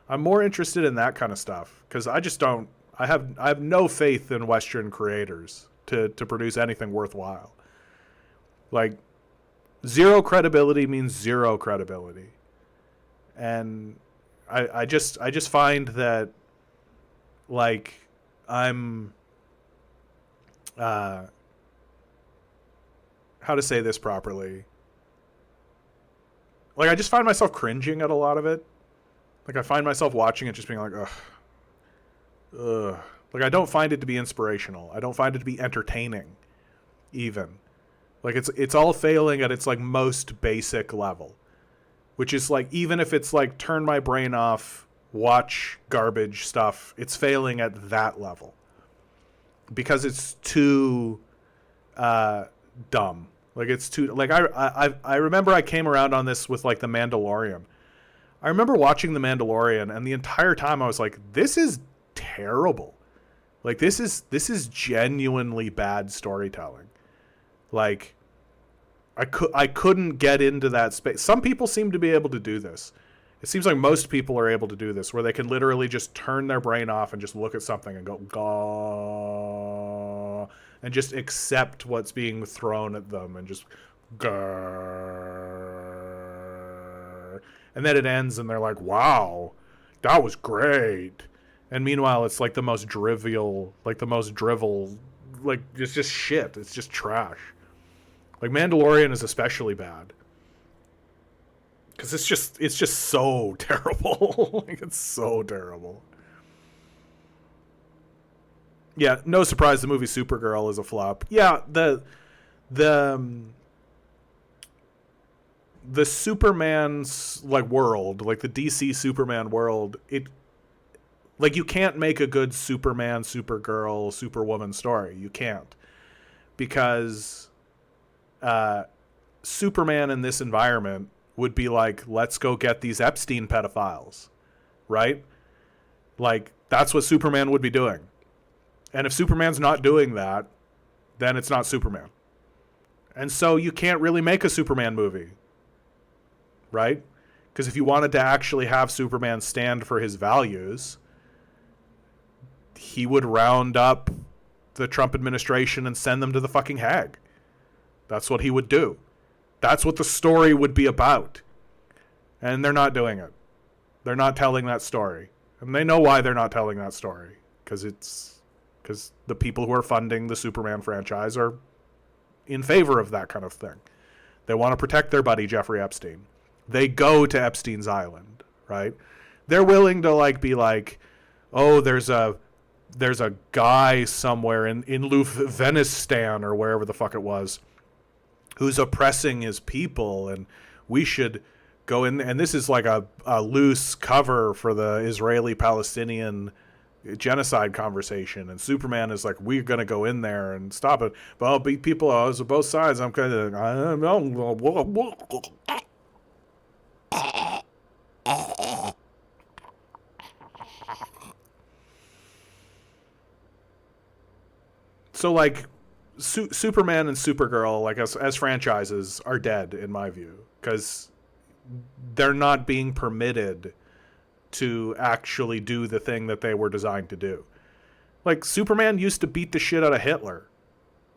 I'm more interested in that kind of stuff because I just don't I have no faith in Western creators to produce anything worthwhile. Like, zero credibility means zero credibility. And I just find that, like, I'm, how to say this properly? Like, I just find myself cringing at a lot of it. Like, I find myself watching it just being like, ugh. Like, I don't find it to be inspirational. I don't find it to be entertaining, even. Like, it's all failing at its, like, most basic level. Which is, like, even if it's, like, turn my brain off, watch garbage stuff, it's failing at that level. Because it's too dumb. Like, it's too... Like, I remember I came around on this with, like, The Mandalorian. I remember watching The Mandalorian, and the entire time I was like, this is terrible. Like, this is genuinely bad storytelling. Like, I couldn't get into that space. Some people seem to be able to do this. It seems like most people are able to do this, where they can literally just turn their brain off and just look at something and go, Gah, and just accept what's being thrown at them and just, Gah. And then it ends and they're like, wow, that was great. And meanwhile, it's like the most drivel, like it's just shit. It's just trash. Like, Mandalorian is especially bad. Because it's just so terrible. Like, it's so terrible. Yeah, no surprise the movie Supergirl is a flop. Yeah, the Superman's like world, like the DC Superman world, it like you can't make a good Superman, Supergirl, Superwoman story. You can't, because Superman in this environment would be like, let's go get these Epstein pedophiles, right? Like, that's what Superman would be doing. And if Superman's not doing that, then it's not Superman. And so you can't really make a Superman movie, right? Because if you wanted to actually have Superman stand for his values, he would round up the Trump administration and send them to the fucking Hague. That's what he would do. That's what the story would be about. And they're not doing it. They're not telling that story. And they know why they're not telling that story. Because the people who are funding the Superman franchise are in favor of that kind of thing. They want to protect their buddy Jeffrey Epstein. They go to Epstein's Island, right? They're willing to like be like, oh, there's a guy somewhere in Luftvenistan or wherever the fuck it was who's oppressing his people, and we should go in. And this is like a loose cover for the Israeli-Palestinian genocide conversation. And Superman is like, we're going to go in there and stop it. But I'll beat people on both sides. I'm kind of, I don't know. So like Superman and Supergirl, like as franchises, are dead in my view, because they're not being permitted to actually do the thing that they were designed to do. Like Superman used to beat the shit out of Hitler.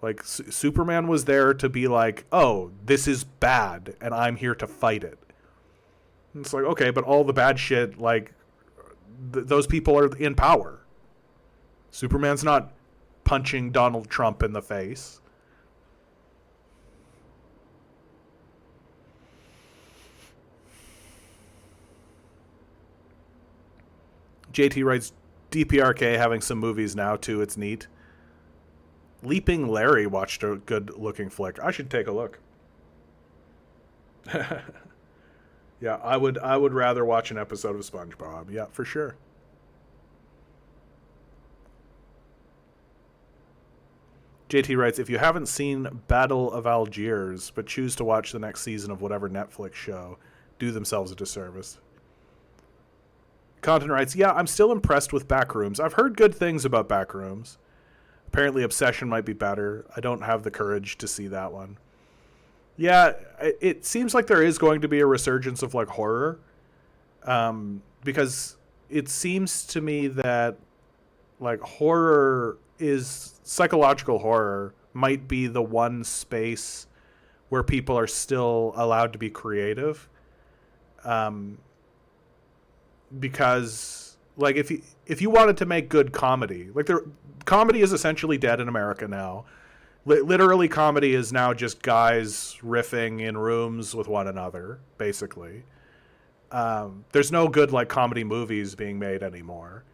Like Superman was there to be like, oh, this is bad and I'm here to fight it. And it's like, okay, but all the bad shit, like those people are in power. Superman's not punching Donald Trump in the face. JT writes, DPRK having some movies now too, it's neat. Leaping Larry watched a good looking flick. I should take a look. Yeah, I would rather watch an episode of SpongeBob. Yeah, for sure. JT writes, if you haven't seen Battle of Algiers, but choose to watch the next season of whatever Netflix show, do themselves a disservice. Content writes, yeah, I'm still impressed with Backrooms. I've heard good things about Backrooms. Apparently Obsession might be better. I don't have the courage to see that one. Yeah, it seems like there is going to be a resurgence of like horror. Because it seems to me that like horror is psychological horror might be the one space where people are still allowed to be creative. Because like if you wanted to make good comedy, like comedy is essentially dead in America now. Literally comedy is now just guys riffing in rooms with one another, basically. There's no good like comedy movies being made anymore.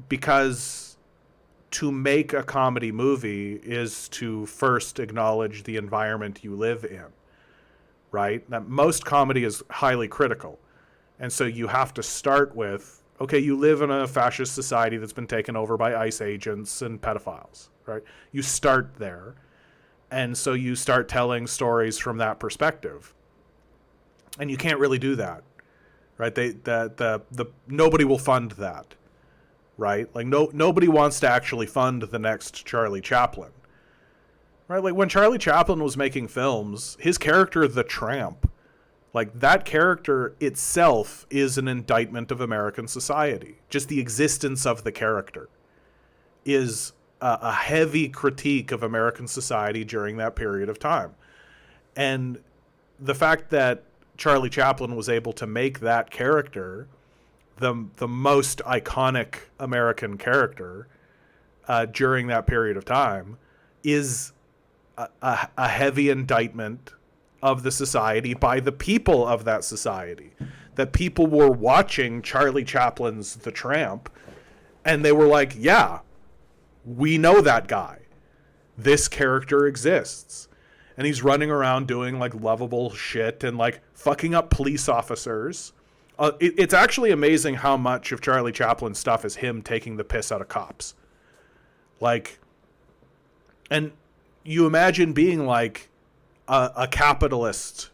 Because to make a comedy movie is to first acknowledge the environment you live in, right? That most comedy is highly critical. And so you have to start with, okay, you live in a fascist society that's been taken over by ICE agents and pedophiles, right? You start there. And so you start telling stories from that perspective. And you can't really do that, right? Nobody will fund that. Right? Like nobody wants to actually fund the next Charlie Chaplin. Right? Like when Charlie Chaplin was making films, his character, the Tramp, like that character itself is an indictment of American society. Just the existence of the character is a heavy critique of American society during that period of time. And the fact that Charlie Chaplin was able to make that character the most iconic American character during that period of time is a heavy indictment of the society by the people of that society. That people were watching Charlie Chaplin's The Tramp and they were like, yeah, we know that guy. This character exists. and he's running around doing like lovable shit and like fucking up police officers. It's actually amazing how much of Charlie Chaplin's stuff is him taking the piss out of cops. Like, and you imagine being like a capitalist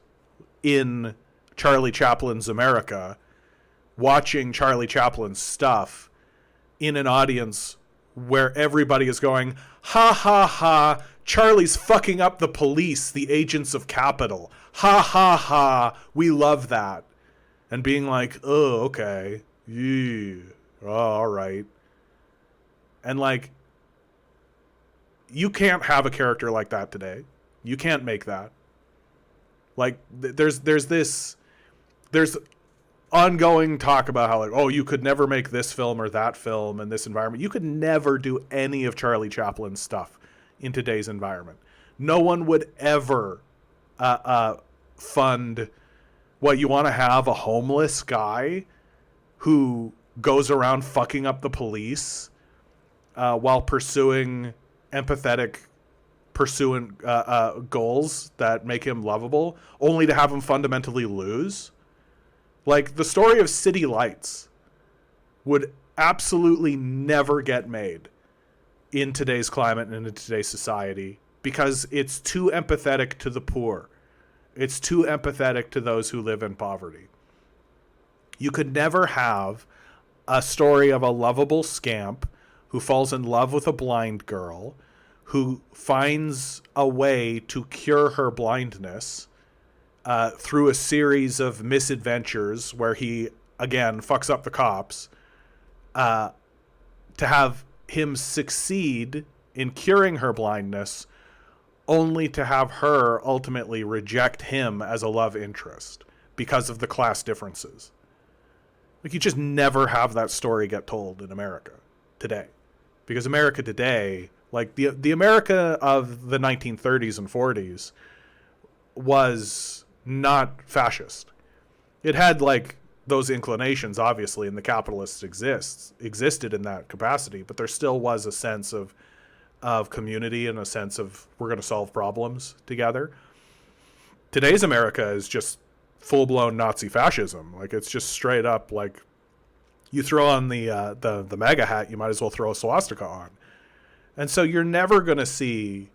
in Charlie Chaplin's America, watching Charlie Chaplin's stuff in an audience where everybody is going, ha ha ha, Charlie's fucking up the police, the agents of capital. Ha ha ha, we love that. And being like, oh, okay. Yeah. Oh, all right. And like, you can't have a character like that today. You can't make that. Like, there's ongoing talk about how like, oh, you could never make this film or that film in this environment. You could never do any of Charlie Chaplin's stuff in today's environment. No one would ever fund what you want to have, a homeless guy who goes around fucking up the police while pursuing empathetic goals that make him lovable, only to have him fundamentally lose. Like, the story of City Lights would absolutely never get made in today's climate and in today's society because it's too empathetic to the poor. It's too empathetic to those who live in poverty. You could never have a story of a lovable scamp who falls in love with a blind girl, who finds a way to cure her blindness through a series of misadventures where he, again, fucks up the cops, to have him succeed in curing her blindness, only to have her ultimately reject him as a love interest because of the class differences. Like, you just never have that story get told in America today. Because America today, like the America of the 1930s and 40s, was not fascist. It had like those inclinations, obviously, and the capitalists existed in that capacity, but there still was a sense of community and a sense of we're going to solve problems together. Today's America is just full-blown Nazi fascism. Like, it's just straight up like, you throw on the MAGA hat, you might as well throw a swastika on. And so you're never going to see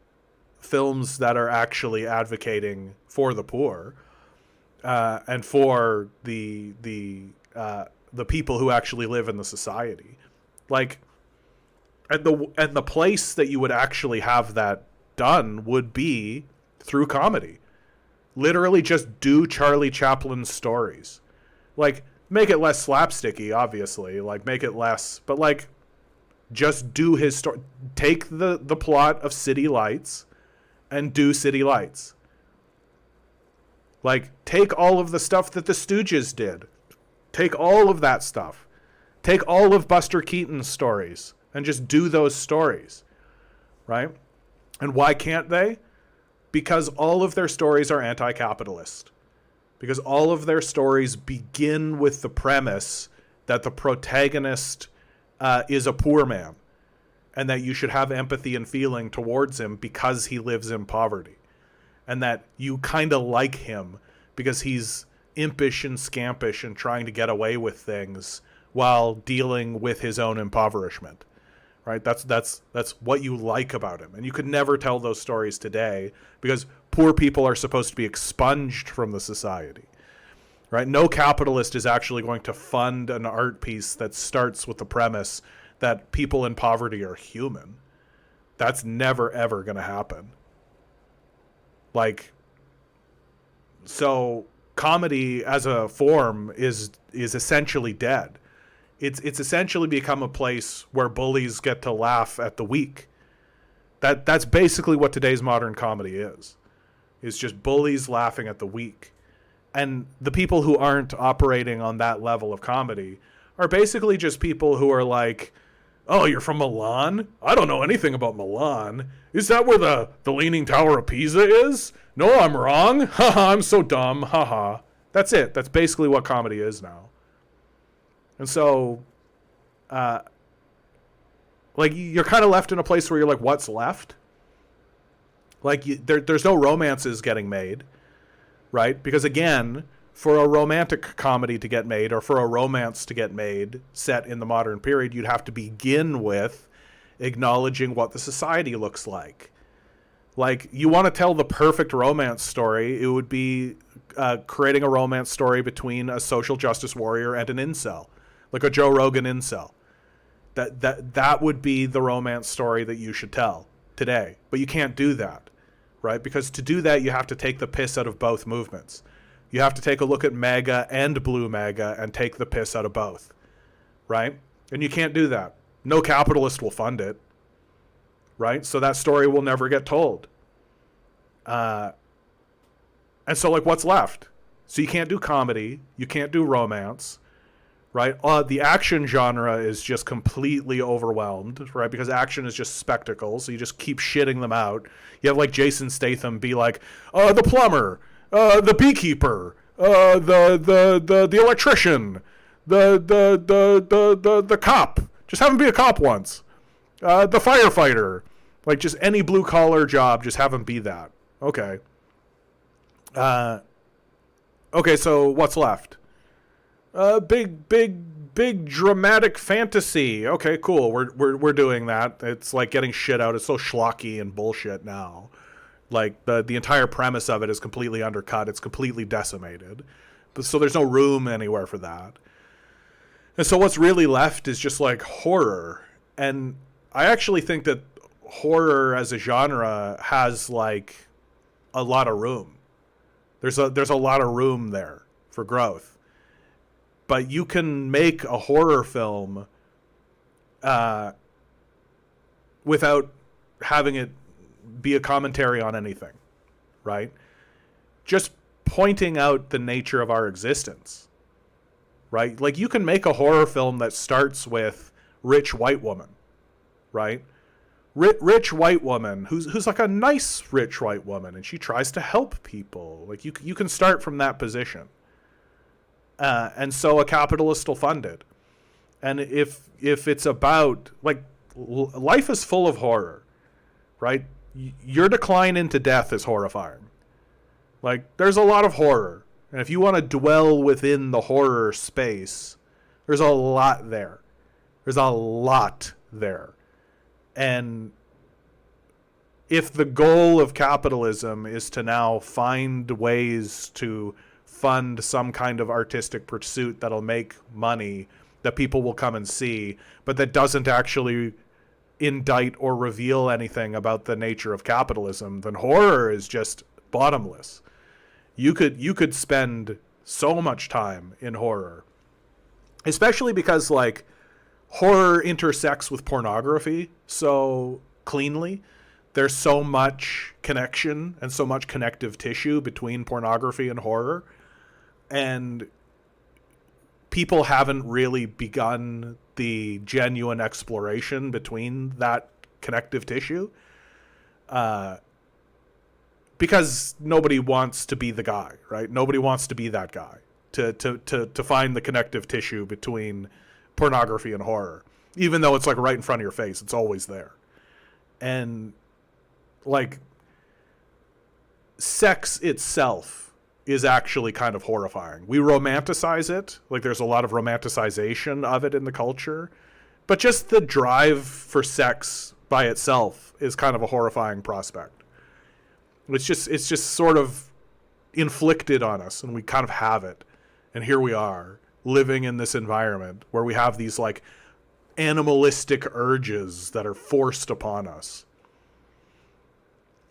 films that are actually advocating for the poor and for the people who actually live in the society. Like, and the place that you would actually have that done would be through comedy. Literally just do Charlie Chaplin stories. Like, make it less slapsticky, obviously. Like, make it less, but like, just do his story. Take the plot of City Lights and do City Lights. Like, take all of the stuff that the Stooges did. Take all of that stuff. Take all of Buster Keaton's stories and just do those stories. Right? And why can't they? Because all of their stories are anti-capitalist. Because all of their stories begin with the premise that the protagonist is a poor man and that you should have empathy and feeling towards him because he lives in poverty, and that you kind of like him because he's impish and scampish and trying to get away with things while dealing with his own impoverishment. Right? That's what you like about him. And you could never tell those stories today because poor people are supposed to be expunged from the society. Right? No capitalist is actually going to fund an art piece that starts with the premise that people in poverty are human. That's never, ever going to happen. Like, so comedy as a form is essentially dead. It's essentially become a place where bullies get to laugh at the weak. That's basically what today's modern comedy is. It's just bullies laughing at the weak. And the people who aren't operating on that level of comedy are basically just people who are like, oh, you're from Milan? I don't know anything about Milan. Is that where the Leaning Tower of Pisa is? No, I'm wrong. Haha, I'm so dumb. Haha. That's it. That's basically what comedy is now. And so, like, you're kind of left in a place where you're like, what's left? Like there's no romances getting made, right? Because again, for a romantic comedy to get made, or for a romance to get made set in the modern period, you'd have to begin with acknowledging what the society looks like. Like, you want to tell the perfect romance story, it would be creating a romance story between a social justice warrior and an incel, like a Joe Rogan incel. That would be the romance story that you should tell today. But you can't do that, right? Because to do that, you have to take the piss out of both movements. You have to take a look at MAGA and Blue MAGA and take the piss out of both, right? And you can't do that. No capitalist will fund it, right? So that story will never get told. And so, like, what's left? So you can't do comedy. You can't do romance, right? The action genre is just completely overwhelmed, right? Because action is just spectacle. So you just keep shitting them out. You have, like, Jason Statham be like, the plumber, the beekeeper, the electrician, the cop. Just have him be a cop once. The firefighter. Like, just any blue collar job, just have him be that. Okay. Okay, so what's left? Big dramatic fantasy. Okay, cool. We're doing that. It's like getting shit out. It's so schlocky and bullshit now. Like, the entire premise of it is completely undercut. It's completely decimated. So there's no room anywhere for that. And so what's really left is just, like, horror. And I actually think that horror as a genre has, like, a lot of room. There's a lot of room there for growth. But you can make a horror film without having it be a commentary on anything, right? Just pointing out the nature of our existence, right? Like, you can make a horror film that starts with rich white woman, right? Rich white woman who's like a nice rich white woman, and she tries to help people. Like, you can start from that position, and so a capitalist will fund it. And if it's about, like, life is full of horror, right? Your decline into death is horrifying. Like, there's a lot of horror, and if you want to dwell within the horror space, there's a lot there. There's a lot there. And if the goal of capitalism is to now find ways to fund some kind of artistic pursuit that'll make money that people will come and see, but that doesn't actually indict or reveal anything about the nature of capitalism, then horror is just bottomless. You could spend so much time in horror, especially because, like, horror intersects with pornography so cleanly. There's so much connection and so much connective tissue between pornography and horror. And people haven't really begun the genuine exploration between that connective tissue. Because nobody wants to be the guy, right? Nobody wants to be that guy to find the connective tissue between pornography and horror, even though it's, like, right in front of your face. It's always there. And, like, sex itself is actually kind of horrifying. We romanticize it. Like, there's a lot of romanticization of it in the culture, but just the drive for sex by itself is kind of a horrifying prospect. It's just sort of inflicted on us, and we kind of have it. And here we are, living in this environment where we have these, like, animalistic urges that are forced upon us.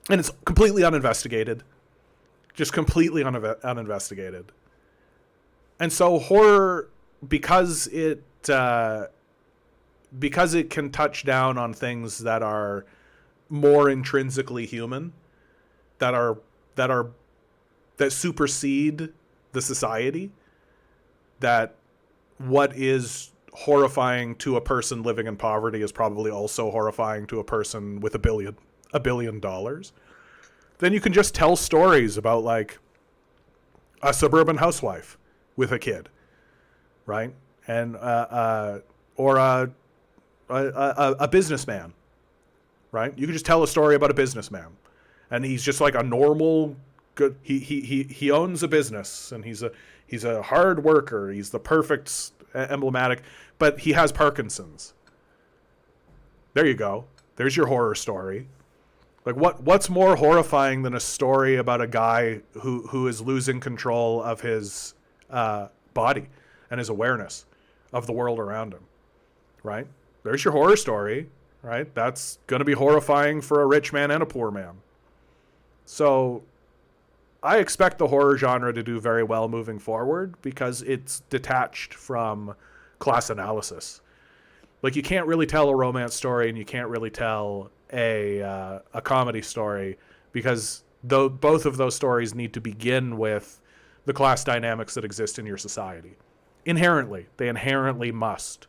And it's completely uninvestigated. Just completely uninvestigated. And so horror, because it can touch down on things that are more intrinsically human, that supersede the society, that what is horrifying to a person living in poverty is probably also horrifying to a person with $1 billion, then you can just tell stories about, like, a suburban housewife with a kid, right? And or a businessman, right? You can just tell a story about a businessman, and he's just like a normal good. He owns a business, and he's a hard worker. He's the perfect emblematic, but he has Parkinson's. There you go. There's your horror story. Like what's more horrifying than a story about a guy who is losing control of his body and his awareness of the world around him, right? There's your horror story, right? That's going to be horrifying for a rich man and a poor man. So I expect the horror genre to do very well moving forward because it's detached from class analysis. Like, you can't really tell a romance story and you can't really tell a comedy story because both of those stories need to begin with the class dynamics that exist in your society. Inherently. They inherently must.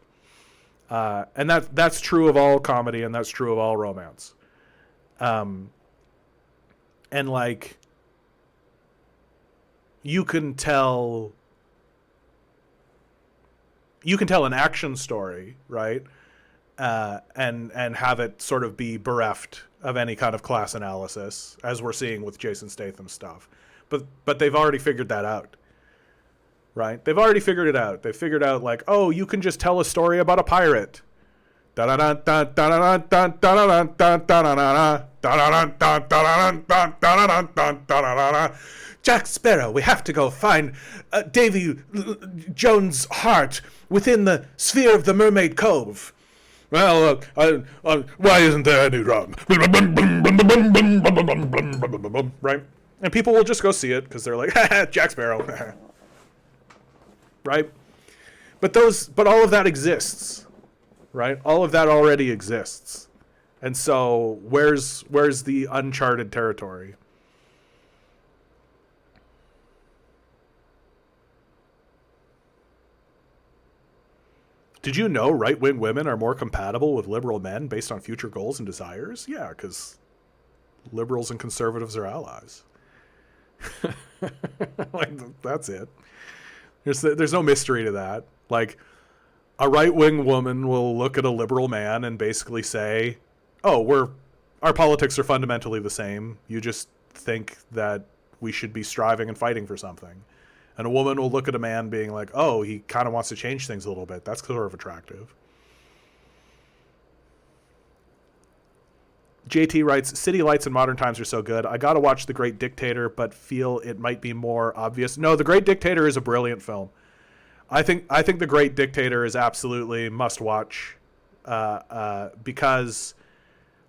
And that's true of all comedy, and that's true of all romance. And, like, you can tell an action story, right? And have it sort of be bereft of any kind of class analysis, as we're seeing with Jason Statham stuff. But they've already figured that out, right? They've already figured it out. They figured out, like, oh, you can just tell a story about a pirate. Jack Sparrow, we have to go find Davy Jones' heart within the sphere of the Mermaid Cove. Well, why isn't there any rum? Right? And people will just go see it because they're like, Jack Sparrow. Right? But all of that exists. Right? All of that already exists. And so where's the uncharted territory? Did you know right-wing women are more compatible with liberal men based on future goals and desires? Yeah, because liberals and conservatives are allies. Like, that's it. There's no mystery to that. Like, a right-wing woman will look at a liberal man and basically say, oh, our politics are fundamentally the same. You just think that we should be striving and fighting for something. And a woman will look at a man being like, oh, he kind of wants to change things a little bit. That's sort of attractive. JT writes, City Lights in modern times are so good. I got to watch The Great Dictator, but feel it might be more obvious. No, The Great Dictator is a brilliant film. I think The Great Dictator is absolutely must watch because,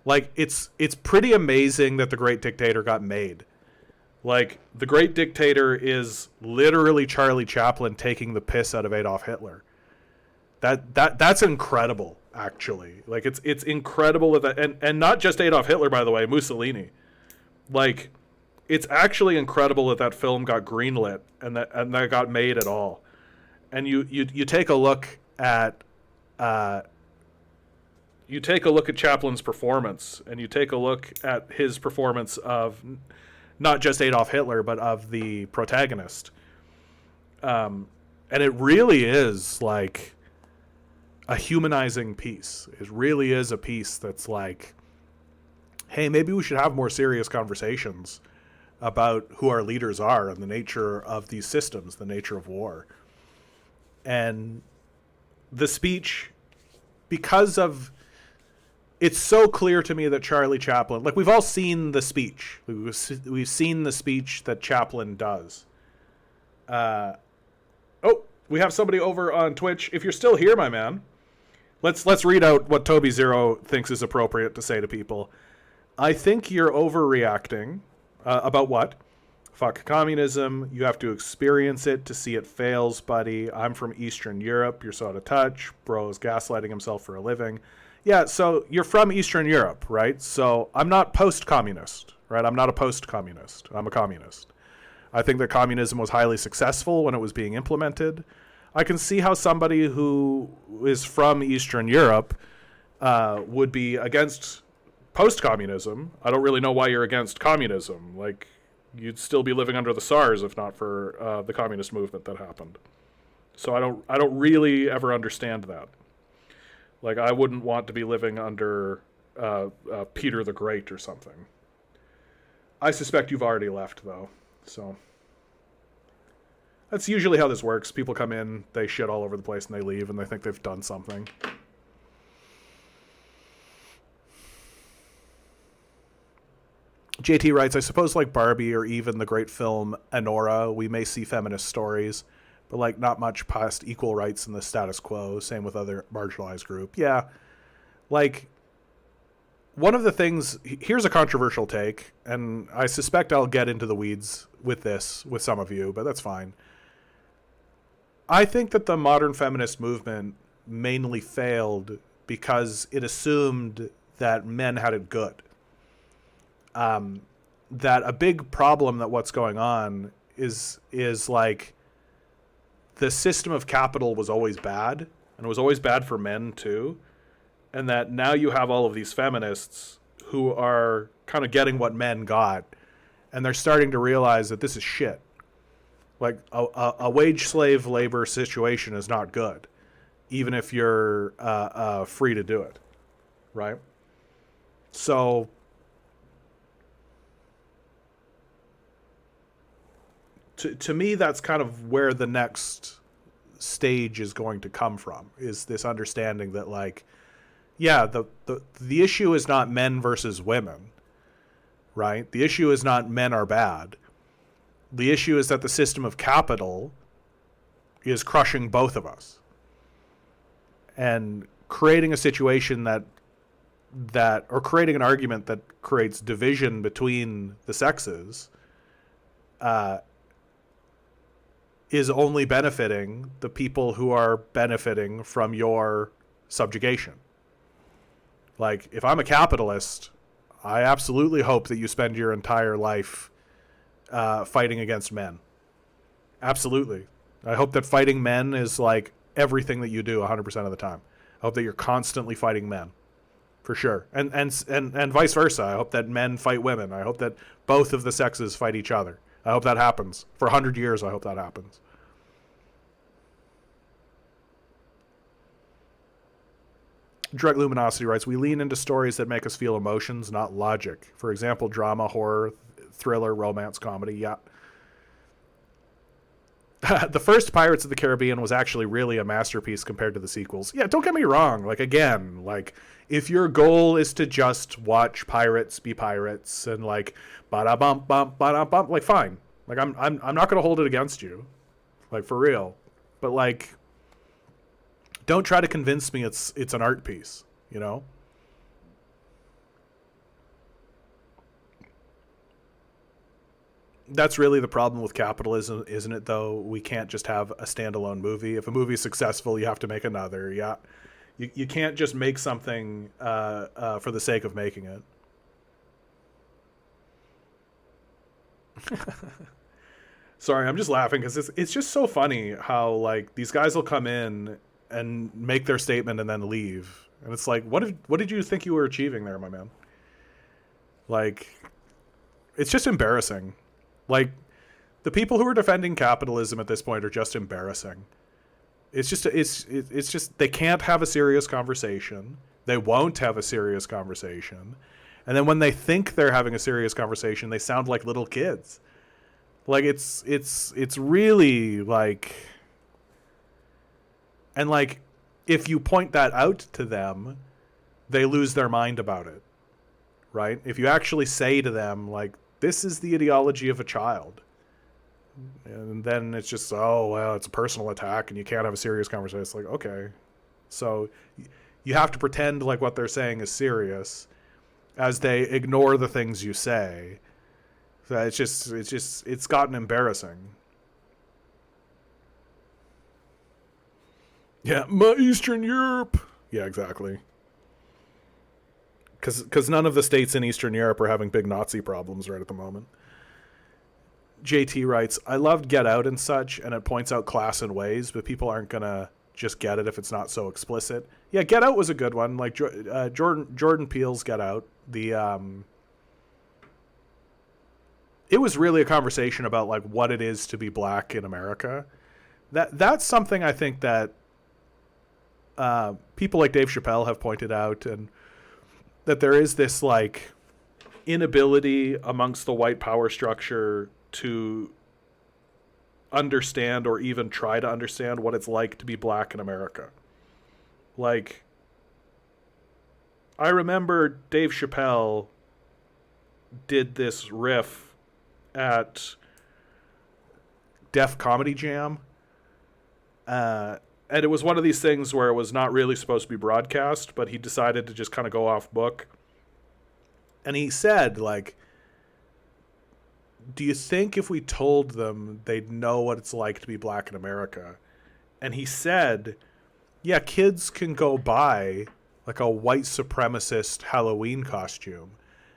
like, it's pretty amazing that The Great Dictator got made. Like, The Great Dictator is literally Charlie Chaplin taking the piss out of Adolf Hitler. That's incredible, actually. Like, it's incredible that and not just Adolf Hitler, by the way, Mussolini. Like, it's actually incredible that film got greenlit and that got made at all. And you take a look at Chaplin's performance, and you take a look at his performance of not just Adolf Hitler, but of the protagonist. And it really is like a humanizing piece. It really is a piece that's like, hey, maybe we should have more serious conversations about who our leaders are and the nature of these systems, the nature of war. And the speech, because of... It's so clear to me that Charlie Chaplin... Like, we've all seen the speech. We've seen the speech that Chaplin does. Oh, we have somebody over on Twitch. If you're still here, my man, let's read out what Toby Zero thinks is appropriate to say to people. I think you're overreacting. About what? Fuck communism. You have to experience it to see it fails, buddy. I'm from Eastern Europe. You're so out of touch. Bro's gaslighting himself for a living. Yeah, so you're from Eastern Europe, right? So I'm not post-communist, right? I'm not a post-communist. I'm a communist. I think that communism was highly successful when it was being implemented. I can see how somebody who is from Eastern Europe would be against post-communism. I don't really know why you're against communism. Like, you'd still be living under the SARS if not for the communist movement that happened. So I don't really ever understand that. Like, I wouldn't want to be living under Peter the Great or something. I suspect you've already left, though. So that's usually how this works. People come in, they shit all over the place, and they leave, and they think they've done something. JT writes, I suppose like Barbie or even the great film Anora, we may see feminist stories, but like not much past equal rights in the status quo. Same with other marginalized group. Yeah. Like, one of the things, here's a controversial take, and I suspect I'll get into the weeds with this with some of you, but that's fine. I think that the modern feminist movement mainly failed because it assumed that men had it good. That a big problem that what's going on is like the system of capital was always bad, and it was always bad for men too. And that now you have all of these feminists who are kind of getting what men got, and they're starting to realize that this is shit. Like a wage slave labor situation is not good, even if you're free to do it, right? So to me, that's kind of where the next stage is going to come from, is this understanding that, like, yeah, the issue is not men versus women, right? The issue is not men are bad. The issue is that the system of capital is crushing both of us and creating a situation or creating an argument that creates division between the sexes is only benefiting the people who are benefiting from your subjugation. Like, if I'm a capitalist, I absolutely hope that you spend your entire life fighting against men. Absolutely. I hope that fighting men is like everything that you do 100% of the time. I hope that you're constantly fighting men, for sure. And vice versa. I hope that men fight women. I hope that both of the sexes fight each other. I hope that happens. For 100 years, I hope that happens. Direct Luminosity writes, we lean into stories that make us feel emotions, not logic. For example, drama, horror, thriller, romance, comedy. Yeah. The first Pirates of the Caribbean was actually really a masterpiece compared to the sequels. Yeah, don't get me wrong. Like, again, like, if your goal is to just watch pirates be pirates and like ba-da-bump, bump, ba-da-bump, like, fine. Like, I'm not going to hold it against you. Like, for real. But, like, don't try to convince me it's an art piece, you know? That's really the problem with capitalism, isn't it, though? We can't just have a standalone movie. If a movie is successful, you have to make another. Yeah. You can't just make something for the sake of making it. Sorry, I'm just laughing because it's just so funny how, like, these guys will come in and make their statement and then leave. And it's like, what did you think you were achieving there, my man? Like, it's just embarrassing. Like, the people who are defending capitalism at this point are just embarrassing. It's just they can't have a serious conversation. They won't have a serious conversation. And then when they think they're having a serious conversation, they sound like little kids. Like, it's really like, and like, if you point that out to them, they lose their mind about it, right? If you actually say to them, like, this is the ideology of a child, and then it's just, oh, well, it's a personal attack and you can't have a serious conversation. It's like, okay. So you have to pretend like what they're saying is serious as they ignore the things you say. So it's gotten embarrassing. Yeah, my Eastern Europe. Yeah, exactly. Because none of the states in Eastern Europe are having big Nazi problems right at the moment. JT writes, I loved Get Out and such, and it points out class in ways, but people aren't going to just get it if it's not so explicit. Yeah, Get Out was a good one. Like Jordan Peele's Get Out. It was really a conversation about, like, what it is to be black in America. That's something I think that people like Dave Chappelle have pointed out, and that there is this, like, inability amongst the white power structure to understand or even try to understand what it's like to be black in America. Like, I remember Dave Chappelle did this riff at Def Comedy Jam. And it was one of these things where it was not really supposed to be broadcast, but he decided to just kind of go off book. And he said, like, do you think if we told them they'd know what it's like to be black in America? And he said, yeah, kids can go buy like a white supremacist Halloween costume.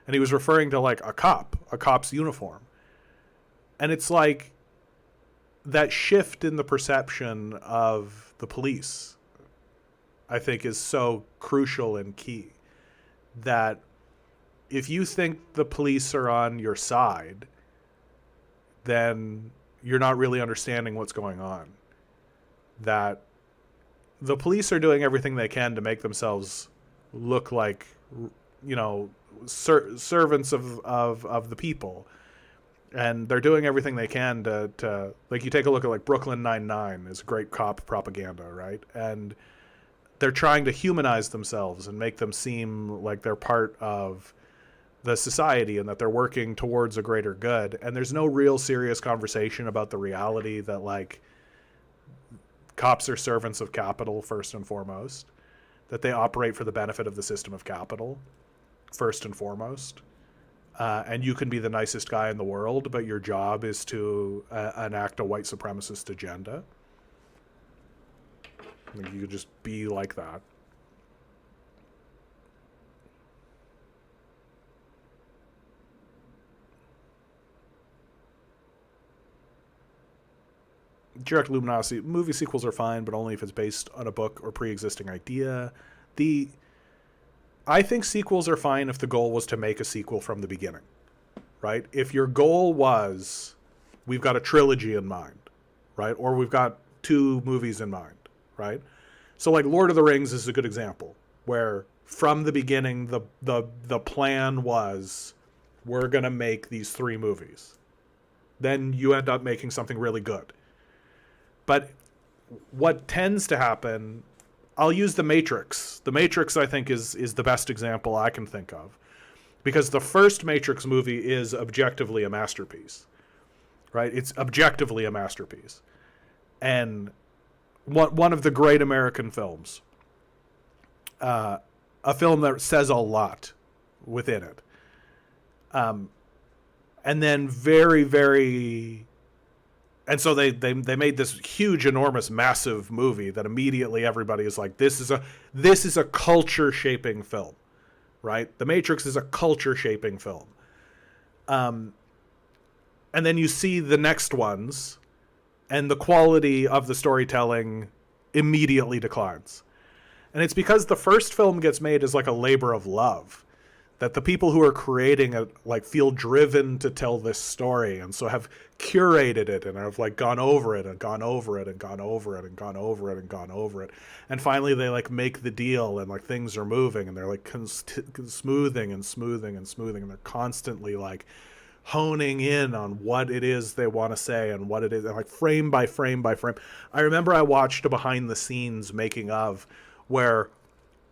And he was referring to like a cop's uniform. And it's like that shift in the perception of the police, I think, is so crucial and key. That if you think the police are on your side, then you're not really understanding what's going on. That the police are doing everything they can to make themselves look like, you know, servants of the people. And they're doing everything they can to like, you take a look at like Brooklyn Nine-Nine is great cop propaganda, right? And they're trying to humanize themselves and make them seem like they're part of the society and that they're working towards a greater good. And there's no real serious conversation about the reality that like cops are servants of capital first and foremost, that they operate for the benefit of the system of capital first and foremost. And you can be the nicest guy in the world, but your job is to enact a white supremacist agenda. Like, you could just be like that. Direct luminosity. Movie sequels are fine, but only if it's based on a book or pre-existing idea. I think sequels are fine if the goal was to make a sequel from the beginning, right? If your goal was, we've got a trilogy in mind, right? Or we've got 2 movies in mind, right? So like Lord of the Rings is a good example, where from the beginning, the plan was, we're going to make these 3 movies. Then you end up making something really good. But what tends to happen, I'll use The Matrix. The Matrix, I think, is the best example I can think of. Because the first Matrix movie is objectively a masterpiece. Right? It's objectively a masterpiece. And one of the great American films. A film that says a lot within it. And then very, very... And so they made this huge, enormous, massive movie that immediately everybody is like, this is a culture shaping film, right? The Matrix is a culture shaping film. And then you see the next ones, and the quality of the storytelling immediately declines. And it's because the first film gets made as like a labor of love. That the people who are creating it like feel driven to tell this story, and so have curated it and have like gone over it and gone over it and gone over it and gone over it and gone over it, and finally they like make the deal and like things are moving and they're like smoothing and smoothing and smoothing, and they're constantly like honing in on what it is they want to say and what it is, and like frame by frame by frame. I remember I watched a behind the scenes making of where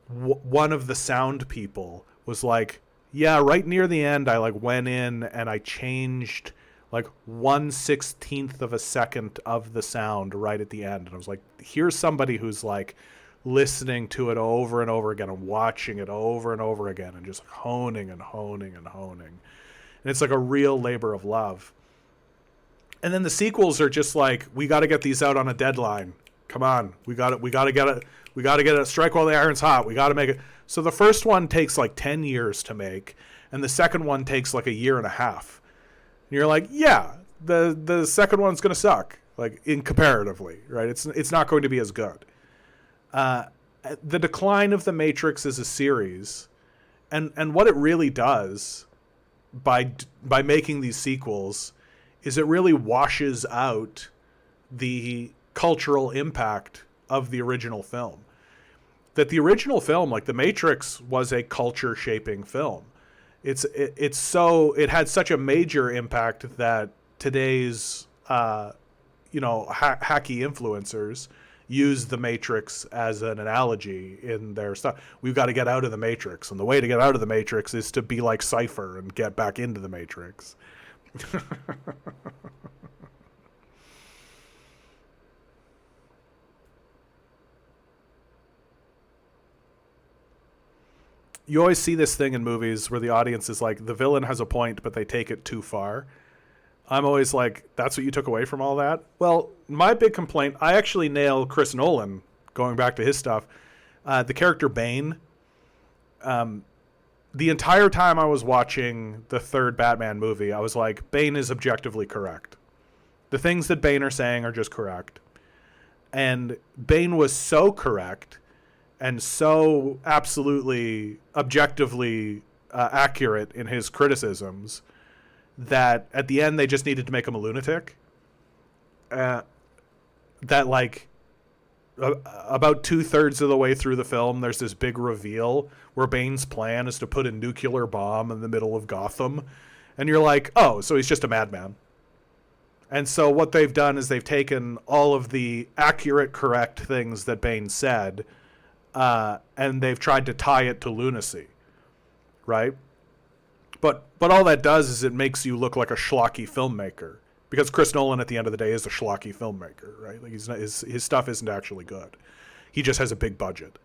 one of the sound people was like, yeah, right near the end, I like went in and I changed like 1/16 of a second of the sound right at the end. And I was like, here's somebody who's like listening to it over and over again and watching it over and over again and just honing and honing and honing. And it's like a real labor of love. And then the sequels are just like, we got to get these out on a deadline. Come on, we got to get it. Strike while the iron's hot. We got to make it. So the first one takes like 10 years to make, and the second one takes like a year and a half. And you're like, yeah, the second one's going to suck, like in comparatively, right? It's not going to be as good. The decline of The Matrix as a series, and what it really does by making these sequels is it really washes out the cultural impact of the original film. That the original film, like The Matrix, was a culture-shaping film. It had such a major impact that today's hacky influencers use the Matrix as an analogy in their stuff. We've got to get out of the Matrix, and the way to get out of the Matrix is to be like Cypher and get back into the Matrix. You always see this thing in movies where the audience is like, the villain has a point, but they take it too far. I'm always like, that's what you took away from all that? Well, my big complaint, I actually nail Chris Nolan, going back to his stuff. The character Bane, the entire time I was watching the third Batman movie, I was like, Bane is objectively correct. The things that Bane are saying are just correct. And Bane was so correct and so absolutely objectively accurate in his criticisms that at the end they just needed to make him a lunatic. That like about 2/3 of the way through the film, there's this big reveal where Bane's plan is to put a nuclear bomb in the middle of Gotham. And you're like, oh, so he's just a madman. And so what they've done is they've taken all of the accurate, correct things that Bane said, and they've tried to tie it to lunacy, right? But all that does is it makes you look like a schlocky filmmaker, because Chris Nolan at the end of the day is a schlocky filmmaker, right? Like his stuff isn't actually good. He just has a big budget.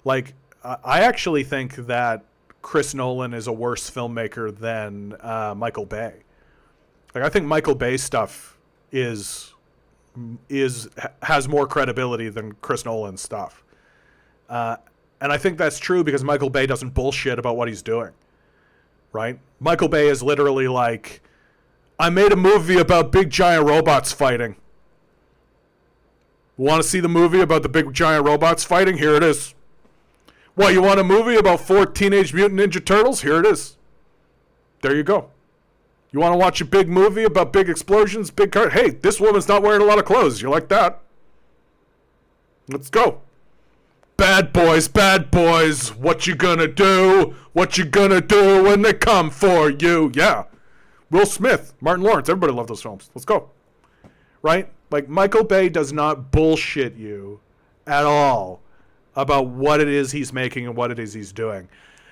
Like I actually think that Chris Nolan is a worse filmmaker than Michael Bay. Like I think Michael Bay's stuff has more credibility than Chris Nolan's stuff. And I think that's true because Michael Bay doesn't bullshit about what he's doing, right? Michael Bay is literally like, I made a movie about big giant robots fighting. Want to see the movie about the big giant robots fighting? Here it is. What, you want a movie about 4 Teenage Mutant Ninja Turtles? Here it is. There you go. You want to watch a big movie about big explosions, big car? Hey, this woman's not wearing a lot of clothes. You like that? Let's go. Bad boys, what you gonna do? What you gonna do when they come for you? Yeah. Will Smith, Martin Lawrence, everybody loved those films. Let's go. Right? Like, Michael Bay does not bullshit you at all about what it is he's making and what it is he's doing.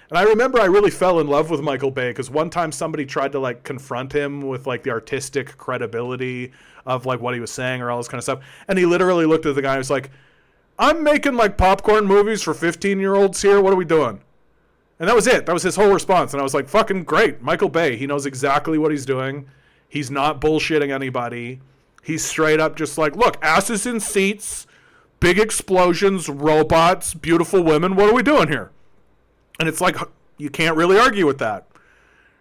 And I remember I really fell in love with Michael Bay because one time somebody tried to like confront him with like the artistic credibility of like what he was saying or all this kind of stuff. And he literally looked at the guy and was like, I'm making like popcorn movies for 15-year-olds here. What are we doing? And that was it. That was his whole response. And I was like, fucking great. Michael Bay, he knows exactly what he's doing. He's not bullshitting anybody. He's straight up just like, look, asses in seats, big explosions, robots, beautiful women. What are we doing here? And it's like, you can't really argue with that,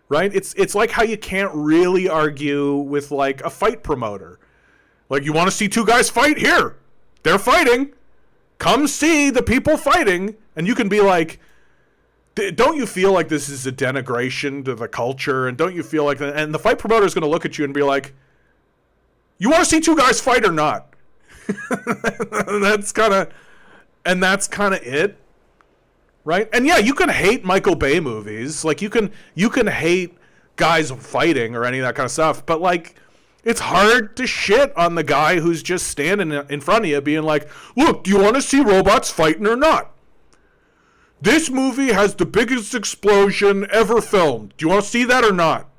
right? It's like how you can't really argue with like a fight promoter. Like, you want to see two guys fight? Here. They're fighting. Come see the people fighting. And you can be like, don't you feel like this is a denigration to the culture? And don't you feel like that? And the fight promoter is going to look at you and be like, you want to see two guys fight or not? That's kind of it. Right? And yeah, you can hate Michael Bay movies. Like, you can hate guys fighting or any of that kind of stuff. But, like, it's hard to shit on the guy who's just standing in front of you being like, look, do you want to see robots fighting or not? This movie has the biggest explosion ever filmed. Do you want to see that or not?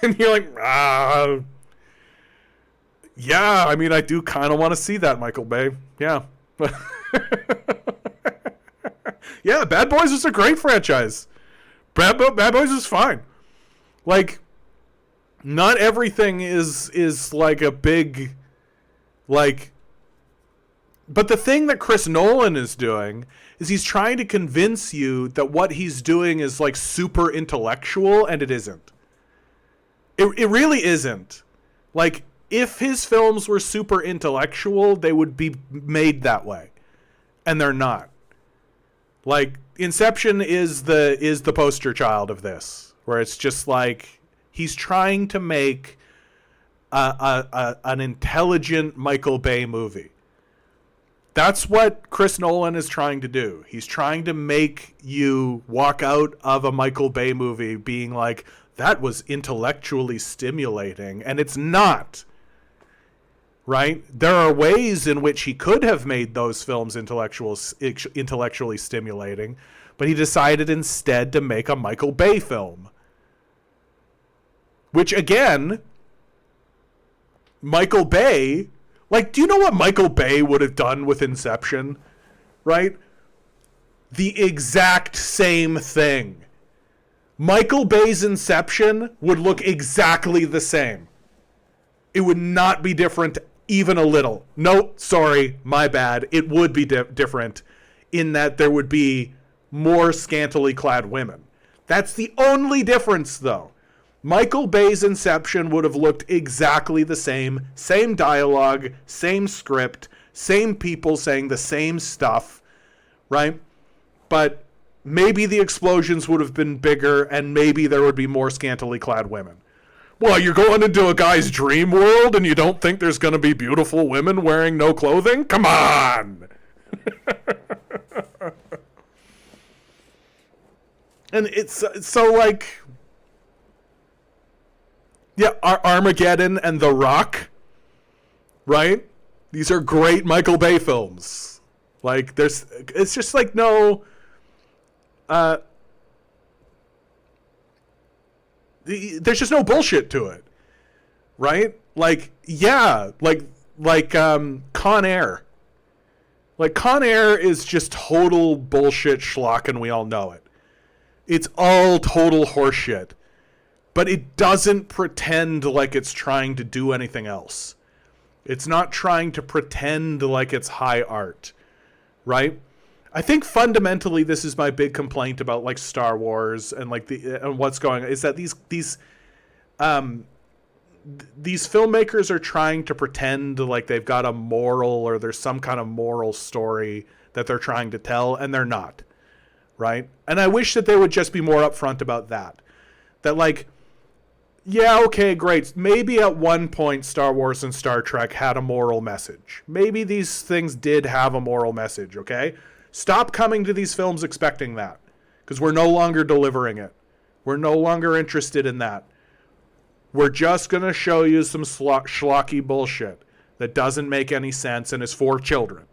And you're like, yeah, I mean, I do kind of want to see that, Michael Bay. Yeah. Yeah, Bad Boys is a great franchise. Bad Boys is fine. Like, not everything is like a big, like... But the thing that Chris Nolan is doing is he's trying to convince you that what he's doing is, like, super intellectual, and it isn't. It really isn't. Like, if his films were super intellectual, they would be made that way. And they're not. Like, Inception is the poster child of this, where it's just like he's trying to make an intelligent Michael Bay movie. That's what Chris Nolan is trying to do. He's trying to make you walk out of a Michael Bay movie being like, that was intellectually stimulating, and it's not. Right? There are ways in which he could have made those films intellectually stimulating, but he decided instead to make a Michael Bay film. Which, again, Michael Bay... Like, do you know what Michael Bay would have done with Inception? Right? The exact same thing. Michael Bay's Inception would look exactly the same. It would not be different even a little. No, sorry, my bad. It would be different in that there would be more scantily clad women. That's the only difference, though. Michael Bay's Inception would have looked exactly the same dialogue, same script, same people saying the same stuff, right? But maybe the explosions would have been bigger and maybe there would be more scantily clad women. Well, you're going into a guy's dream world and you don't think there's going to be beautiful women wearing no clothing? Come on! And it's so like... Yeah, Armageddon and The Rock, right? These are great Michael Bay films. Like, it's just like no... there's just no bullshit to it, right? Like, yeah, like Con Air. Like, Con Air is just total bullshit schlock, and we all know it. It's all total horseshit. But it doesn't pretend like it's trying to do anything else. It's not trying to pretend like it's high art, right? I think fundamentally this is my big complaint about like Star Wars and like and what's going on is that these filmmakers are trying to pretend like they've got a moral or there's some kind of moral story that they're trying to tell, and they're not, right? And I wish that they would just be more upfront about that. That like, yeah, okay, great. Maybe at one point Star Wars and Star Trek had a moral message. Maybe these things did have a moral message, okay? Stop coming to these films expecting that, because we're no longer delivering it. We're no longer interested in that. We're just going to show you some schlocky bullshit that doesn't make any sense and is for children.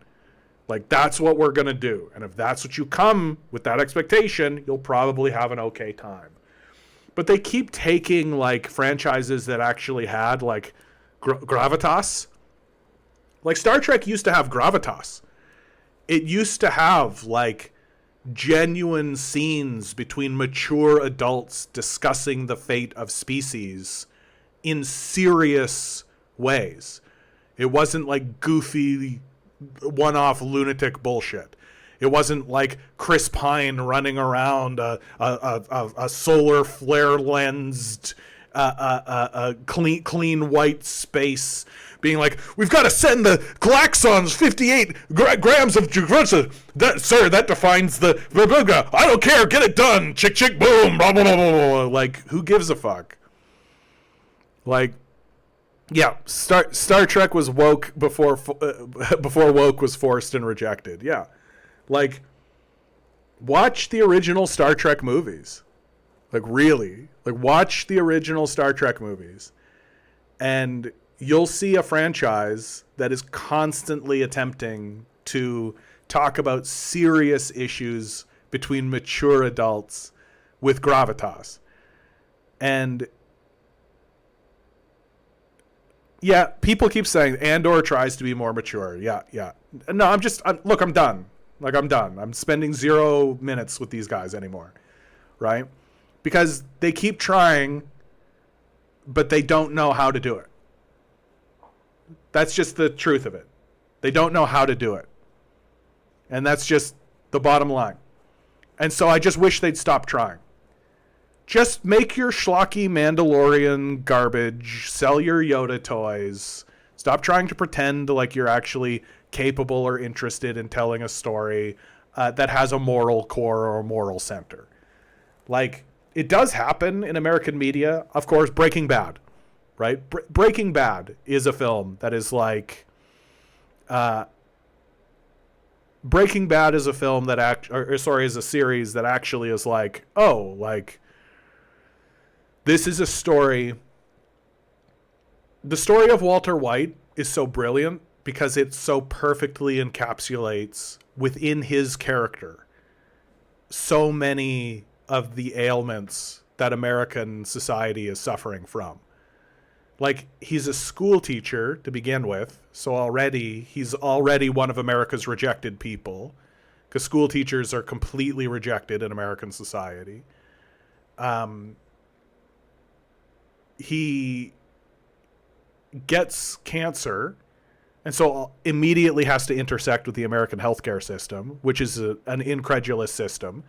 Like, that's what we're going to do. And if that's what you come with that expectation, you'll probably have an okay time. But they keep taking, like, franchises that actually had, like, gravitas. Like, Star Trek used to have gravitas. It used to have, like, genuine scenes between mature adults discussing the fate of species in serious ways. It wasn't, like, goofy, one-off lunatic bullshit. It wasn't like Chris Pine running around a solar flare lensed, clean white space, being like, we've got to send the klaxons 58 grams of juice. That defines the. Blah, blah, blah. I don't care. Get it done. Chick, chick, boom. Blah, blah, blah, blah, blah. Like, who gives a fuck? Like, yeah, Star Trek was woke before woke was forced and rejected. Yeah. Like, watch the original Star Trek movies. Like, really. Like, watch the original Star Trek movies. And you'll see a franchise that is constantly attempting to talk about serious issues between mature adults with gravitas. And yeah, people keep saying Andor tries to be more mature. Yeah. No, I'm done. Like, I'm done. I'm spending 0 minutes with these guys anymore, right? Because they keep trying, but they don't know how to do it. That's just the truth of it. They don't know how to do it. And that's just the bottom line. And so I just wish they'd stop trying. Just make your schlocky Mandalorian garbage, sell your Yoda toys, stop trying to pretend like you're actually capable or interested in telling a story that has a moral core or a moral center. Like, it does happen in American media. Of course, Breaking Bad, right? Breaking Bad is a film that is like, Breaking Bad is a film that is a series that actually is like, oh, like, this is a story. The story of Walter White is so brilliant because it so perfectly encapsulates within his character so many of the ailments that American society is suffering from. Like, he's a school teacher to begin with, so he's already one of America's rejected people, because school teachers are completely rejected in American society. He gets cancer, and so immediately has to intersect with the American healthcare system, which is an incredulous system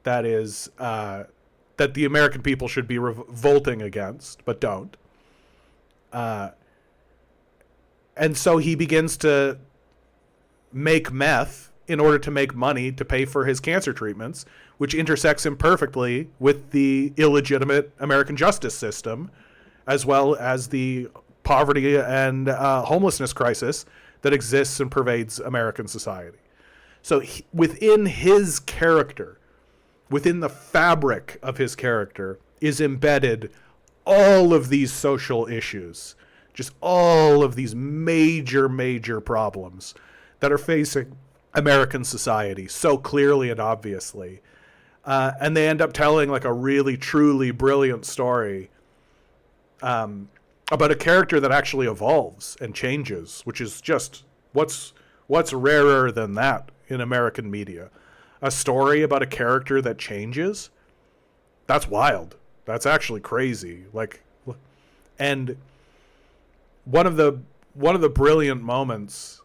that is that the American people should be revolting against, but don't. And so he begins to make meth in order to make money to pay for his cancer treatments, which intersects him perfectly with the illegitimate American justice system, as well as the poverty and homelessness crisis that exists and pervades American society. So within his character, within the fabric of his character, is embedded all of these social issues, just all of these major, major problems that are facing American society so clearly and obviously. And they end up telling like a really, truly brilliant story about a character that actually evolves and changes, which is just what's rarer than that in American media. A story about a character that changes, that's wild. That's actually crazy. Like, and one of the brilliant moments,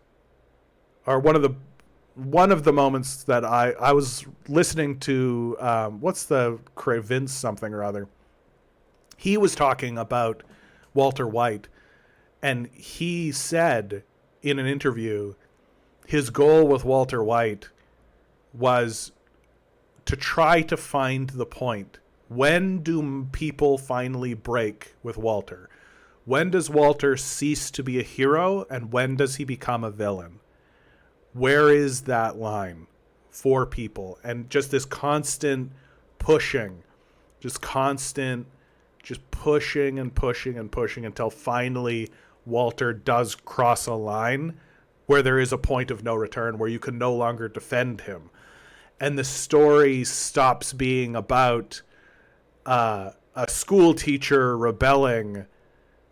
or one of the moments that I was listening to, what's the Vince something or other. He was talking about Walter White, and he said in an interview his goal with Walter White was to try to find the point. When do people finally break with Walter? When does Walter cease to be a hero, and when does he become a villain? Where is that line for people? And just this constant pushing, just pushing and pushing and pushing until finally Walter does cross a line where there is a point of no return, where you can no longer defend him. And the story stops being about a school teacher rebelling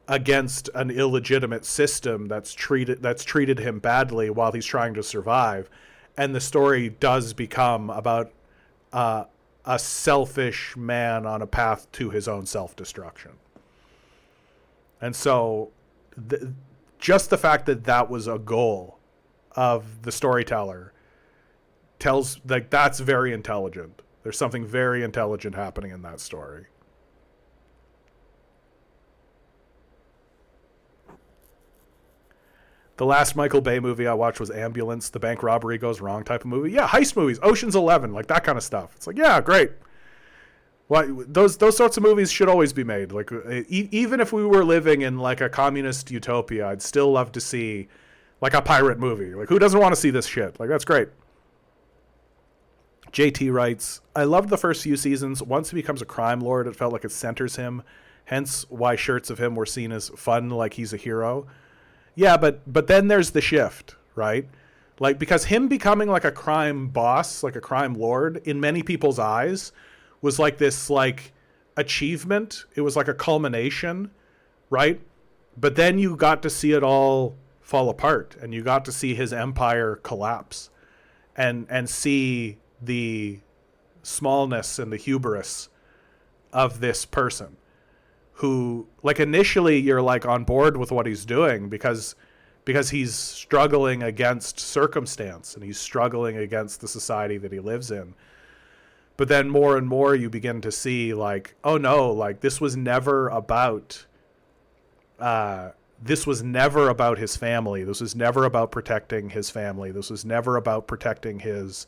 against an illegitimate system that's treated him badly while he's trying to survive, and the story does become about a selfish man on a path to his own self-destruction. And so just the fact that that was a goal of the storyteller tells, like, that's very intelligent. There's something very intelligent happening in that story. The last Michael Bay movie I watched was Ambulance, the bank robbery goes wrong type of movie. Yeah, heist movies, Ocean's 11, like that kind of stuff. It's like, yeah, great. Well, those sorts of movies should always be made. Like, even if we were living in like a communist utopia, I'd still love to see like a pirate movie. Like, who doesn't want to see this shit? Like, that's great. JT writes, I loved the first few seasons. Once he becomes a crime lord, it felt like it centers him. Hence why shirts of him were seen as fun, like he's a hero. Yeah, but then there's the shift, right? Like, because him becoming like a crime boss, like a crime lord, in many people's eyes was like this like achievement. It was like a culmination, right? But then you got to see it all fall apart, and you got to see his empire collapse, and see the smallness and the hubris of this person who, like, initially you're like on board with what he's doing because he's struggling against circumstance and he's struggling against the society that he lives in. But then more and more you begin to see like, oh no, like this was never about his family. This was never about protecting his family. This was never about protecting his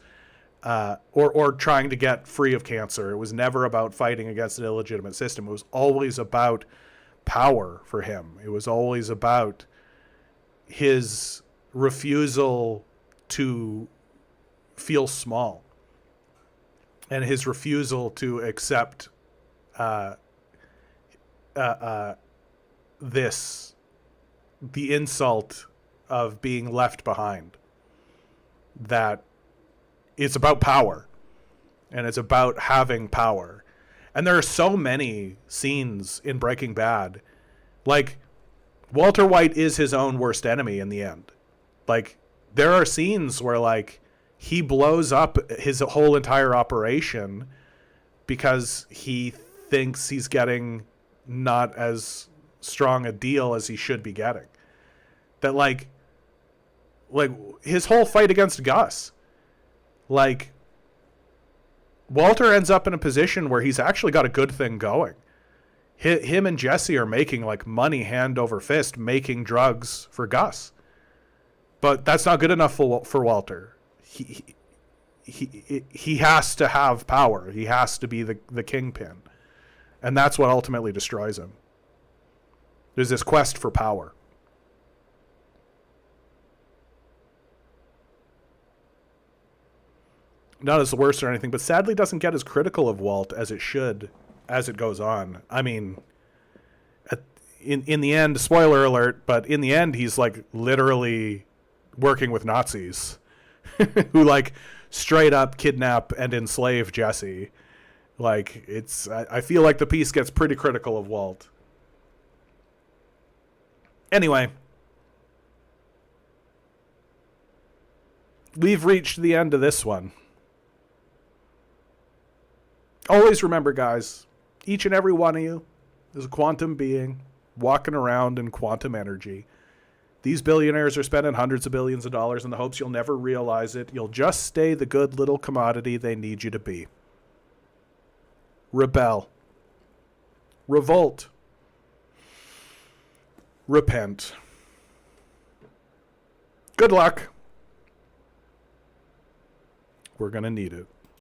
or trying to get free of cancer. It was never about fighting against an illegitimate system. It was always about power for him. It was always about his refusal to feels small, and his refusal to accept the insult of being left behind. That it's about power, and it's about having power. And there are so many scenes in Breaking Bad. Like, Walter White is his own worst enemy in the end. Like, there are scenes where, like, he blows up his whole entire operation because he thinks he's getting not as strong a deal as he should be getting. That, like his whole fight against Gus, like, Walter ends up in a position where he's actually got a good thing going. Him and Jesse are making, like, money hand over fist, making drugs for Gus. But that's not good enough for Walter. He has to have power. He has to be the kingpin. And that's what ultimately destroys him. There's this quest for power. Not as the worst or anything, but sadly doesn't get as critical of Walt as it should as it goes on. I mean, in the end, spoiler alert, but in the end, he's, like, literally working with Nazis who, like, straight up kidnap and enslave Jesse. Like, I feel like the piece gets pretty critical of Walt. Anyway, we've reached the end of this one. Always remember, guys, each and every one of you is a quantum being walking around in quantum energy. These billionaires are spending hundreds of billions of dollars in the hopes you'll never realize it. You'll just stay the good little commodity they need you to be. Rebel. Revolt. Repent. Good luck. We're going to need it.